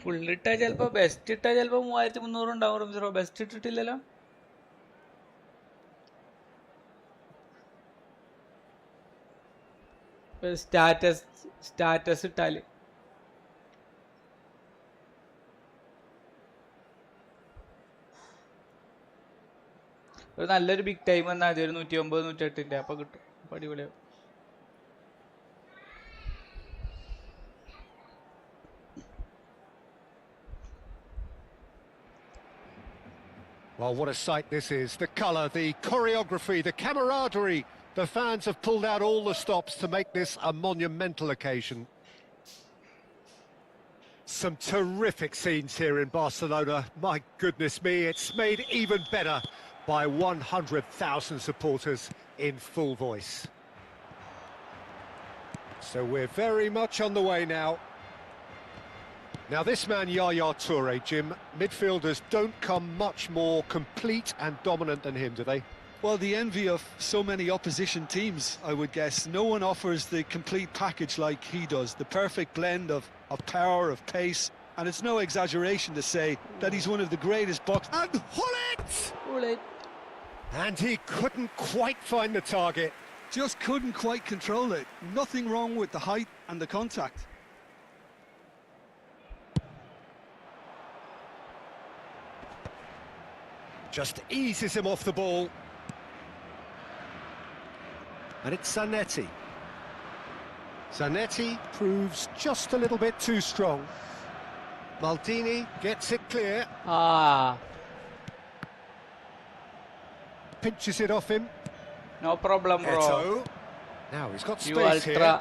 S7: ഫുൾ ഇട്ടാ ചിലപ്പോ ബെസ്റ്റ് ഇട്ടാ ചിലപ്പോ 3300 ഉണ്ടാവും. ബെസ്റ്റ് ഇട്ടിട്ടില്ലല്ലോ. സ്റ്റാറ്റസ് ഇട്ടാല് ഒരു നല്ലൊരു ബിഗ് ടൈം വന്നാൽ മതി. ഒരു 109 108 അപ്പൊ കിട്ടും. അപ്പൊ അടിപൊളിയാവും.
S9: Well, what a sight this is. The colour, the choreography, the camaraderie. The fans have pulled out all the stops to make this a monumental occasion. Some terrific scenes here in Barcelona. My goodness me, it's made even better by 100,000 supporters in full voice. So we're very much on the way now. Now this man Yaya Toure, Jim, midfielders don't come much more complete and dominant than him, do they?
S8: Well, the envy of so many opposition teams, I would guess. No one offers the complete package like he does. The perfect blend of power, of pace, and it's no exaggeration to say that he's one of the greatest
S9: And Hullet! And he couldn't quite find the target.
S8: Just couldn't quite control it. Nothing wrong with the height and the contact.
S9: Just eases him off the ball. And it's Zanetti. Zanetti proves just a little bit too strong. Maldini gets it clear. Pinches it off him.
S7: No problem, bro.
S9: Eto. Now he's got space here.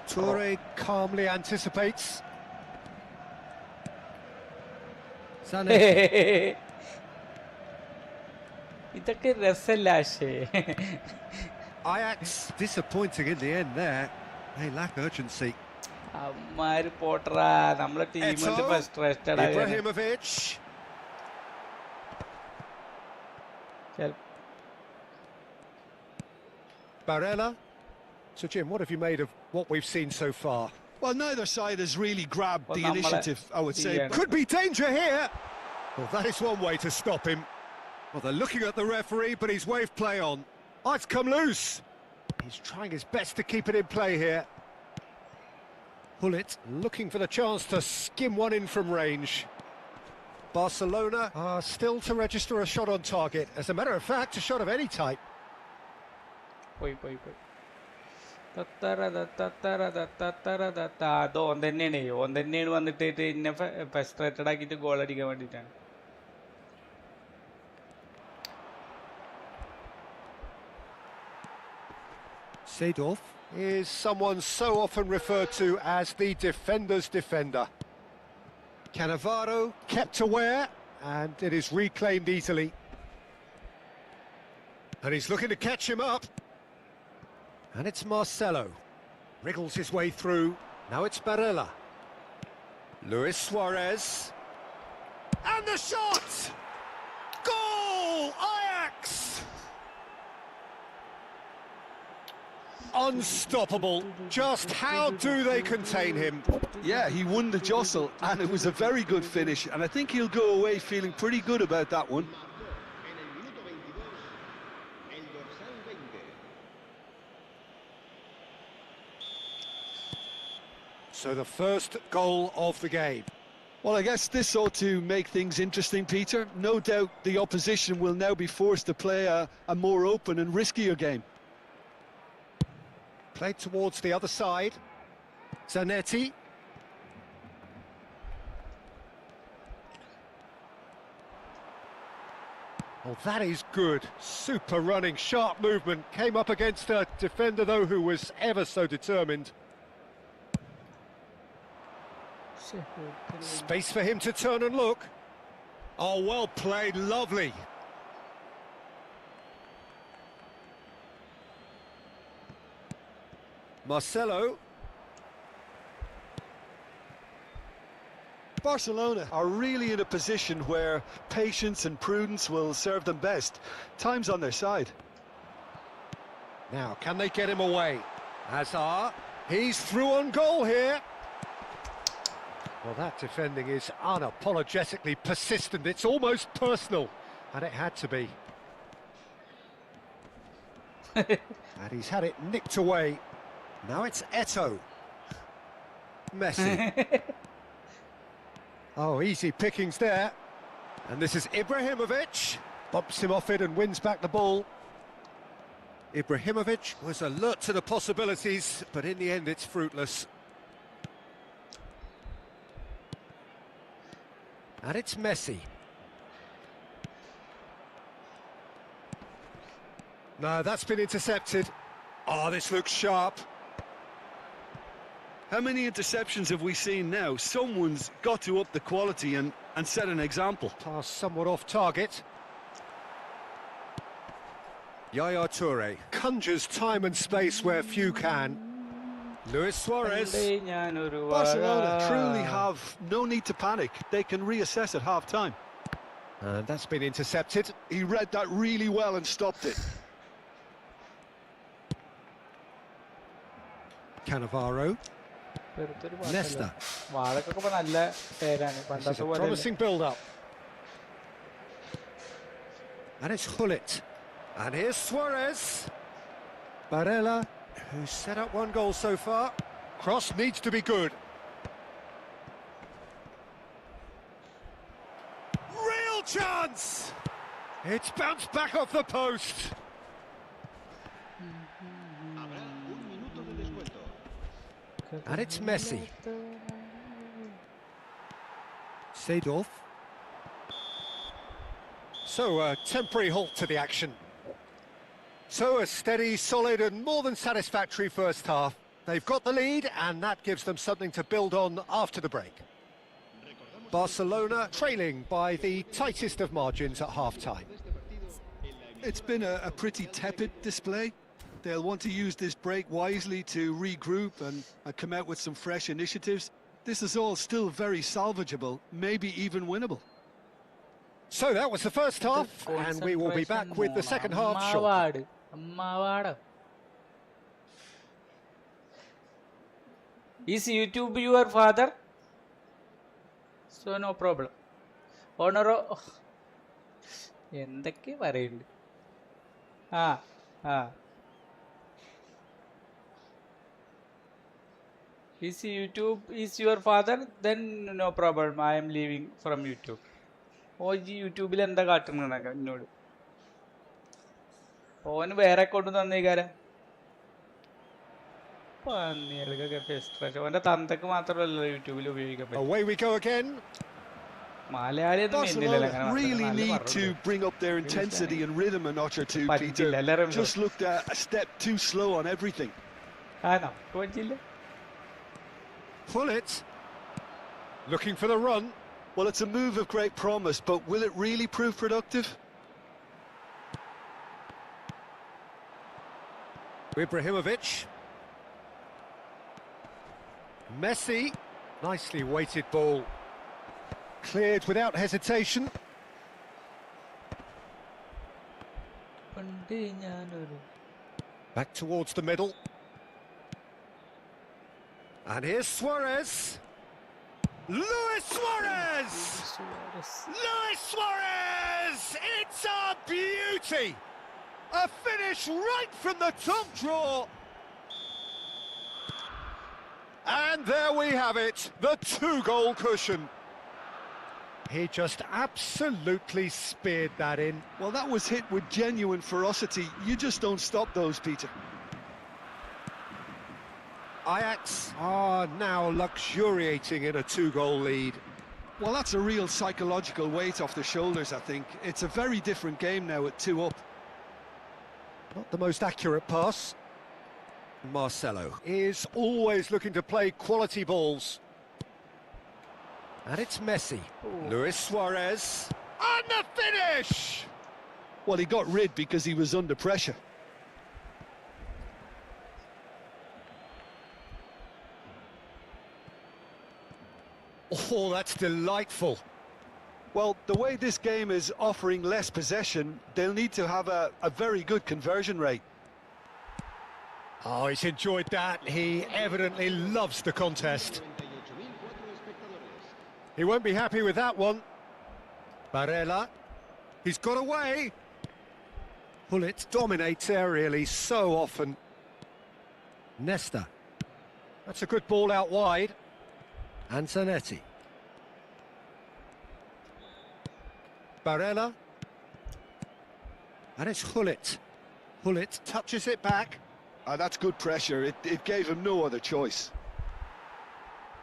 S9: Toure calmly anticipates. Zanetti.
S7: ഇതൊക്കെ രസല്ല.
S9: Ajax disappointing in the end there. They lack urgency.
S7: അമ്മാര് പോട്ടറാ. നമ്മളെ ടീമിന്റെ frustrated ആണ്.
S9: Ibrahimovic. Barella. So Jim, what have you made of what we've seen so far?
S8: Well, neither side has really grabbed the initiative, I would say.
S9: Could be danger here. Well, that is one way to stop him. Well, they're looking at the referee, but he's waved play on. Oh, it's come loose. He's trying his best to keep it in play here. Hullet looking for the chance to skim one in from range. Barcelona are still to register a shot on target. As a matter of fact, a shot of any type.
S7: അത് ഓൻ തന്നെയാണ് വന്നിട്ട് എന്നെ frustrated ആക്കിയിട്ട് goal അടിക്കാൻ വേണ്ടിയിട്ടാണ്.
S9: Seedorf is someone so often referred to as the defender's defender. Cannavaro kept aware, and it is reclaimed easily. And he's looking to catch him up. And it's Marcelo. Wriggles his way through. Now it's Barella. Luis Suarez. And the shot! Goal! Ajax! Unstoppable. Just how do they contain him?
S8: Yeah, he won the jostle, and it was a very good finish, and I think he'll go away feeling pretty good about that one.
S9: So the first goal of the game.
S8: Well, I guess this ought to make things interesting, Peter. No doubt the opposition will now be forced to play a more open and riskier game.
S9: Played towards the other side. Zanetti. Oh, that is good. Super running, sharp movement. Came up against a defender, though, who was ever so determined. Space for him to turn and look. Oh, well played, lovely. Marcelo.
S8: Barcelona are really in a position where patience and prudence will serve them best. Time's on their side.
S9: Now, can they get him away? Hazard, he's through on goal here. Well, that defending is unapologetically persistent. It's almost personal, and it had to be. And he's had it nicked away. Now it's Eto'o. Messi. Oh, easy pickings there. And this is Ibrahimovic. Bumps him off it and wins back the ball. Ibrahimovic was alert to the possibilities, but in the end it's fruitless. And it's Messi. No, that's been intercepted. Oh, this looks sharp.
S8: How many interceptions have we seen now? Someone's got to up the quality and set an example.
S9: Pass somewhat off target. Yaya Toure conjures time and space where few can. Luis Suarez.
S8: Barcelona truly have no need to panic. They can reassess at half-time.
S9: And that's been intercepted.
S8: He read that really well and stopped it.
S9: Cannavaro. Nesta. This is a promising build-up. And it's Hullet. And here's Suarez. Barella, who's set up one goal so far. Cross needs to be good. Real chance! It's bounced back off the post. And it's Messi. Seedorf. So a temporary halt to the action. So a steady, solid and more than satisfactory first half. They've got the lead and that gives them something to build on after the break. Barcelona trailing by the tightest of margins at half-time.
S8: It's been a pretty tepid display. They'll want to use this break wisely to regroup and come out with some fresh initiatives. This is all still very salvageable, maybe even winnable.
S9: So that was the first half, and we will be back with the second half shortly.
S7: Is YouTube your father? So no problem. Honor. എന്തൊക്കെ പറയുന്നുണ്ട് Is YouTube is your father? Then no problem. I am leaving from YouTube. യൂട്യൂബിൽ എന്താ കാട്ടുന്നതൊക്കെ എന്നോട് ഓന് വേറെ account തന്നേക്കാരം പന്നികൾക്കൊക്കെ frustration ഓന്റെ തന്തക്ക് മാത്രമല്ലല്ലോ യൂട്യൂബിൽ ഉപയോഗിക്കാൻ പറ്റും
S8: Barcelona really need to bring up their intensity and rhythm a notch or two, Peter. Just looked a step too slow on everything.
S9: Hullet looking for the run.
S8: Well, it's a move of great promise, but will it really prove productive?
S9: Ibrahimovic. Messi. Nicely weighted ball. Cleared without hesitation. Back towards the middle. And here's Suarez. Luis Suarez! Luis Suarez! It's a beauty! A finish right from the top draw. And there we have it, the two-goal cushion. He just absolutely speared that in.
S8: Well, that was hit with genuine ferocity. You just don't stop those, Peter.
S9: Ajax are now luxuriating in a two-goal lead.
S8: Well, that's a real psychological weight off the shoulders, I think. It's a very different game now at 2 up.
S9: Not the most accurate pass. Marcelo is always looking to play quality balls. And it's Messi. Luis Suarez. And the finish!
S8: Well, he got rid because he was under pressure.
S9: Oh, that's delightful.
S8: Well, the way this game is offering less possession, they'll need to have a very good conversion rate.
S9: Oh, he's enjoyed that. He evidently loves the contest. He won't be happy with that one. Barella. He's got away. Hullet dominates aerially so often. Nesta. That's a good ball out wide. Antonetti. Barella. And it's Hullet. Hullet touches it back.
S8: That's good pressure. It gave him no other choice.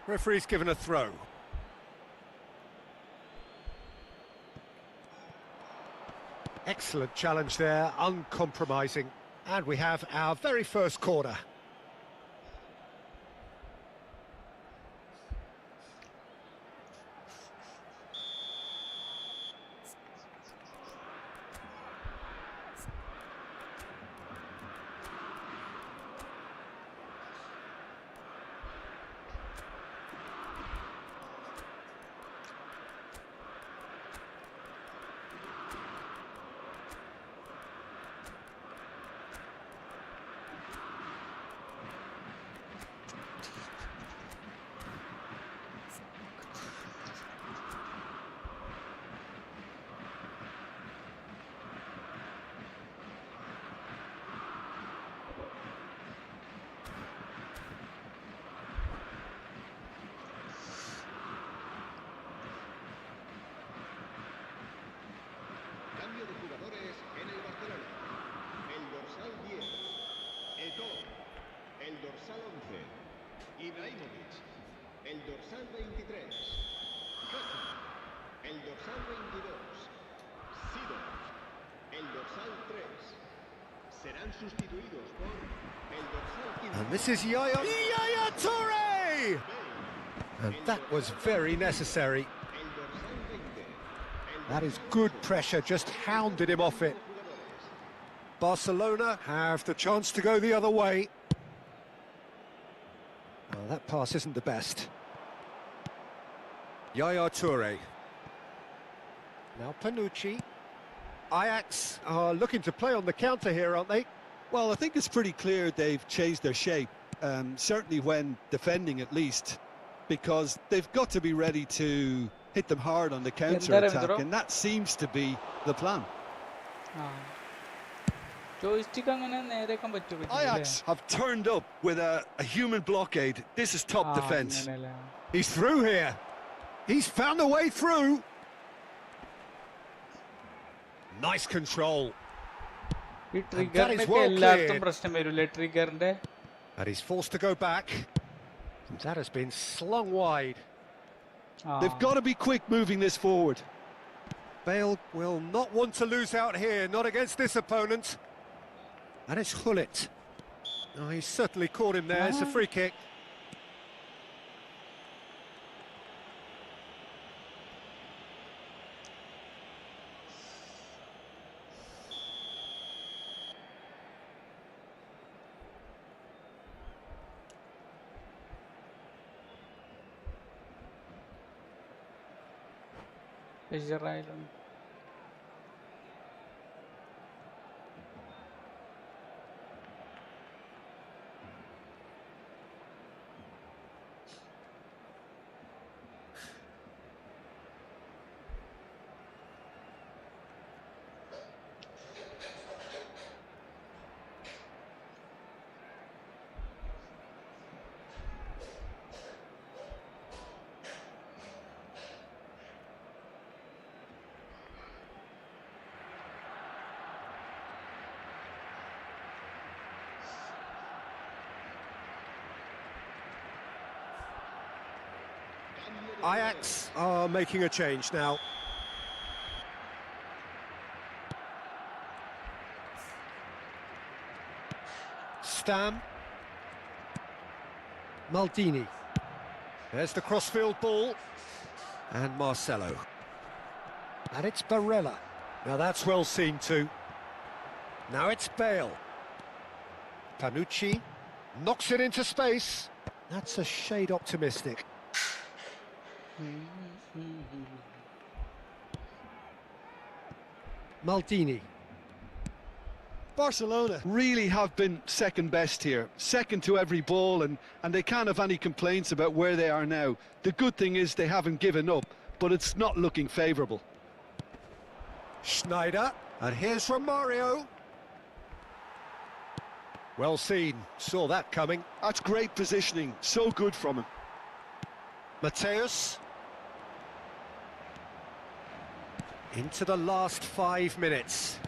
S9: Referee's given a throw. Excellent challenge there, uncompromising. And we have our very first corner.
S10: Cambio de jugadores en el Barcelona. El dorsal 10, Eto'o. El dorsal 11, Ibrahimovic. El dorsal 23, Hazard. El dorsal 22, Sidorf. El dorsal 3. Serán sustituidos por el dorsal 15.
S9: And this is Yaya Toure! And that was very necessary.
S10: El dorsal 20.
S9: That is good pressure, just hounded him off it. Barcelona have the chance to go the other way. Well, that pass isn't the best. Yaya Toure. Now Panucci. Ajax are looking to play on the counter here, aren't they?
S8: Well, I think it's pretty clear they've changed their shape, certainly when defending at least, because they've got to be ready to hit them hard on the counter-attack, and that seems to be the plan. Ajax have turned up with a human blockade. This is top defence.
S9: He's through here. He's found a way through. Nice control. And that is well cleared. And he's forced to go back. And that has been slung wide.
S8: They've got to be quick moving this forward.
S9: Bale will not want to lose out here, not against this opponent. And it's Hullet. Oh, he's certainly caught him there. It's a free kick. Ajax are making a change now. Stam. Maldini. There's the crossfield ball. And Marcelo. And it's Barella. Now that's well seen too. Now it's Bale. Panucci knocks it into space. That's a shade optimistic. Maldini.
S8: Barcelona really have been second best here, second to every ball, and they can't have any complaints about where they are now. The good thing is they haven't given up, but it's not looking favourable.
S9: Schneider, and here's from Mario. Well seen, saw that coming.
S8: That's great positioning, so good from him.
S9: Mateus. Into the last 5 minutes.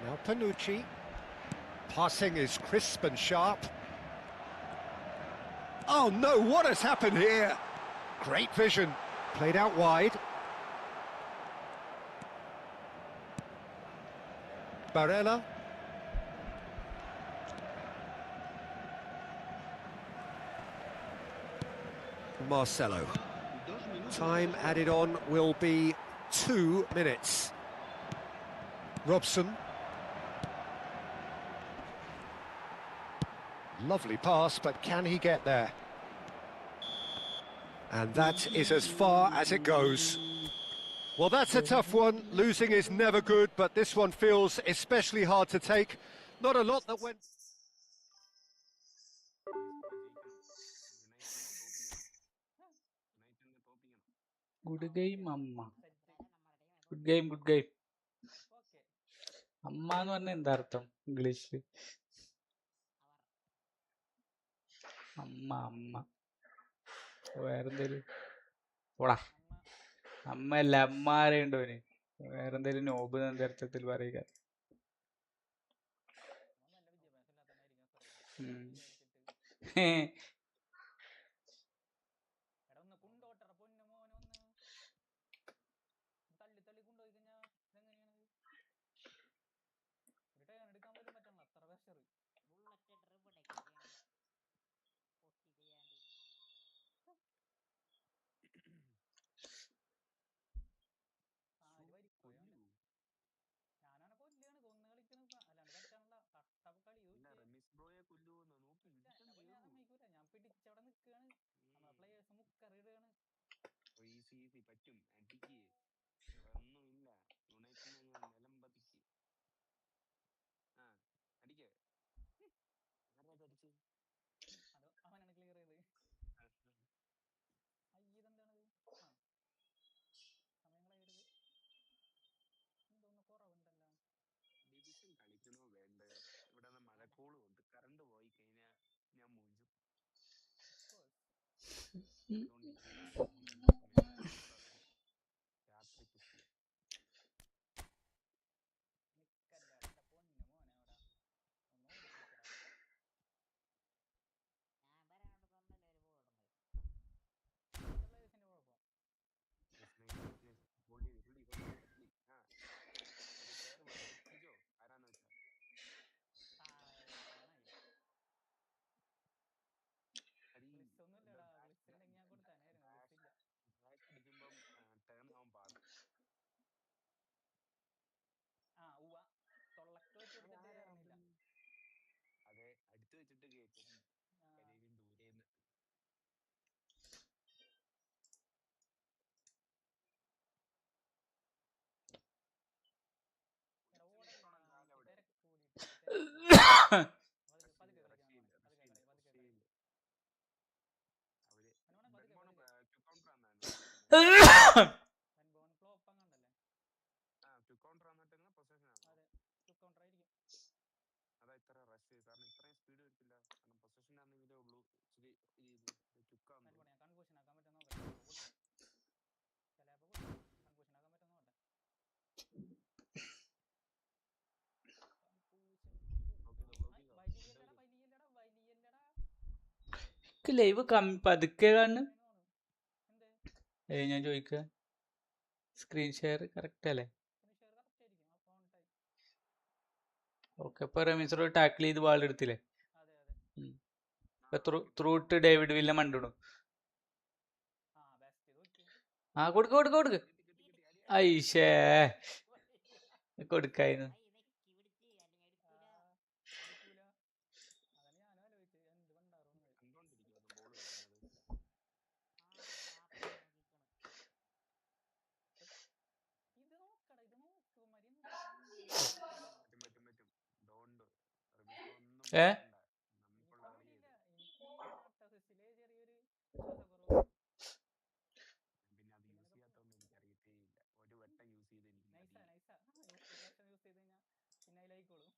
S9: Now Panucci. Passing is crisp and sharp. Oh no, what has happened here? Great vision. Played out wide. Barella. Marcelo. Time added on will be 2 minutes. Robson. Lovely pass, but can he get there? And that is as far as it goes. Well, that's a tough one. Losing is never good, but this one feels especially hard to take. Not a lot that went...
S7: Good game, Amma. Good game, good game. അമ്മ എന്ന് പറഞ്ഞ എന്താ അർത്ഥം ഇംഗ്ലീഷില്? അമ്മ അമ്മ വേറെന്തേലും പോടാ. അമ്മയല്ല, അമ്മാരെ ഉണ്ടോന് വേറെന്തേലും നോബ് എന്ന അർത്ഥത്തിൽ പറയുക. ലൈവ് പതുക്കെ കാണുന്നു. ഞാൻ ചോദിക്കുക, സ്ക്രീൻ ഷെയർ കറക്റ്റ് അല്ലേ? ഓക്കെ, അപ്പൊ റമീസ് ടാക്കിൾ ചെയ്ത് ബാൾ എടുത്തില്ലേ? ത്രൂട്ട് ഡേവിഡ് വില്ല മണ്ടിടും. ആ കൊടുക്ക് കൊടുക്ക് കൊടുക്ക്. ഐഷേ കൊടുക്കായിരുന്നു. ഏ
S5: എനിക്ക് ഹാർട്ട് അസിസ്റ്റില് ചെറിയൊരു വിശ്വാസക്കുറവ്.
S1: പിന്നെ അത് യൂസ് ചെയ്യാത്തതുകൊണ്ട് എനിക്ക് അറിയത്തേ ഇല്ല. ഒരു വട്ടം യൂസ് ചെയ്ത് എനിക്ക്
S5: നൈസാ ഒരു പ്രാവശ്യം യൂസ് ചെയ്ത് കഴിഞ്ഞാൽ പിന്നെ അതിലായിക്കോളും.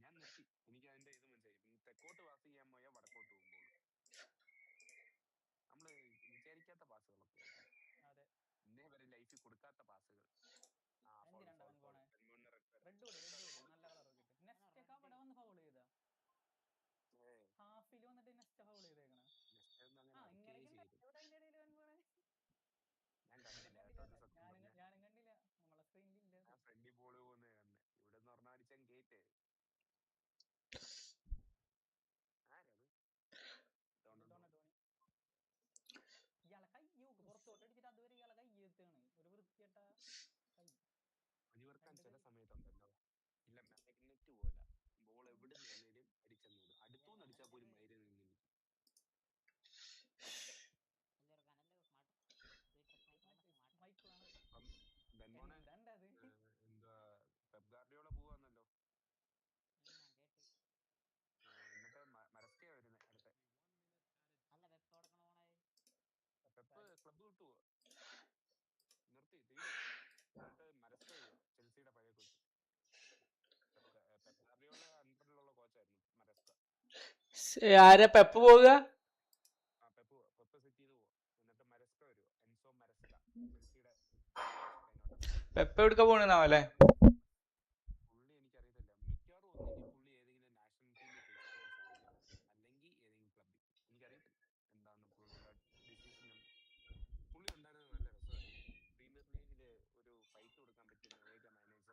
S1: ഞാൻ നിർത്തി. എനിക്ക് അതിന്റെ ഇത് മനസ്സിലായി. തെക്കോട്ട് പാസ് ചെയ്യാൻ പോയാൽ വടക്കോട്ട് പോകുമ്പോൾ നമ്മള് വിചാരിക്കാത്ത പാസുകളൊക്കെ ആയിരുന്നു.
S5: അതെ,
S1: ഇന്നേ വരെ ലൈഫിൽ കൊടുക്കാത്ത പാസുകൾ.
S5: എന്തിനാണ്ടവൻ പോണേ? റെഡ് കൂടി നല്ല കളറൊക്കെ ഇട്ട്. നെക്സ്റ്റ് ഒക്കെ അവിടെ വന്ന് ഫൗൾ ചെയ്താ ഹാഫിൽ വന്നിട്ട് നെക്സ്റ്റ് ഫൗൾ ചെയ്തേക്കണ. അതിന്റെ ഇടയിൽ വൻ പോണേ. ഞാനും കണ്ടില്ല, നമ്മളെ സ്ക്രീനിലില്ല.
S1: ഫ്രണ്ടിൽ ബോൾ പോകുന്നേ കണ്ടെ. ഇവിടെ നിന്ന് പറഞ്ഞാൽ അടിച്ചാൽ ഗേറ്റ്
S5: ഇയാളെ കൈ പുറത്തോട്ട് അടിച്ചിട്ട് അതുവരെ ഇയാളെ കൈ എത്താണ്. ഒരു വൃത്തിയട്ട കൈ.
S1: ഒഴിവർക്കാൻ ചില സമയത്തുണ്ടല്ലോ, ഇല്ല മാഗ്നറ്റ് പോലെ ബോൾ എവിടെ നിന്നേലും അടിച്ചെന്നോടും. അടുത്തുനിന്ന് അടിച്ചാൽ പോലും മൈര നിന്ന് നിൽക്കും. എന്താ പെപ് ഗാർഡിയോള പോവാന്നല്ലോ. എന്നിട്ട് മരസ്കയാ വരുന്നേ അടുത്ത. പെപ്പ് ക്ലബ് വിട്ടു പോവാ, നിർത്തി തീരും. എന്നിട്ട് മരസ്ക വരുവാ, ചെൽസിയുടെ പഴയ കോച്ച്. പെപ് ഗാർഡിയോള അണ്ടറിലുള്ള കോച്ചായിരുന്നു മരസ്ക.
S7: ആരാ പെപ്പ് പോവുക?
S1: പെപ്പ് സിറ്റിന്ന് പോവാ. എന്നിട്ട് മരസ്ക വരുവാ, എൻസോ മരസ്ക, ചെൽസിയുടെ.
S7: പെപ്പ് എവിടുക്ക പോണെന്നാവല്ലേ?
S1: പുള്ളി എനിക്കറിയത്തില്ല. മിക്കവാറും ഒന്നെങ്കിൽ പുള്ളി ഏതെങ്കിലും നാഷണൽ ടീമിൽ പോയി ചാടാൻ സാധ്യതയുണ്ട്, അല്ലെങ്കിൽ ഏതെങ്കിലും ക്ലബിൽ. എനിക്കറിയത്തില്ല എന്താണ് പുള്ളിയുടെ ഡിസിഷൻ. പുള്ളി ഉണ്ടായിരുന്നത് നല്ല രസമായിരുന്നു. പ്രീമിയർ ലീഗില് ഒരു ഫൈറ്റ് കൊടുക്കാൻ പറ്റുന്ന ഏക മാനേജർ.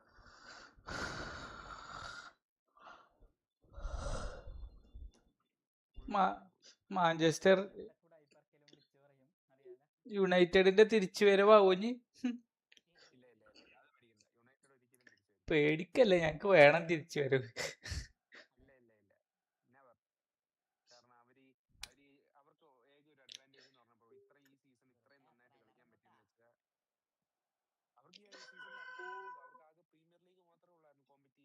S7: മാഞ്ചസ്റ്റർ യുണൈറ്റഡിന്റെ തിരിച്ചു വരവാകുഞ്ഞി. പേടിക്കല്ലേ, ഞങ്ങക്ക് വേണം തിരിച്ചു വരവ്.
S1: കാരണം അവർക്ക് ഏക ഒരു അഡ്വാൻറ്റേജ് എന്ന് പറഞ്ഞപ്പോൾ ഈ സീസൺ ഇത്രയും നന്നായിട്ട് കളിക്കാൻ പറ്റുമെന്ന് വെച്ചാൽ അവർക്ക് ഈ സീസണിൽ അഡ്വാൻറ്റേജ് ഉണ്ട്. അവർക്ക് ആകെ പ്രീമിയർ ലീഗ് മാത്രമേ ഉള്ളായിരുന്നു കോമ്പറ്റീവ്. വേറെ ഏതുണ്ട്? FA കപ്പില്ല, EFL കപ്പില്ല, UEFA ഇല്ല.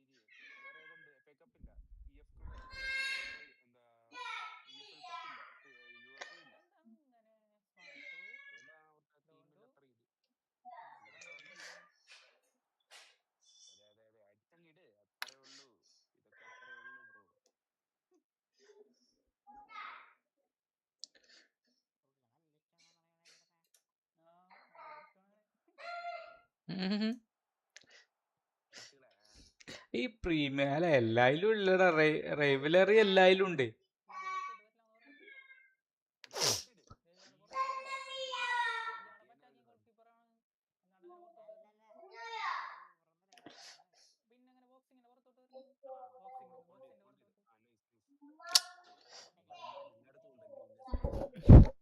S1: അവർക്ക് ടീമിൽ അത്ര ഇത്. അതെ അടിച്ചങ്ങിട്, അത്രേ ഉള്ളൂ. ഇതൊക്കെ അത്രേ ഉള്ളൂ ബ്രോ.
S7: ഈ പ്രീമിയർ എല്ലായിലും ഉള്ളടാ, റൈവലറി എല്ലായിലും ഉണ്ട്.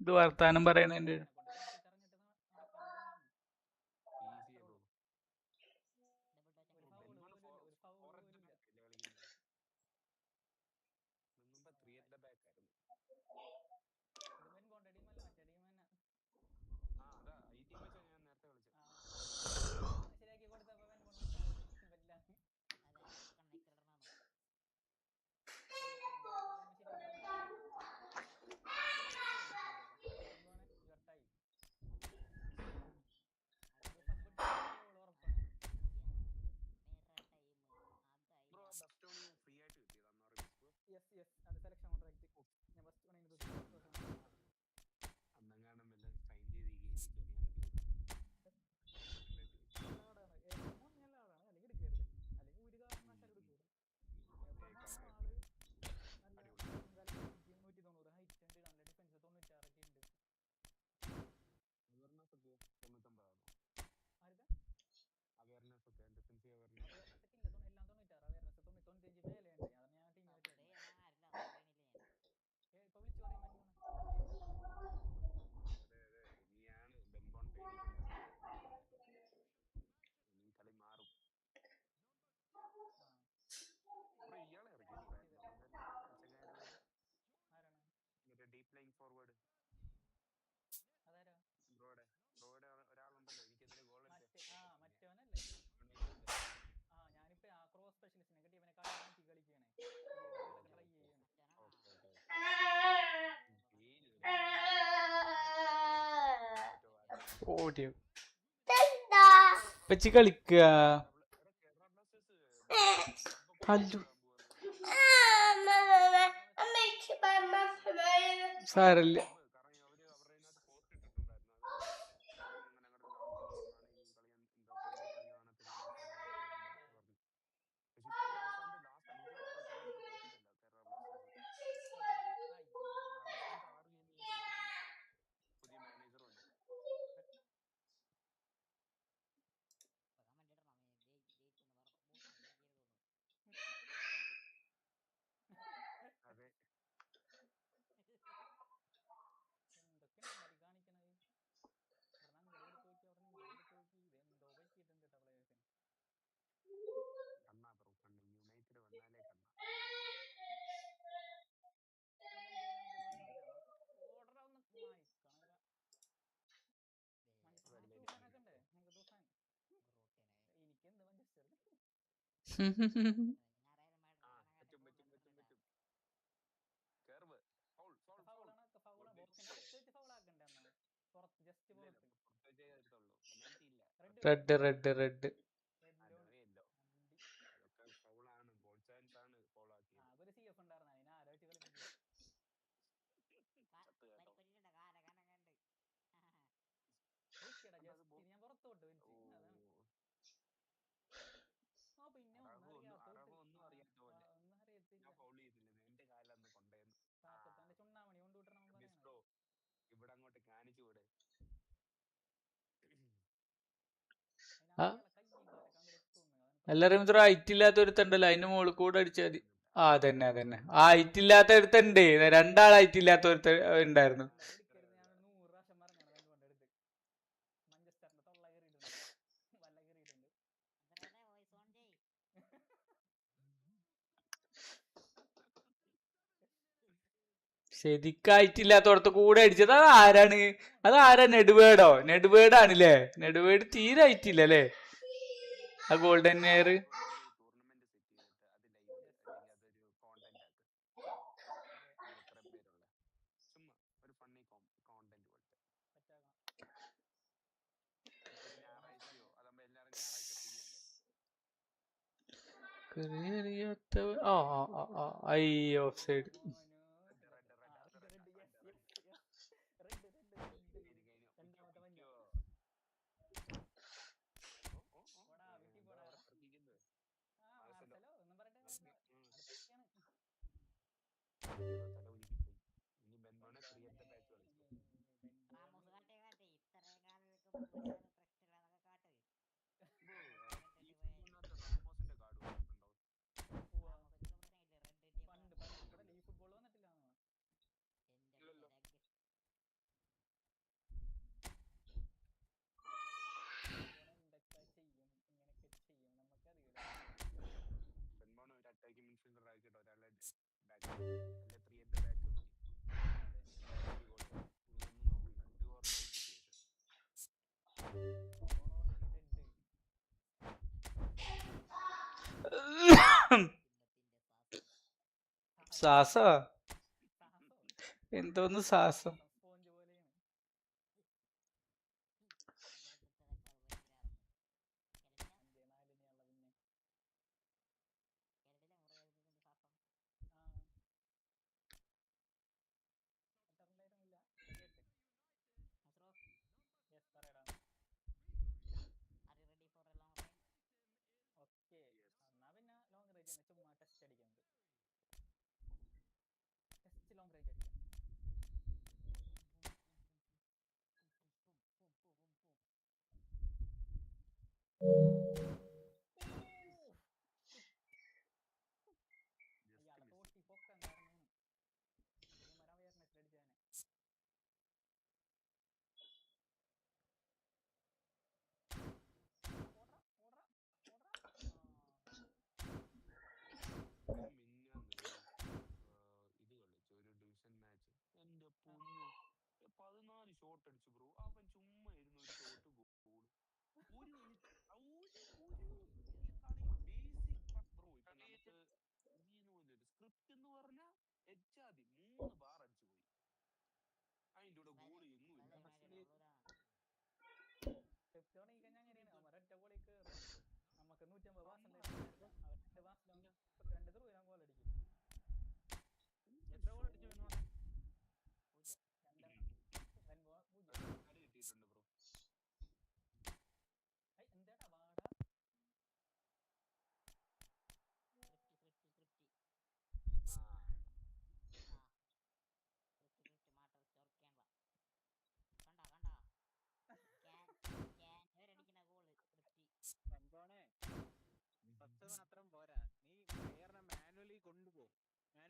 S7: ഇത് വർത്താനം പറയണേന്റെ
S1: ഫോർവേഡ് ഒരാളുണ്ടല്ലോ എനിക്കെതിരെ ഗോൾ
S5: മറ്റവനല്ലേ? ഞാനിപ്പോ ക്രോസ് സ്പെഷ്യലിസ്റ്റിനെ കിട്ടി, ഇവനെ കളി മാറ്റി കളിക്കണേ.
S7: ഓടിയോ പച്ചി കളിക്കുക തല്ലു സാരല്ല. റെഡ് റെഡ് റെഡ് എല്ലാരും ഹൈറ്റ് ഇല്ലാത്ത ഒരുത്തുണ്ടല്ലോ അതിന്റെ മുകളിൽ കൂടെ അടിച്ചാൽ മതി. ആ അതന്നെ അതന്നെ ആ ഹൈറ്റ് ഇല്ലാത്ത ഒരുത്തുണ്ട്. 2 ആൾ ഹൈറ്റ് ഇല്ലാത്ത ഒരുത്ത ഉണ്ടായിരുന്നു. ശരിക്കായിട്ടില്ലാത്തോടത്ത് കൂടെ അടിച്ചത്. അത് ആരാണ്? അതാരാ? നെടുവേടോ? നെടുവേടാണല്ലേ? നെടുവേട് തീരെ ആയിട്ടില്ല അല്ലേ ആ golden air. Of side. Sasso എന്തോന്ന് സാസം.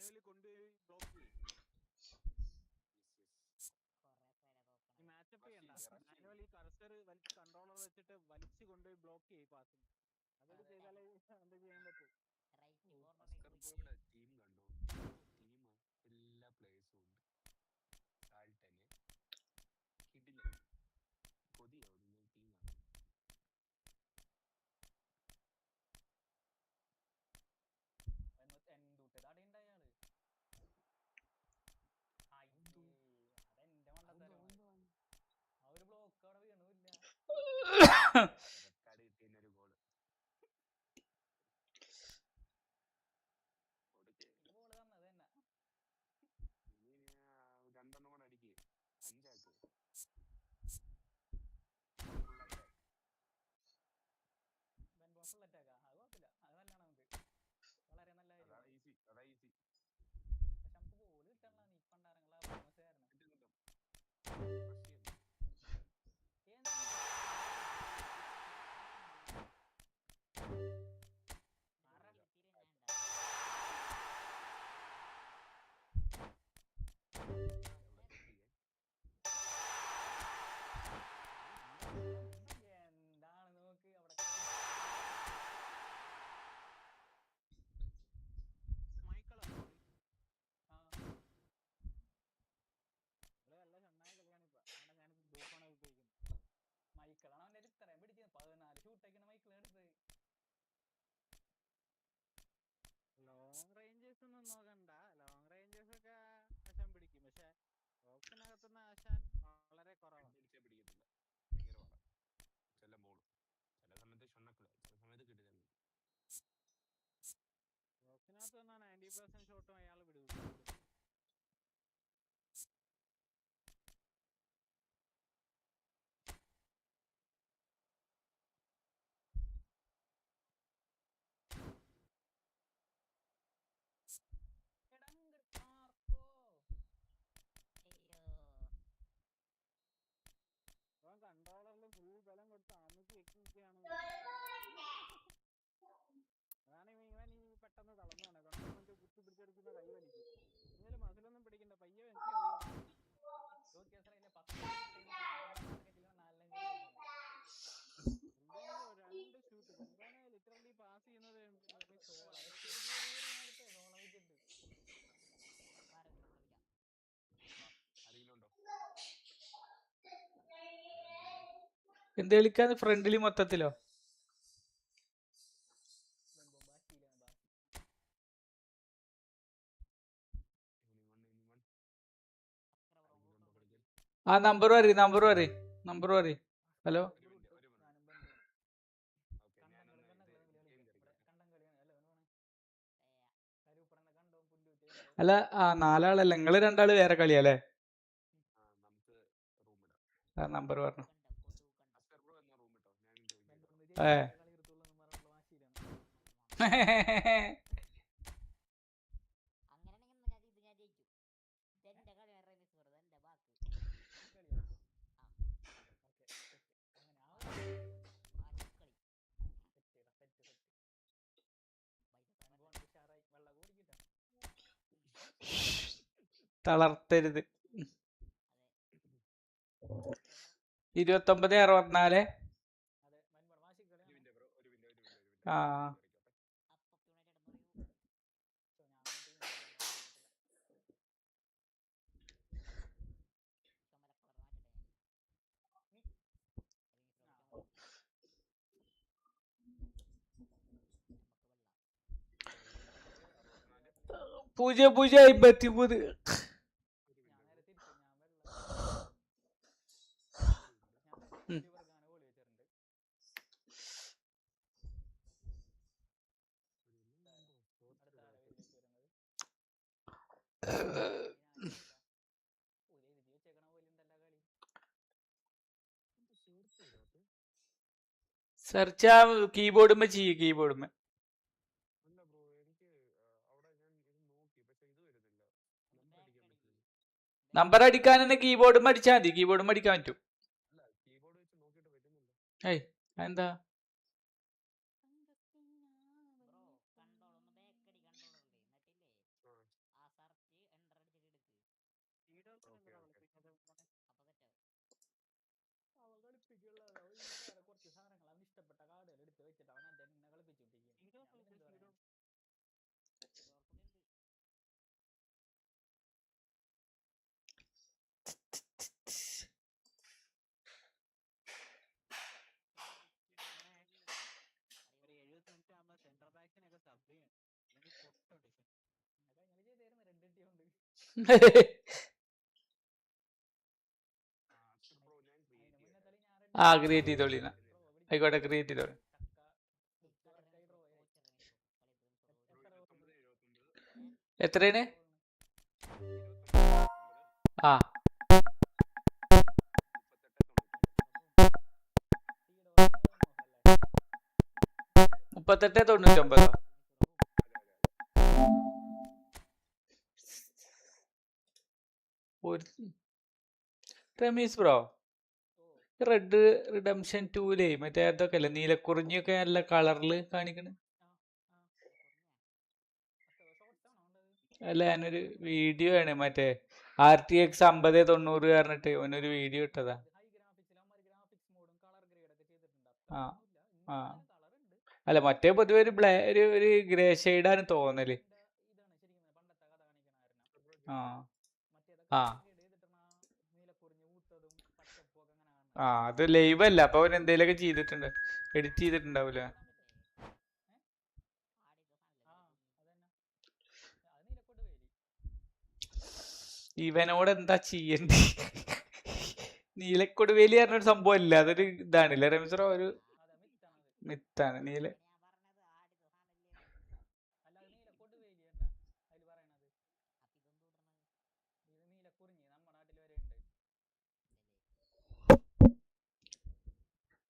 S11: മാനുവലി കൊണ്ടുപോയി ബ്ലോക്ക് ചെയ്യും. ഈ മാച്ചപ്പ് ചെയ്യണ്ട, മാനുവലി കർസർ വലിച്ച് കൺട്രോളർ വെച്ചിട്ട് വലിച്ചു കൊണ്ടുപോയി ബ്ലോക്ക് ചെയ്യും പാസിന്. അതൊക്കെ ചെയ്താലേ എന്ത് ചെയ്യാൻ പറ്റും.
S1: ടീം കണ്ടോ? ടീം എല്ലാ പ്ലേയേഴ്സും ഉണ്ട്. സാൾട്ടന് കിടില കൊതിയാവും നിങ്ങൾ ടീം കാണും.
S5: അവര് ബ്ലോക്ക് അവിടെ വീണില്ല.
S1: ഒരു ഗോള്
S5: ഗോള് തന്നത് തന്നെ.
S1: രണ്ടെണ്ണം കൂടെ അടിക്ക്, 5 ആക്ക്.
S5: ഫുൾ അറ്റാക്കാ, അത് കുഴപ്പമില്ല, അത് നല്ലതാണ്. നമുക്ക് വളരെ നല്ല കാര്യം.
S1: അതാ ഈസി.
S5: പക്ഷെ നമുക്ക് ബോൾ കിട്ടണല്ലോ. നീ പണ്ടാരങ്ങളാ കാരണം എന്താണ് നോക്ക് അവിടെ. നല്ല ചണ്ണായി കളിയാണ് ഇപ്പൊ. അവിടെ ഞാൻ ഗ്രൂപ്പാണ് ഉപയോഗിക്കുന്നത്. മൈക്കിളാണ് അവൻ്റെ ഇത്രയും പിടിക്കുന്നത്. 14 ഷൂട്ടൊക്കെയാണ് മൈക്കിൾ എടുത്തത്.
S11: ലോങ് റേഞ്ചേഴ്സ് ഒന്നും നോക്കണ്ട, ലോങ് റേഞ്ചേഴ്സ് ഒക്കെ ആശാൻ പിടിക്കും. പക്ഷെ ബോക്സിനകത്തുനിന്ന് ആശാൻ വളരെ കുറവാണ്.
S1: പിടിക്കത്തില്ല, ഭയങ്കര പാടാ. ചില ബോൾ ചില സമയത്ത് ഷണ്ണക്കില്ല, ചില സമയത്ത് കിട്ടില്ല.
S11: ബോക്സിനകത്ത് വന്നാൽ 90% ഷോട്ടും അയാൾ വിടും. കൺട്രോളറിൽ ഫുൾ ബലം കൊടുത്ത് അമുക്കി വെക്കുകയാണ്. അതാണ് ഇവൻ ഈ പെട്ടെന്ന് തളർന്നു വേണം. കൺട്രോൾമെന്റ് കുത്തി പിടിച്ചെടുക്കുന്ന കൈ വലിക്കും. ഇങ്ങനെ മസിലൊന്നും പിടിക്കണ്ട, പയ്യെ വെച്ച് രണ്ട് ഷൂട്ട് പൊങ്കാന ലിറ്ററലി പാസ് ചെയ്യുന്നത്.
S7: എന്ത് കളിക്കാന്ന് ഫ്രണ്ടില് മൊത്തത്തിലോ? ആ നമ്പർ പറ. ഹലോ അല്ല, ആ 4 ആളല്ല, നിങ്ങള് 2 ആള് വേറെ കളിയല്ലേ? ആ നമ്പർ പറഞ്ഞു. തളർത്തരുത്. 29-64. ആ പൂജ്യം 53. സെർച്ച് ആ കീബോർഡുമ്മ ചെയ്യ്, കീബോർഡുമ്മ. നമ്പർ അടിക്കാൻ തന്നെ കീബോർഡും അടിച്ചാൽ മതി. കീബോർഡും അടിക്കാൻ പറ്റും. ഏയ് എന്താ ആ ക്രിയേറ്റ് ചെയ്തോളിന്ന. ആയിക്കോട്ടെ, ക്രിയേറ്റ് ചെയ്തോളി. എത്രയാണ്? ആ 38.99. റമീസ് ബ്രോ, റെഡ് റിഡംഷൻ 2 മറ്റേ അതൊക്കെ അല്ലേ നീലക്കുറിഞ്ഞൊക്കെ നല്ല കളറിൽ കാണിക്കണ? അല്ല, ഞാനൊരു വീഡിയോ ആണ് മറ്റേ RTX 5090 പറഞ്ഞിട്ട് ഓനൊരു വീഡിയോ ഇട്ടതാ. ആ ആ അല്ല, മറ്റേ പൊതുവെ ഒരു ഗ്രേ ഷെയ്ഡാണ് തോന്നല്. ആ ആ ആ അത് ലൈവ് അല്ല, അപ്പൊ അവൻ എന്തേലൊക്കെ ചെയ്തിട്ടുണ്ട്, എഡിറ്റ് ചെയ്തിട്ടുണ്ടാവൂല. ഇവനോട് എന്താ ചെയ്യണ്ടേ? നീലക്കൊടുവേലി പറഞ്ഞൊരു സംഭവം ഇല്ല, അതൊരു ഇതാണല്ലേ രമേശ്വര, ഒരു മിത്താണ് നീല.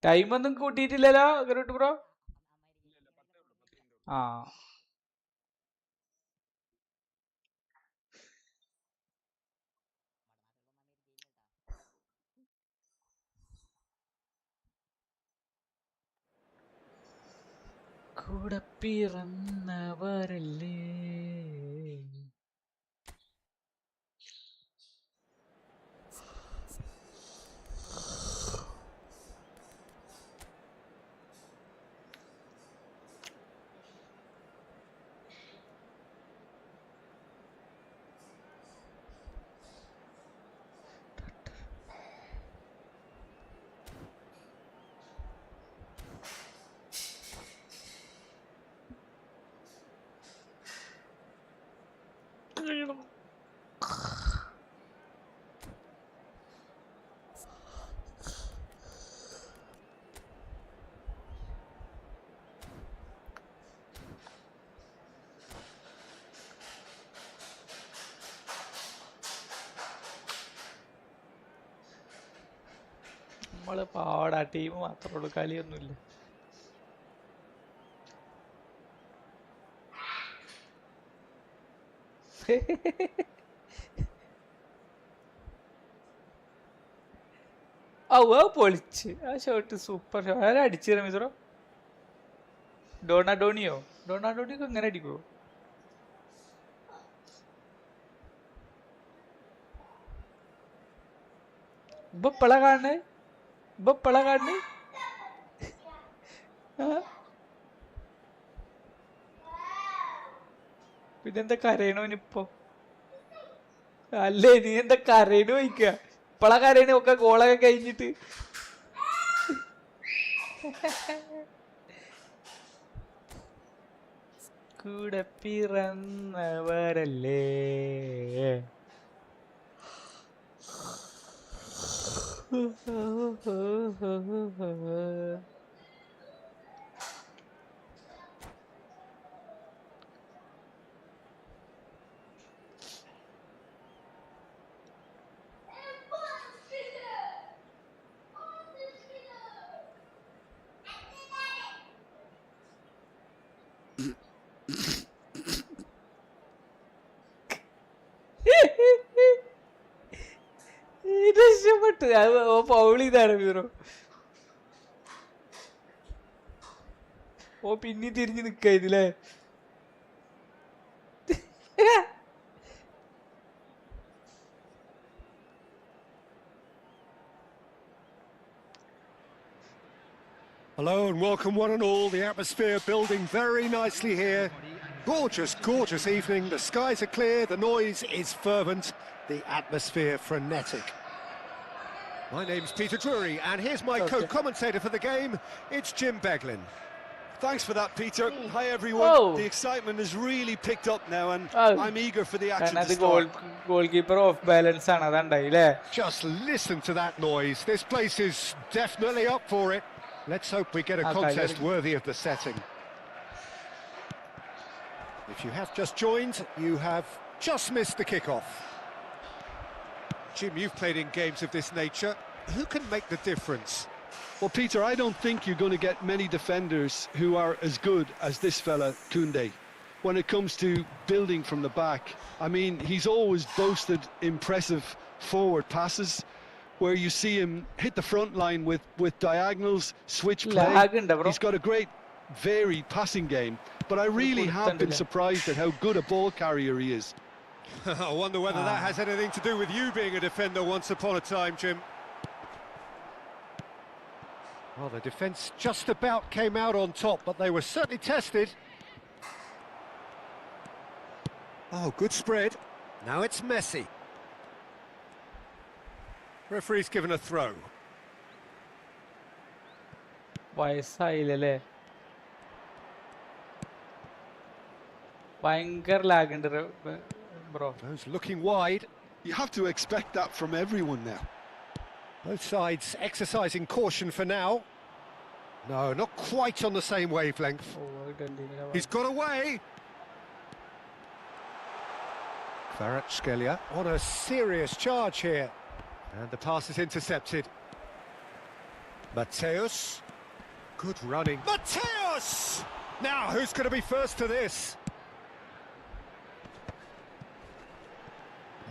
S7: ടൈമൊന്നും കൂട്ടിയിട്ടില്ലല്ലോ ഗരുട്ട് ബ്രോ? ആ കൂടെ പിറന്നവരല്ലേ. നമ്മള് പാടാ, ടീം മാത്രമേ ഉള്ളൂ, കളിയൊന്നുമില്ല. പൊളിച്ച് ആ ഷോട്ട്, സൂപ്പർ ഷോട്ട്. ആരാ അടിച്ചു റമീസറോ? ഡോണാഡോണിയോ എങ്ങനെ അടിക്കുവോ? ഇപ്പളാ കാണണേ, പിന്നെന്താ കരയണോനിപ്പോ? അല്ലേ, നീ എന്താ കരയണോ ചോദിക്ക? ഇപ്പളാ കരയണ ഒക്കെ ഗോളൊക്കെ കഴിഞ്ഞിട്ട്. കൂടെ പിറന്നവരല്ലേ. രക്ഷപ്പെട്ടു. ഫൗൾ ചെയ്താണ് ബ്രോ. പിന്നെ തിരിഞ്ഞു നിക്ക ഇതില്ലേ.
S9: Hello and welcome one and all. The atmosphere building very nicely here. Gorgeous, gorgeous evening. The skies are clear, the noise is fervent, the atmosphere frenetic. My name's Peter Drury and here's my co-commentator for the game. It's Jim Beglin.
S8: Thanks for that, Peter. Hi, everyone.
S7: Oh.
S8: The excitement has really picked up now, and
S7: Oh.
S8: I'm eager for the action
S7: കാരണം
S8: to
S7: അത്
S8: start.
S7: goalkeeper off balance ആണ് അതുണ്ടായി അല്ലേ?
S9: Just listen to that noise. This place is definitely up for it. Let's hope we get a contest worthy of the setting. If you have just joined, you have just missed the kickoff. Jim, you've played in games of this nature. Who can make the difference?
S8: Well, Peter, I don't think you're going to get many defenders who are as good as this fella, Koundé. When it comes to building from the back, I mean, he's always boasted impressive forward passes where you see him hit the front line with diagonals, switch play. He's got a great, varied passing game, but I really have been surprised at how good a ball carrier he is.
S9: I wonder whether that has anything to do with you being a defender once upon a time, Jim. Well, the defence just about came out on top, but they were certainly tested. Oh, good spread. Now it's Messi. Referee's given a throw.
S7: വയസ്സായില്ലേ? ഭയങ്കര lag ഉണ്ട് bro.
S9: Those looking wide.
S8: You have to expect that from everyone now.
S9: Both sides exercising caution for now. No, not quite on the same wavelength. He's got away. Kvaratskhelia on a serious charge here. And the pass is intercepted. Mateus. Good running. Mateus! Now, who's going to be first to this?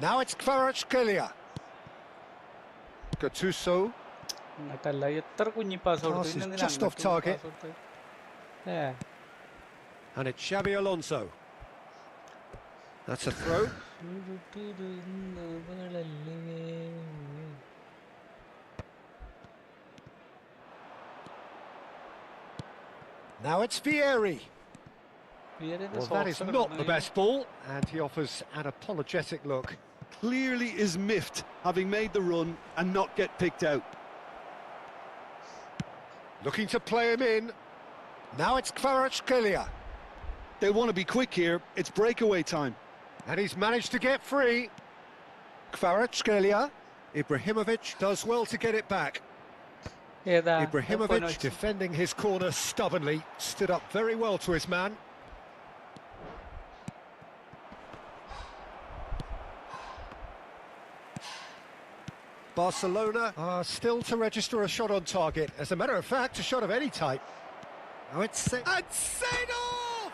S9: Now it's Kvaratskhelia. Gattuso. Pass is just off target. And it's Xabi Alonso. That's a throw. Now it's Vieri. Well, that is not the best ball, and he offers an apologetic look.
S8: Clearly is miffed, having made the run and not get picked out.
S9: Looking to play him in. Now it's Kvaratskhelia.
S8: They want to be quick here. It's breakaway time.
S9: And he's managed to get free. Kvaratskhelia. Ibrahimovic does well to get it back. Ibrahimovic defending his corner stubbornly. Stood up very well to his man. Barcelona are still to register a shot on target. As a matter of fact, a shot of any type. Oh, it's Seydorf!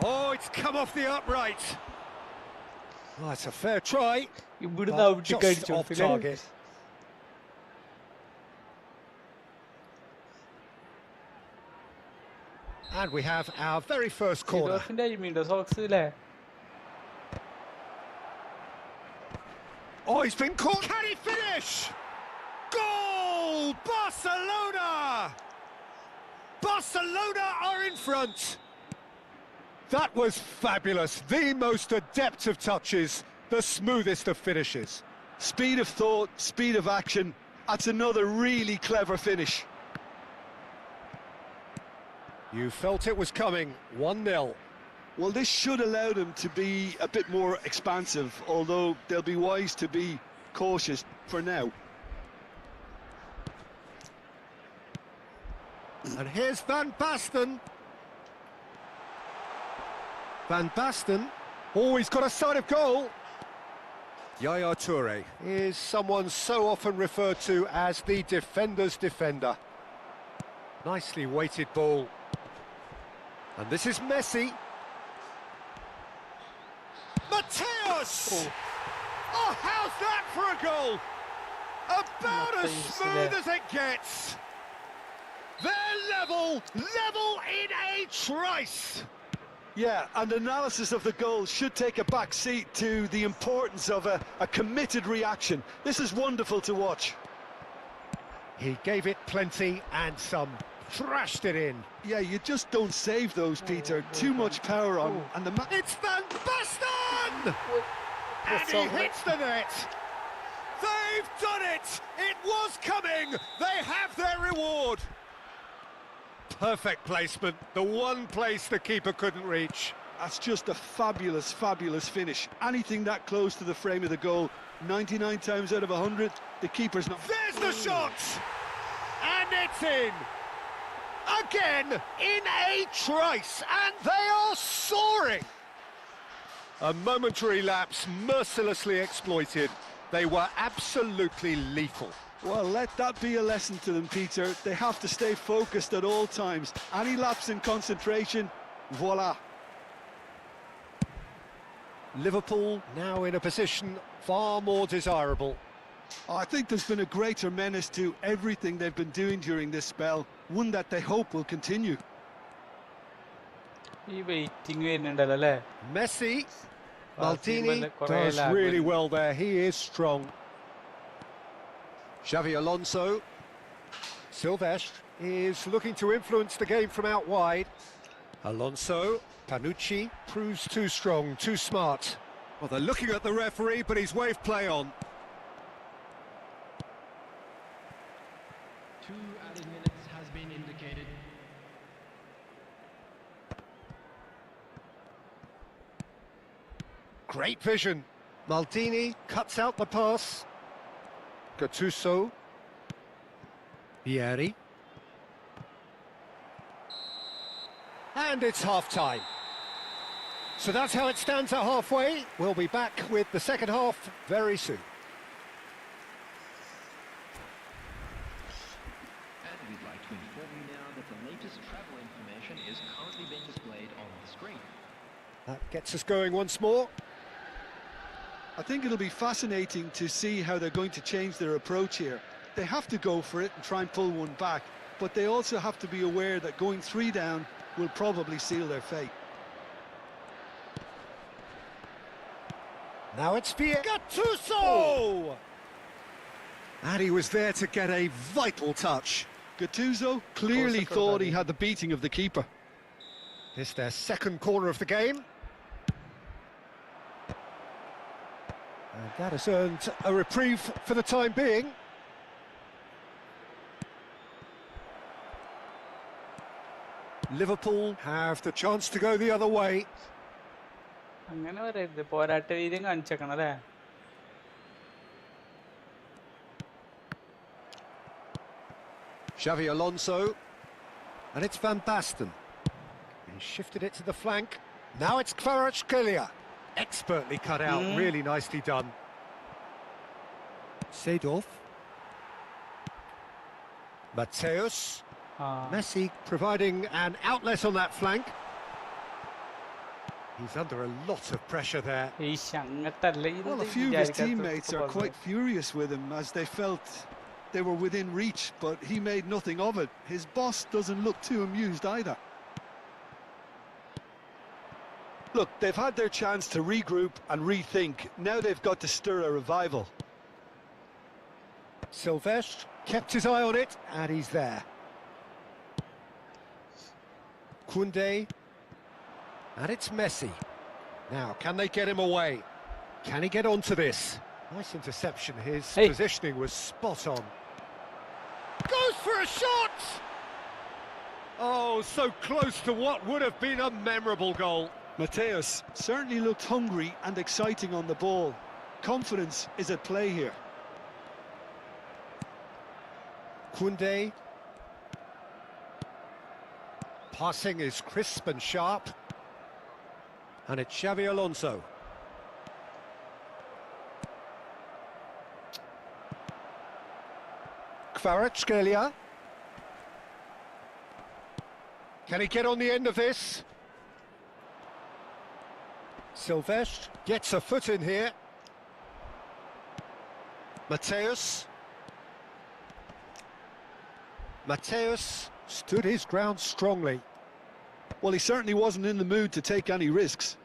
S9: Oh, it's come off the upright. Oh, it's a fair try. But just off target. And we have our very first corner. Oh, he's been caught. Can he finish? Goal! Barcelona! Barcelona are in front. That was fabulous. The most adept of touches, the smoothest of finishes.
S8: Speed of thought, speed of action. That's another really clever finish.
S9: You felt it was coming. 1-0.
S8: Well, this should allow them to be a bit more expansive, although they'll be wise to be cautious for now.
S9: And here's Van Basten. Van Basten. Oh, he's got a sight of goal. Yaya Toure is someone so often referred to as the defender's defender. Nicely weighted ball. And this is Messi. Mateus! Oh, how's that for a goal? About as smooth as it gets. They're level in a trice.
S8: Yeah, and analysis of the goal should take a back seat to the importance of a committed reaction. This is wonderful to watch.
S9: He gave it plenty and some. Thrashed it in.
S8: Yeah, you just don't save those, Peter. Too much power on. And
S9: it's Van Basten! And he hits the net. They've done it! It was coming! They have their reward! perfect placement. The one place the keeper couldn't reach.
S8: That's just a fabulous, fabulous finish. Anything that close to the frame of the goal, 99 times out of 100, the keeper's not...
S9: There's the shot! And it's in! Again, in a trice, and they are soaring! A momentary lapse mercilessly exploited. They were absolutely lethal.
S8: Well, let that be a lesson to them, Peter. They have to stay focused at all times. Any lapse in concentration, voila.
S9: Liverpool now in a position far more desirable.
S8: I think there's been a greater menace to everything they've been doing during this spell, one that they hope will continue.
S9: Messi, Maldini does really well there, he is strong. Xavi Alonso, Silvestre is looking to influence the game from out wide. Alonso, Panucci proves too strong, too smart. Well, they're looking at the referee, but he's waved play on.
S10: 2 added minutes has been indicated.
S9: Great vision. Maldini cuts out the pass. Gattuso. Vieri. And it's half-time. So that's how it stands at halfway. We'll be back with the second half very soon.
S12: And we'd like to inform you now that the latest travel information is currently being displayed on the screen.
S9: That gets us going once more.
S8: I think it'll be fascinating to see how they're going to change their approach here. They have to go for it and try and pull one back, but they also have to be aware that going 3 down will probably seal their fate.
S9: Now it's Gattuso! And he was there to get a vital touch.
S8: Gattuso clearly thought he had the beating of the keeper.
S9: It's their second corner of the game. And that has earned a reprieve for the time being. Liverpool have the chance to go the other way. Xavi Alonso, and it's Van Basten. He shifted it to the flank. Now it's Kvaratskhelia. Expertly cut out, really nicely done. Seedorf. Mateus. Messi providing an outlet on that flank. He's under a lot of pressure there.
S8: Well, a few of his teammates are quite furious with him as they felt they were within reach, but he made nothing of it. His boss doesn't look too amused either. Look, they've had their chance to regroup and rethink. Now they've got to stir a revival.
S9: Silvestre kept his eye on it, and he's there. Koundé, and it's Messi. Now, can they get him away? Can he get onto this? Nice interception, his positioning was spot on. Goes for a shot! Oh, so close to what would have been a memorable goal.
S8: Mateus certainly looked hungry and exciting on the ball. Confidence is at play here.
S9: Koundé. Passing is crisp and sharp. And it's Xavi Alonso. Kvaratskhelia. Can he get on the end of this? Silvestre gets a foot in here. Mateus. Mateus stood his ground strongly.
S8: Well, he certainly wasn't in the mood to take any risks.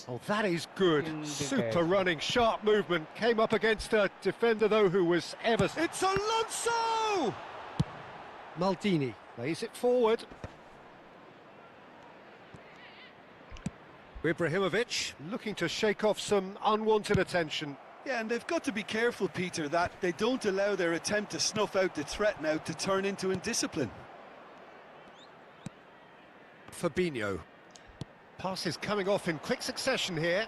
S9: Oh, that is good. Super running, sharp movement. Came up against a defender, though, who was ever... It's Alonso! Maldini lays it forward. Ibrahimovic looking to shake off some unwanted attention.
S8: Yeah, and they've got to be careful, Peter, that they don't allow their attempt to snuff out the threat now to turn into indiscipline.
S9: Fabinho. Passes coming off in quick succession here.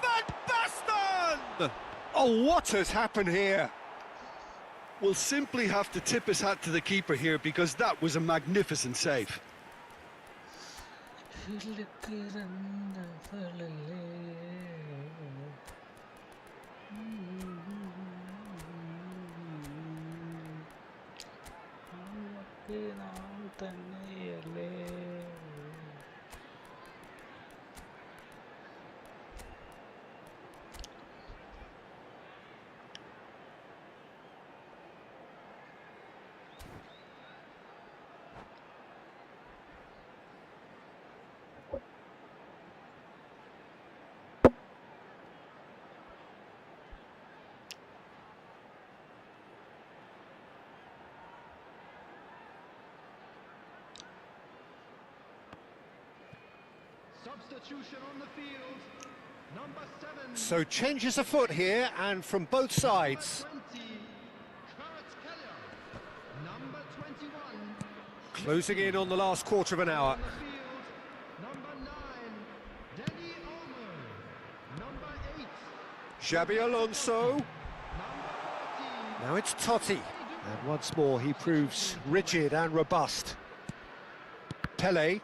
S9: Van Basten! Oh, what has happened here?
S8: We'll simply have to tip his hat to the keeper here because that was a magnificent save.
S10: Substitution on the field. Number 7.
S9: So changes afoot here and from both sides.
S10: Number 21.
S9: Closing in on the last quarter of an hour.
S10: Number 9. Danny Olmo. Number 8.
S9: Xabi Alonso. Now it's Totti. And once more he proves rigid and robust. Pele.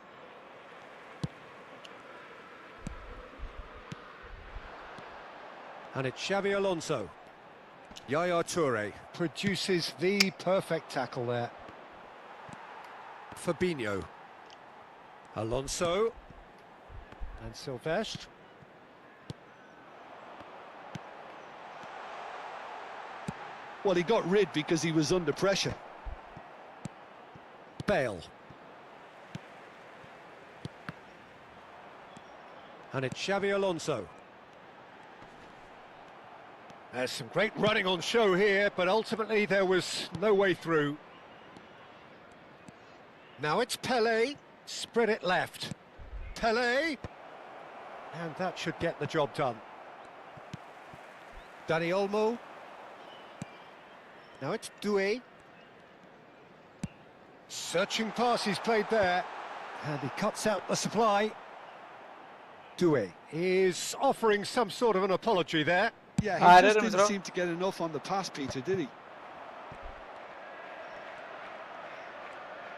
S9: And it's Xabi Alonso. Yaya Toure produces the perfect tackle there. Fabinho. Alonso. And Silvestre.
S8: Well, he got rid because he was under pressure.
S9: Bale. And it's Xabi Alonso. There's some great running on show here, but ultimately there was no way through. Now it's Pele, spread it left. Pele, and that should get the job done. Danny Olmo. Now it's Doué. Searching pass he's played there, and he cuts out the supply. Doué is offering some sort of an apology there.
S8: Yeah, he just didn't seem to get enough on the pass, Peter, did he?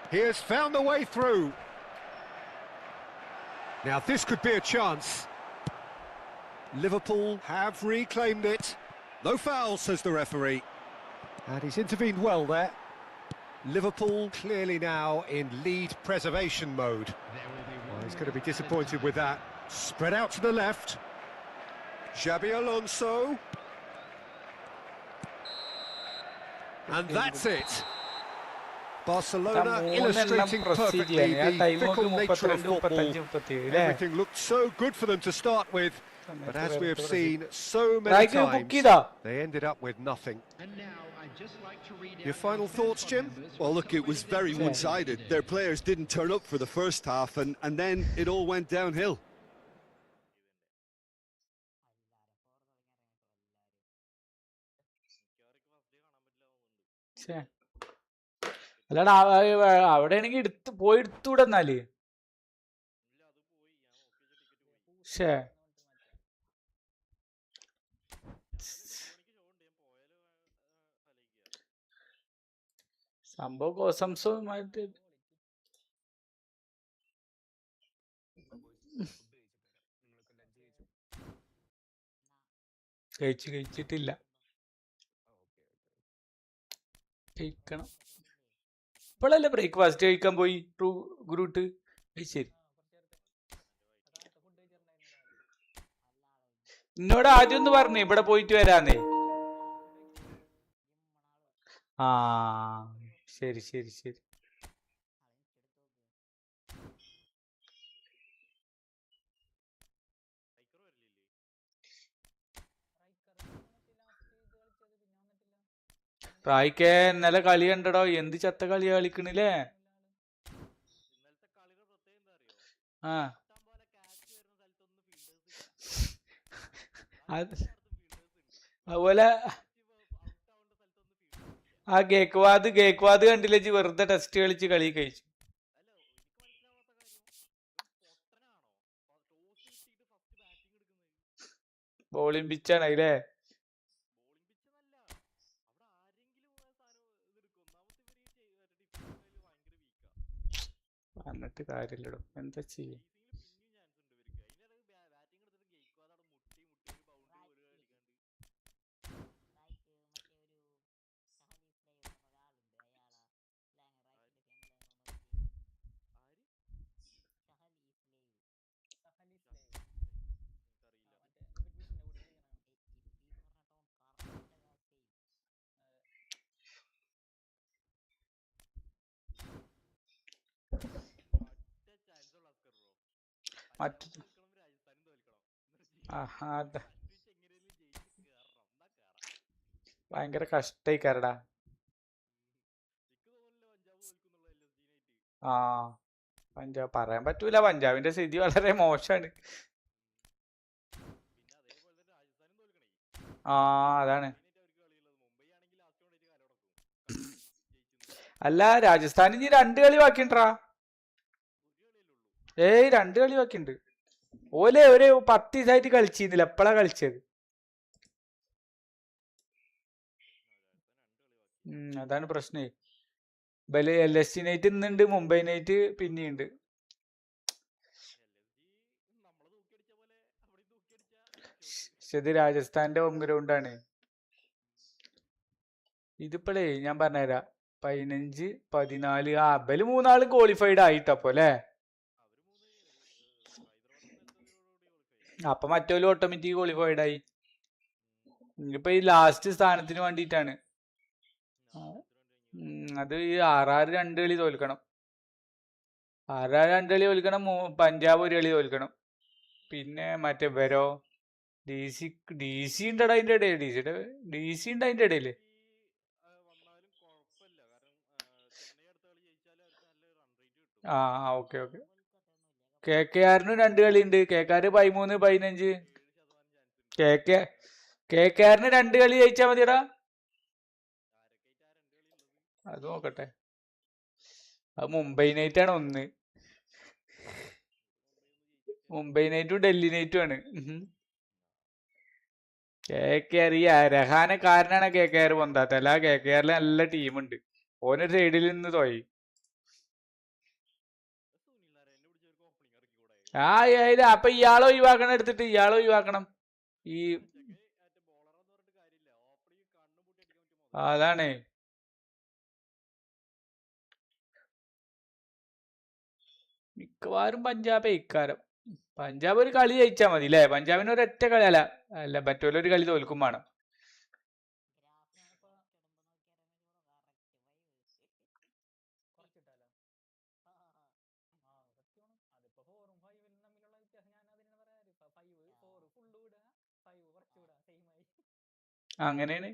S9: He has found a way through. Now this could be a chance. Liverpool have reclaimed it. No foul, says the referee. And he's intervened well there. Liverpool clearly now in lead preservation mode. Well, he's going to be disappointed with that. Spread out to the left. Xabi Alonso. And that's it. Barcelona illustrating perfectly the fickle nature of football. Everything looked so good for them to start with, but as we have seen so many times, they ended up with nothing. Your final thoughts, Jim?
S8: Well, look, it was very one-sided. Their players didn't turn up for the first half, and then it all went downhill.
S7: അല്ലടാ അവിടെ ആണെങ്കിൽ പോയി എടുത്തൂടെ എന്നാല് സംഭവം കോസംസവുമായിട്ട് കഴിച്ചിട്ടില്ല, കഴിക്കണം. ഇപ്പോഴല്ലേ breakfast കഴിക്കാൻ പോയി ഗ്രൂട്ട്. ശരി, എന്നോട് ആദ്യം ഒന്ന് പറഞ്ഞേ ഇവിടെ പോയിട്ട് വരാന്നേ. ആ ശരി ശരി ശരി. റായിക്കേ ഇന്നലെ കളി കണ്ടടോ, എന്ത് ചത്ത കളിയാ കളിക്കണില്ലേ. ആ അതുപോലെ ആ ഗേക്വാദ് കണ്ടില്ലേ, വെറുതെ ടെസ്റ്റ് കളിച്ച് കളി കഴിച്ചു. ബോളിംഗ് പിച്ചാണ് അല്ലേ? എന്നിട്ട് കാര്യമില്ലടോ, എന്താ ചെയ്യും? മറ്റു ഭയങ്കര കഷ്ടായിക്കാരടാ. ആ പഞ്ചാബ് പറയാൻ പറ്റൂല, പഞ്ചാബിന്റെ സ്ഥിതി വളരെ മോശമാണ്. ആ അതാണ്. അല്ല, രാജസ്ഥാൻ ഇനി 2 കളി ബാക്കിണ്ടാ. ഏയ് 2 കളി ബാക്കിണ്ട്. ഓലെ ഒരു 10 ദിവസമായിട്ട് കളിച്ചിരുന്നില്ല, എപ്പോഴാ കളിച്ചത്? അതാണ് പ്രശ്നേ. LSG നൈറ്റ് ഇന്നുണ്ട്, മുംബൈ നൈറ്റ് പിന്നെയുണ്ട്. പക്ഷെ ഇത് രാജസ്ഥാന്റെ ഹോം ഗ്രൗണ്ടാണ്. ഇതിപ്പോഴേ ഞാൻ പറഞ്ഞുതരാം, 15, 14 ബല് 3 ക്വാളിഫൈഡ് ആയിട്ടപ്പോ അല്ലേ? അപ്പൊ മറ്റോലും ഓട്ടോമാറ്റിക് ക്വാളിഫൈഡ് ആയി. ഇനിയിപ്പോ ഈ ലാസ്റ്റ് സ്ഥാനത്തിന് വേണ്ടിയിട്ടാണ്. അത് ഈ RR 2 കളി തോൽക്കണം. RR 2 കളി തോൽക്കണം, പഞ്ചാബ് 1 കളി തോൽക്കണം. പിന്നെ മറ്റേ വരോ DC ഉണ്ടടാ അതിന്റെ ഇടയിൽ. DC ഉണ്ട് അതിന്റെ ഇടയില്. ഓക്കെ. KKRന് 2 കളിയുണ്ട്. KKR 13, 15. KKRന് 2 കളി ജയിച്ചാ മതിയടാ. അത് നോക്കട്ടെ. അത് മുംബൈ നൈറ്റാണ് 1. മുംബൈ നൈറ്റും ഡൽഹി നൈറ്റും ആണ്. KKR ഈ രഹാനെ കാരനാണ് KKR പൊന്താത്ത. അല്ല KKRല് നല്ല ടീമുണ്ട്. ഓനൊരു സൈഡിൽ നിന്ന് തോയി. അപ്പൊ ഇയാളെ ഒഴിവാക്കണം, എടുത്തിട്ട് ഇയാളെ ഒഴിവാക്കണം. ഈ അതാണ് മിക്കവാറും പഞ്ചാബ് ഇക്കാരം. പഞ്ചാബ് ഒരു കളി ജയിച്ചാൽ മതി അല്ലേ? പഞ്ചാബിന് ഒരൊറ്റ കളി അല്ല മറ്റൊരു കളി തോൽക്കും വേണം. അങ്ങനെയാണ്.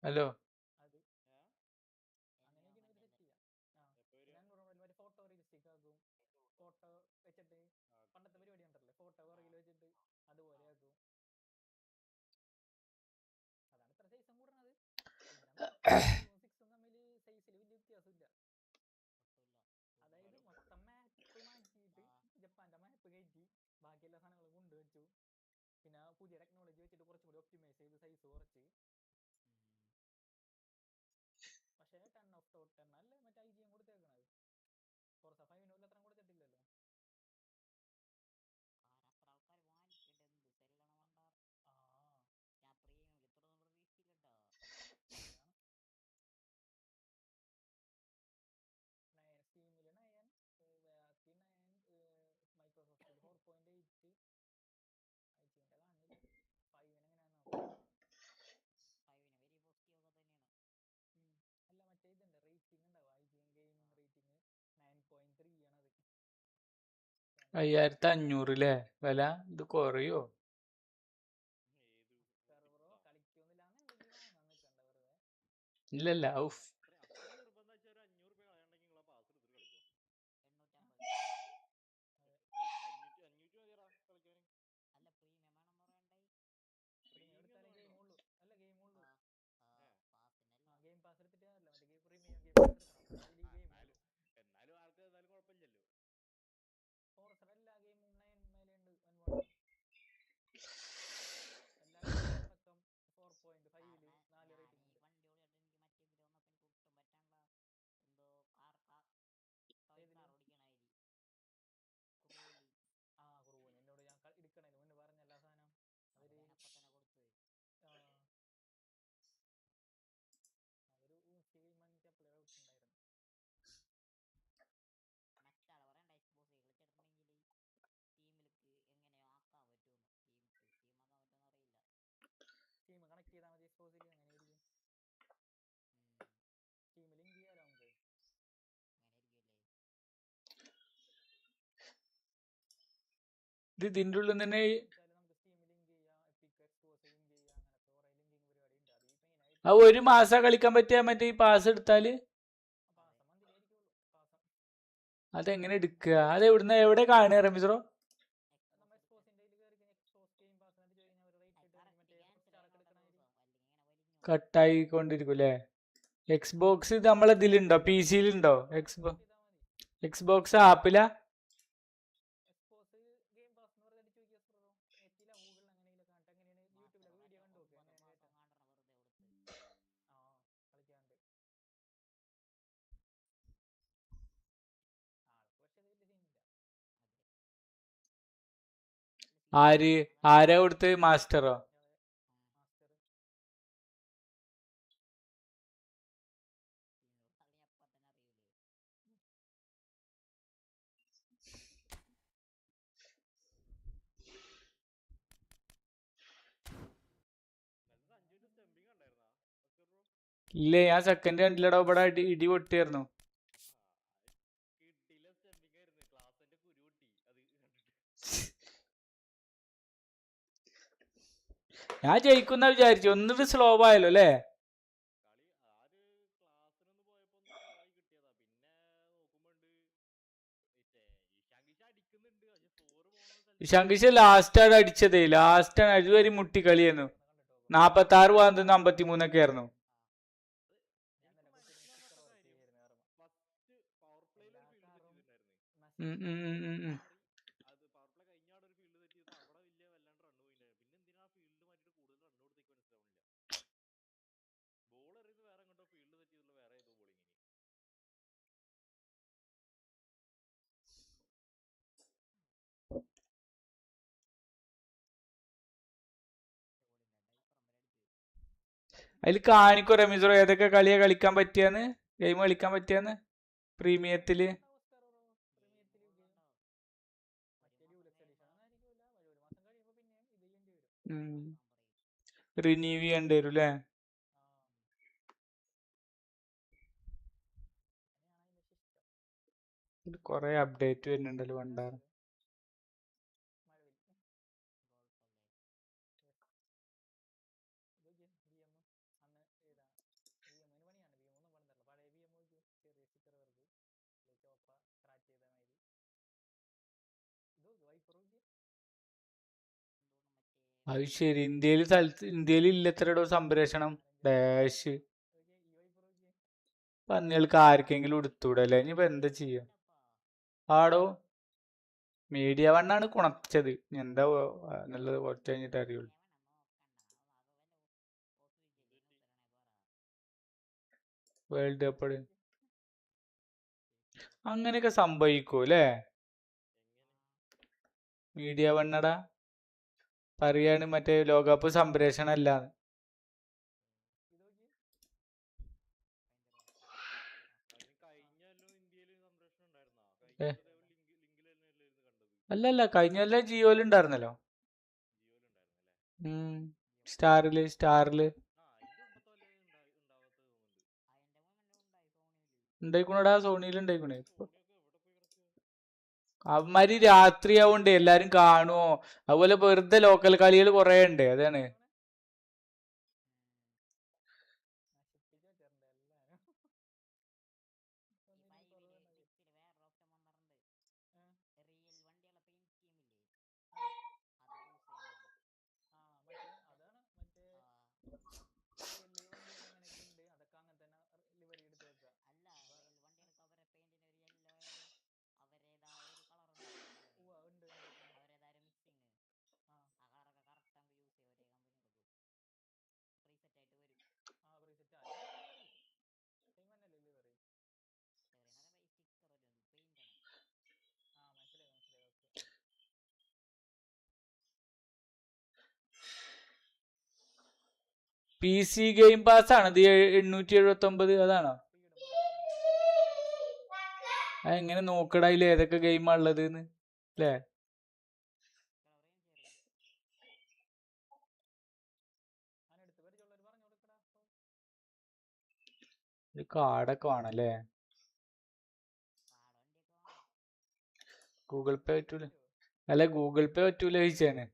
S7: ഹലോ, $5,500 അല്ലേ വില? ഇത് കുറയോ? ഇല്ലല്ല. ഔഫ്, ഇത് ഇതിൻ്റെ ഉള്ളിൽ തന്നെ ആ 1 മാസം കളിക്കാൻ പറ്റിയ മറ്റേ ഈ പാസ് എടുത്താല് അതെങ്ങനെ എടുക്കുക? അത് എവിടെ കാണുക റമീസ്രോ? കട്ടായിക്കൊണ്ടിരിക്കും അല്ലേ? എക്സ്ബോക്സ് ഇത് നമ്മളെ ഇതിലുണ്ടോ? PC-ലുണ്ടോ? എക്സ്ബോക്സ് ആപ്പിലാ? ആരാ കൊടുത്ത്? മാസ്റ്ററോ? ഇല്ലേ, ഞാൻ സെക്കൻഡ് കണ്ടില്ലടോ. ഇവിടെ ഇടി പൊട്ടിയായിരുന്നു. ഞാൻ ജയിക്കുന്ന വിചാരിച്ചു. ഒന്നിട്ട് സ്ലോ ആയല്ലോ അല്ലേ? ശങ്കിഷ് ലാസ്റ്റാണ് അടിച്ചതേ. ലാസ്റ്റാണ്. അതുവരെ മുട്ടിക്കളിയായിരുന്നു. 46 പോകാൻ 53 ആയിരുന്നു. അതിൽ കാണിക്കോ റമീസ്രോ ഏതൊക്കെ കളിയാ കളിക്കാൻ പറ്റിയാന്ന്? ഗെയിം കളിക്കാൻ പറ്റിയാന്ന് പ്രീമിയത്തില്? റിന്യൂ ചെയ്യേണ്ടി വരും അല്ലേ? കൊറേ അപ്ഡേറ്റ് വരുന്നുണ്ടല്ലോ പണ്ടാറ്. അത് ശരി. ഇന്ത്യയിൽ ഇല്ലത്രടോ സംപ്രേഷണം ഡാഷ്. പന്നികൾക്ക് ആർക്കെങ്കിലും എടുത്തൂടെ അല്ലേ? ഇനിയിപ്പോ എന്താ ചെയ്യാ? ആടോ മീഡിയ വണ്ണാണ് കുണച്ചത്. എന്താ എന്നുള്ളത് കുറച്ച് കഴിഞ്ഞിട്ട് അറിയുള്ളൂ. വേൾഡ് കപ്പ് അങ്ങനെയൊക്കെ സംഭവിക്കൂ അല്ലേ? മീഡിയ വണ്ണടാ പറയാണ് മറ്റേ ലോകകപ്പ് സംപ്രേഷണം അല്ലാന്ന്. അല്ലല്ല, കഴിഞ്ഞ കൊല്ലം ജിയോയിലുണ്ടായിരുന്നല്ലോ. സ്റ്റാറില് ഉണ്ടായിക്കണടാ. സോണിയിൽ ഉണ്ടായിക്കണേ. അവന്മാര് രാത്രിയാവുണ്ട് എല്ലാരും കാണുവോ? അതുപോലെ വെറുതെ ലോക്കൽ കളികൾ കുറെ ഉണ്ട്. അതാണ് PC ഗെയിം പാസ് ആണ് ഇത്. 879 അതാണോ? എങ്ങനെ നോക്കടാ ഇതിൽ ഏതൊക്കെ ഗെയിമാ ഉള്ളത് അല്ലേ? കാർഡൊക്കെ വേണല്ലേ? ഗൂഗിൾ പേ പറ്റൂലേ? അല്ല ഗൂഗിൾ പേ പറ്റൂല ചോദിച്ചാണ്.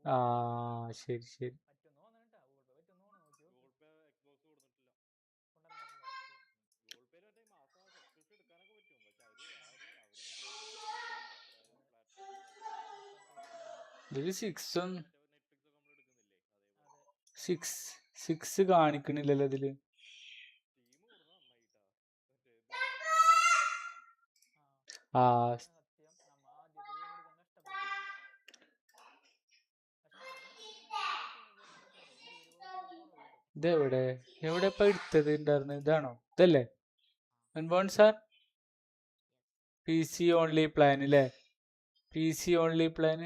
S7: ആ ശരി ശരി. ഇതില് 6 കാണിക്കണില്ലല്ലോ ഇതില്. ആ ഇതെവിടെ എവിടെ ഇപ്പൊ എടുത്തത് ഉണ്ടായിരുന്നു? ഇതാണോ? ഇതല്ലേ സാർ? PC ഓൺലി പ്ലാൻ അല്ലേ? PC only plan.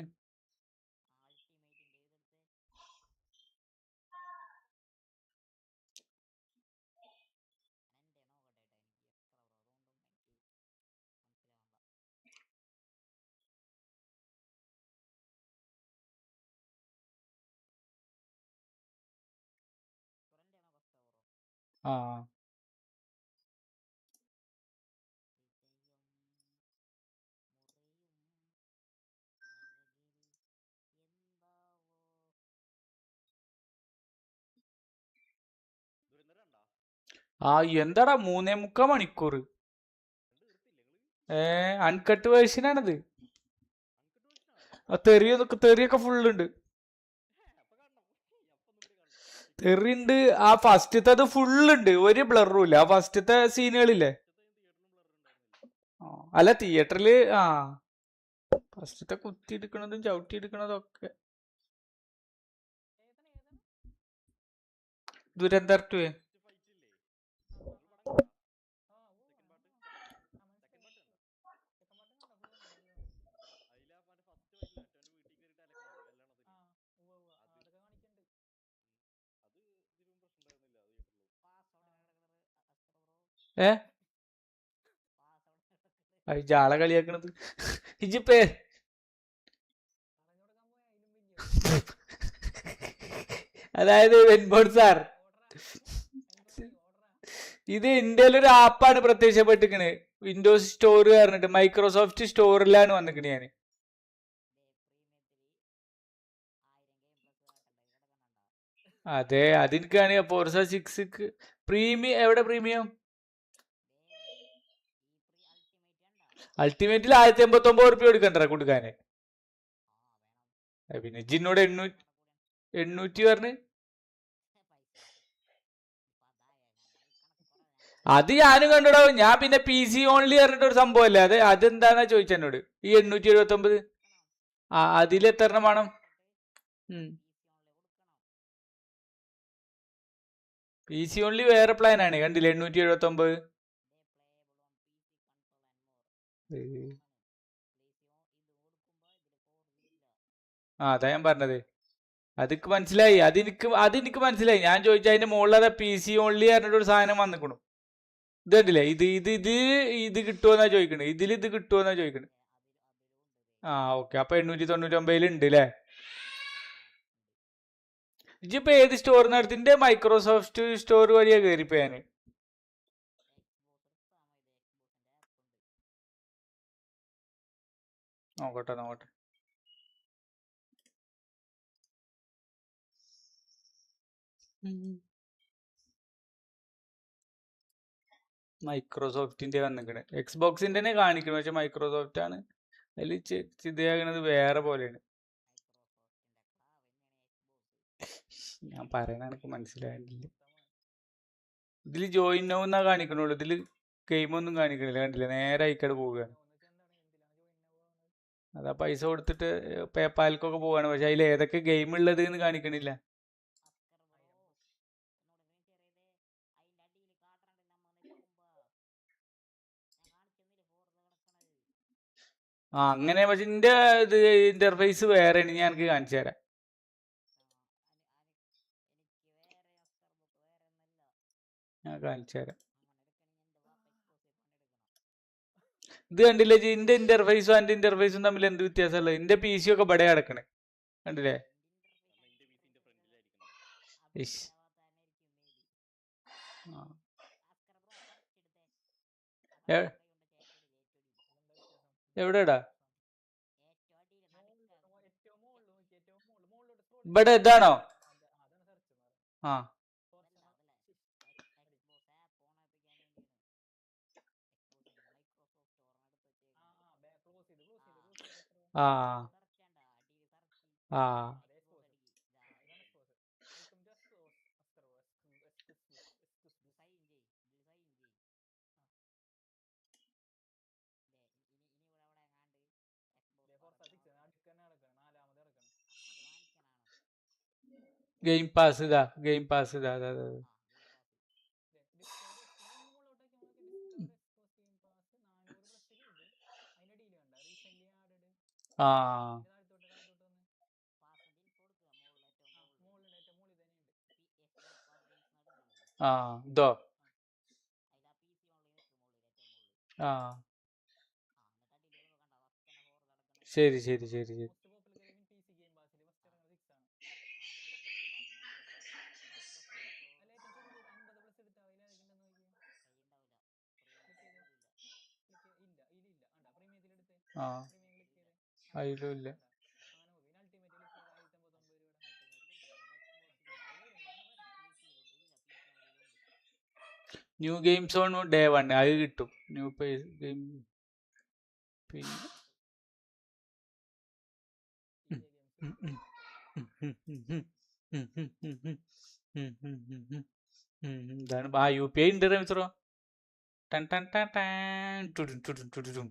S7: ആ എന്താടാ 3.75 മണിക്കൂർ? അൺകട്ട് വേർഷൻ ആണത്. തെറിയൊക്കെ ഫുള്ളുണ്ട്. തെറിയുണ്ട്. ആ ഫസ്റ്റത്തെ അത് ഫുള്ളുണ്ട്, ഒരു ബ്ലറും ഇല്ല. ആ ഫസ്റ്റത്തെ സീനുകളില്ലേ? അല്ല തിയേറ്ററില് ഫസ്റ്റത്തെ കുത്തിയെടുക്കണതും ചവിട്ടിയെടുക്കണതും ഒക്കെ. ദുരന്തർ 2 ജാള കളിയാക്കണത് ഇജിപ്പേ. അതായത് വെൻബോൺ സാർ, ഇത് ഇന്ത്യയിലൊരു ഒരു ആപ്പാണ് പ്രത്യക്ഷപ്പെട്ടിക്കണ്. വിൻഡോസ് സ്റ്റോർ പറഞ്ഞിട്ട് മൈക്രോസോഫ്റ്റ് സ്റ്റോറിലാണ് വന്നിക്കണ് ഞാൻ. അതെ അതെനിക്കാണ്. ഫോർസ 6 പ്രീമിയം എവിടെ? പ്രീമിയം അൾട്ടിമേറ്റിൽ 1089 റുപ്യ കൊടുക്കണ്ട കൊടുക്കാന്. പിന്നെ ജിന്നോട് 800 പറഞ്ഞ്. അത് ഞാനും കണ്ടോ. ഞാൻ പിന്നെ PC ഓൺലി പറഞ്ഞിട്ട് ഒരു സംഭവം അല്ലേ അത്. അതെന്താന്നാ ചോദിച്ചെന്നോട്. ഈ 879 അതിലെത്ര വേണം? PC ഓൺലി വേറെ പ്ലാൻ ആണ്, കണ്ടില്ലേ? 879. അതാ ഞാൻ പറഞ്ഞത്. അതൊക്കെ മനസ്സിലായി. അതെനിക്ക് മനസ്സിലായി. ഞാൻ ചോദിച്ചാൽ അതിന്റെ മുകളിൽ PC ഓൺലി പറഞ്ഞിട്ട് ഒരു സാധനം വന്നിക്കണു. ഇത് കണ്ടില്ലേ? ഇത് കിട്ടുമോന്നാ ചോദിക്കണേ. ഇത് കിട്ടുമോന്നാ ചോദിക്കണേ. ഓക്കെ. അപ്പൊ 899 ഉണ്ട് അല്ലേ? ഇജിപ്പോ ഏത് സ്റ്റോർ നടത്തിന്റെ? മൈക്രോസോഫ്റ്റ് സ്റ്റോർ വഴിയാ കയറിപ്പോ ഞാന്. നോക്കട്ടെ. മൈക്രോസോഫ്റ്റിന്റെ വന്നിക്കണേ. എക്സ്ബോക്സിന്റെ തന്നെ കാണിക്കണം, പക്ഷെ മൈക്രോസോഫ്റ്റ് ആണ്. അതിൽ ചിതയാകണത് വേറെ പോലെയാണ്. ഞാൻ പറയണ എനിക്ക് മനസ്സിലായിട്ടില്ല. ഇതില് ജോയിൻ ആവുന്നാ കാണിക്കണുള്ളൂ. ഇതില് ഗെയിമൊന്നും കാണിക്കണില്ല. കണ്ടില്ല? നേരെ അയക്കാട് പോവുകയാണ്. അതാ പൈസ കൊടുത്തിട്ട് പേപ്പാൽക്കൊക്കെ പോവാണ്. പക്ഷെ അതിൽ ഏതൊക്കെ ഗെയിം ഉള്ളത് എന്ന് കാണിക്കണില്ല. അങ്ങനെ. പക്ഷെ എന്റെ ഇത് ഇന്റർഫേസ് വേറെയാണ്. ഞാൻ എനിക്ക് കാണിച്ചു തരാം. ഞാൻ കാണിച്ചു തരാം. ഇത് കണ്ടില്ലേ? എന്റെ ഇന്റർഫേസും എന്റെ ഇന്റർഫേസും തമ്മിൽ എന്ത് വ്യത്യാസമുള്ളത്? എന്റെ PC ഒക്കെ ഇവിടെ കിടക്കണേ, കണ്ടില്ലേ? എവിടെടാ? ഇവിടെ ഇതാണോ? ആ ആ ആ ഗെയിം പാസ് ഇതാ, ഗെയിം പാസ് ഇതാ, അതെ അതെ. ആ ആ ഇതോ? ആ ശരി ശരി ശരി ശരി. ആ അതിലും ഇല്ല. ന്യൂ ഗെയിം സോൺ ഡേ 1 അത് കിട്ടും. ന്യൂ ഗെയിം പിന്നെ ഇതാണ്. ആ UPI ഉണ്ട് റമീസറോ. ടൻ ടൻ ടൻ ടൻ ടുടും ടുടും ടുടും.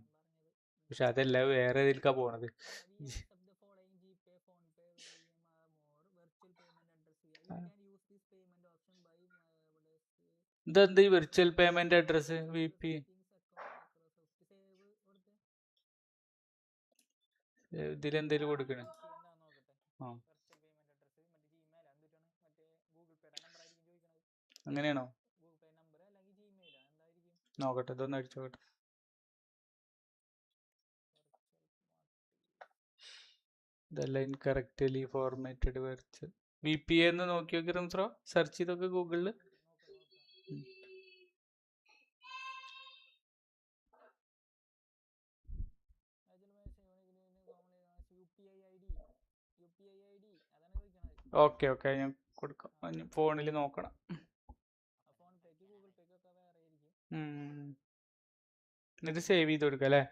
S7: പക്ഷെ അതല്ല, വേറെ ഇതിലേക്കാ പോണത്. ഇതെന്ത് ഈ വിർച്വൽ പേയ്മെന്റ് അഡ്രസ് VP? ഇതിലെന്തേലും കൊടുക്കണേ? ആ അങ്ങനെയാണോ? നോക്കട്ടെ, ഇതൊന്ന് അടിച്ചോട്ടെ. ഇതല്ല, ഇൻകറക്റ്റ്ലി ഫോർമാറ്റഡ് വെർച്വൽ VPA എന്ന് നോക്കി നോക്കി റംസ്രോ, സെർച്ച് ചെയ്തൊക്കെ ഗൂഗിളിൽ. ഓക്കെ ഓക്കെ, ഞാൻ കൊടുക്കാം. ഫോണിൽ നോക്കണം. എന്നിട്ട് സേവ് ചെയ്ത് കൊടുക്കാം അല്ലേ?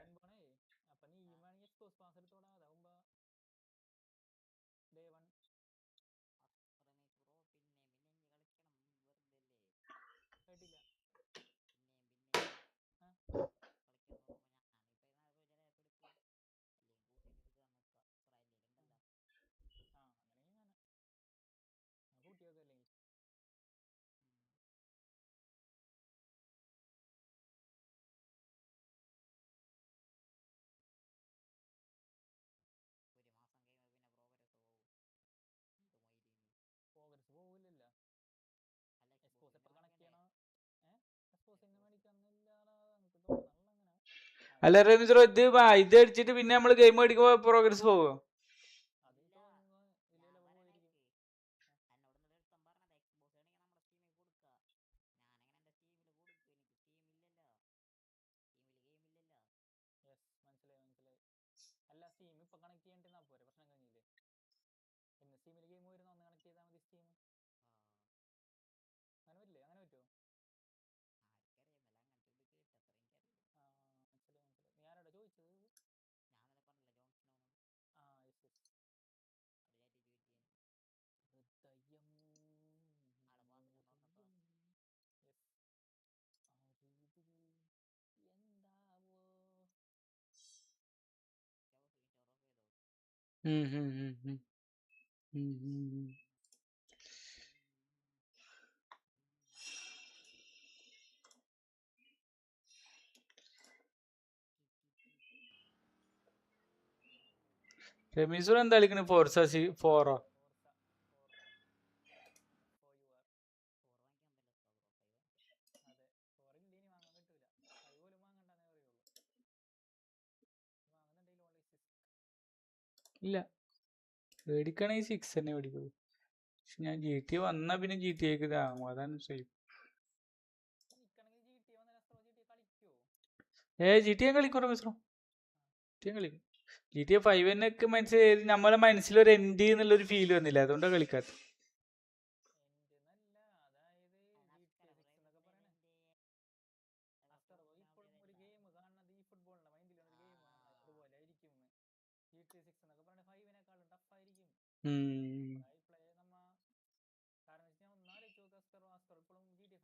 S7: അല്ല റമീസറോ, ഇത് അടിച്ചിട്ട് പിന്നെ നമ്മൾ ഗെയിം അടിക്കുമ്പോൾ പ്രോഗ്രസ് പോകുമോ? റമീസറോ എന്താ കളിക്കണേ? ഫോർസ 4ഓ? ഇല്ല, മേടിക്കണെങ്കിൽ 6 തന്നെ മേടിക്കുള്ളൂ. പക്ഷെ ഞാൻ GTA വന്നാ പിന്നെ GTA താങ്ങും, അതാണ് സേഫ്. ജി ടി എ കളിക്കും റമീസ്രോ. ജി ടി എ കളിക്കും. ജി ടി എ 5 മനസ്സിൽ നമ്മളെ മനസ്സിലൊരു എൻഡ് എന്നുള്ളൊരു ഫീൽ വന്നില്ല, അതുകൊണ്ടാണ് കളിക്കാത്തത്.
S5: ഇപ്പോഴും ഒരു ഗെയിം കാണുന്നത് ഈ ഫുട്ബോളിന്റെ മൈൻഡിൽ ഒരു ഗെയിം അതുപോലെ ആയിരിക്കും. GTA 6 എന്നൊക്കെ പറഞ്ഞാൽ 5-നേക്കാളും ടഫായിരിക്കും. പ്ലേ നമ്മ കാരണം വെച്ചാൽ ഒന്നാലോചിച്ച് നോക്കുക, ഇപ്പോഴും GTA 5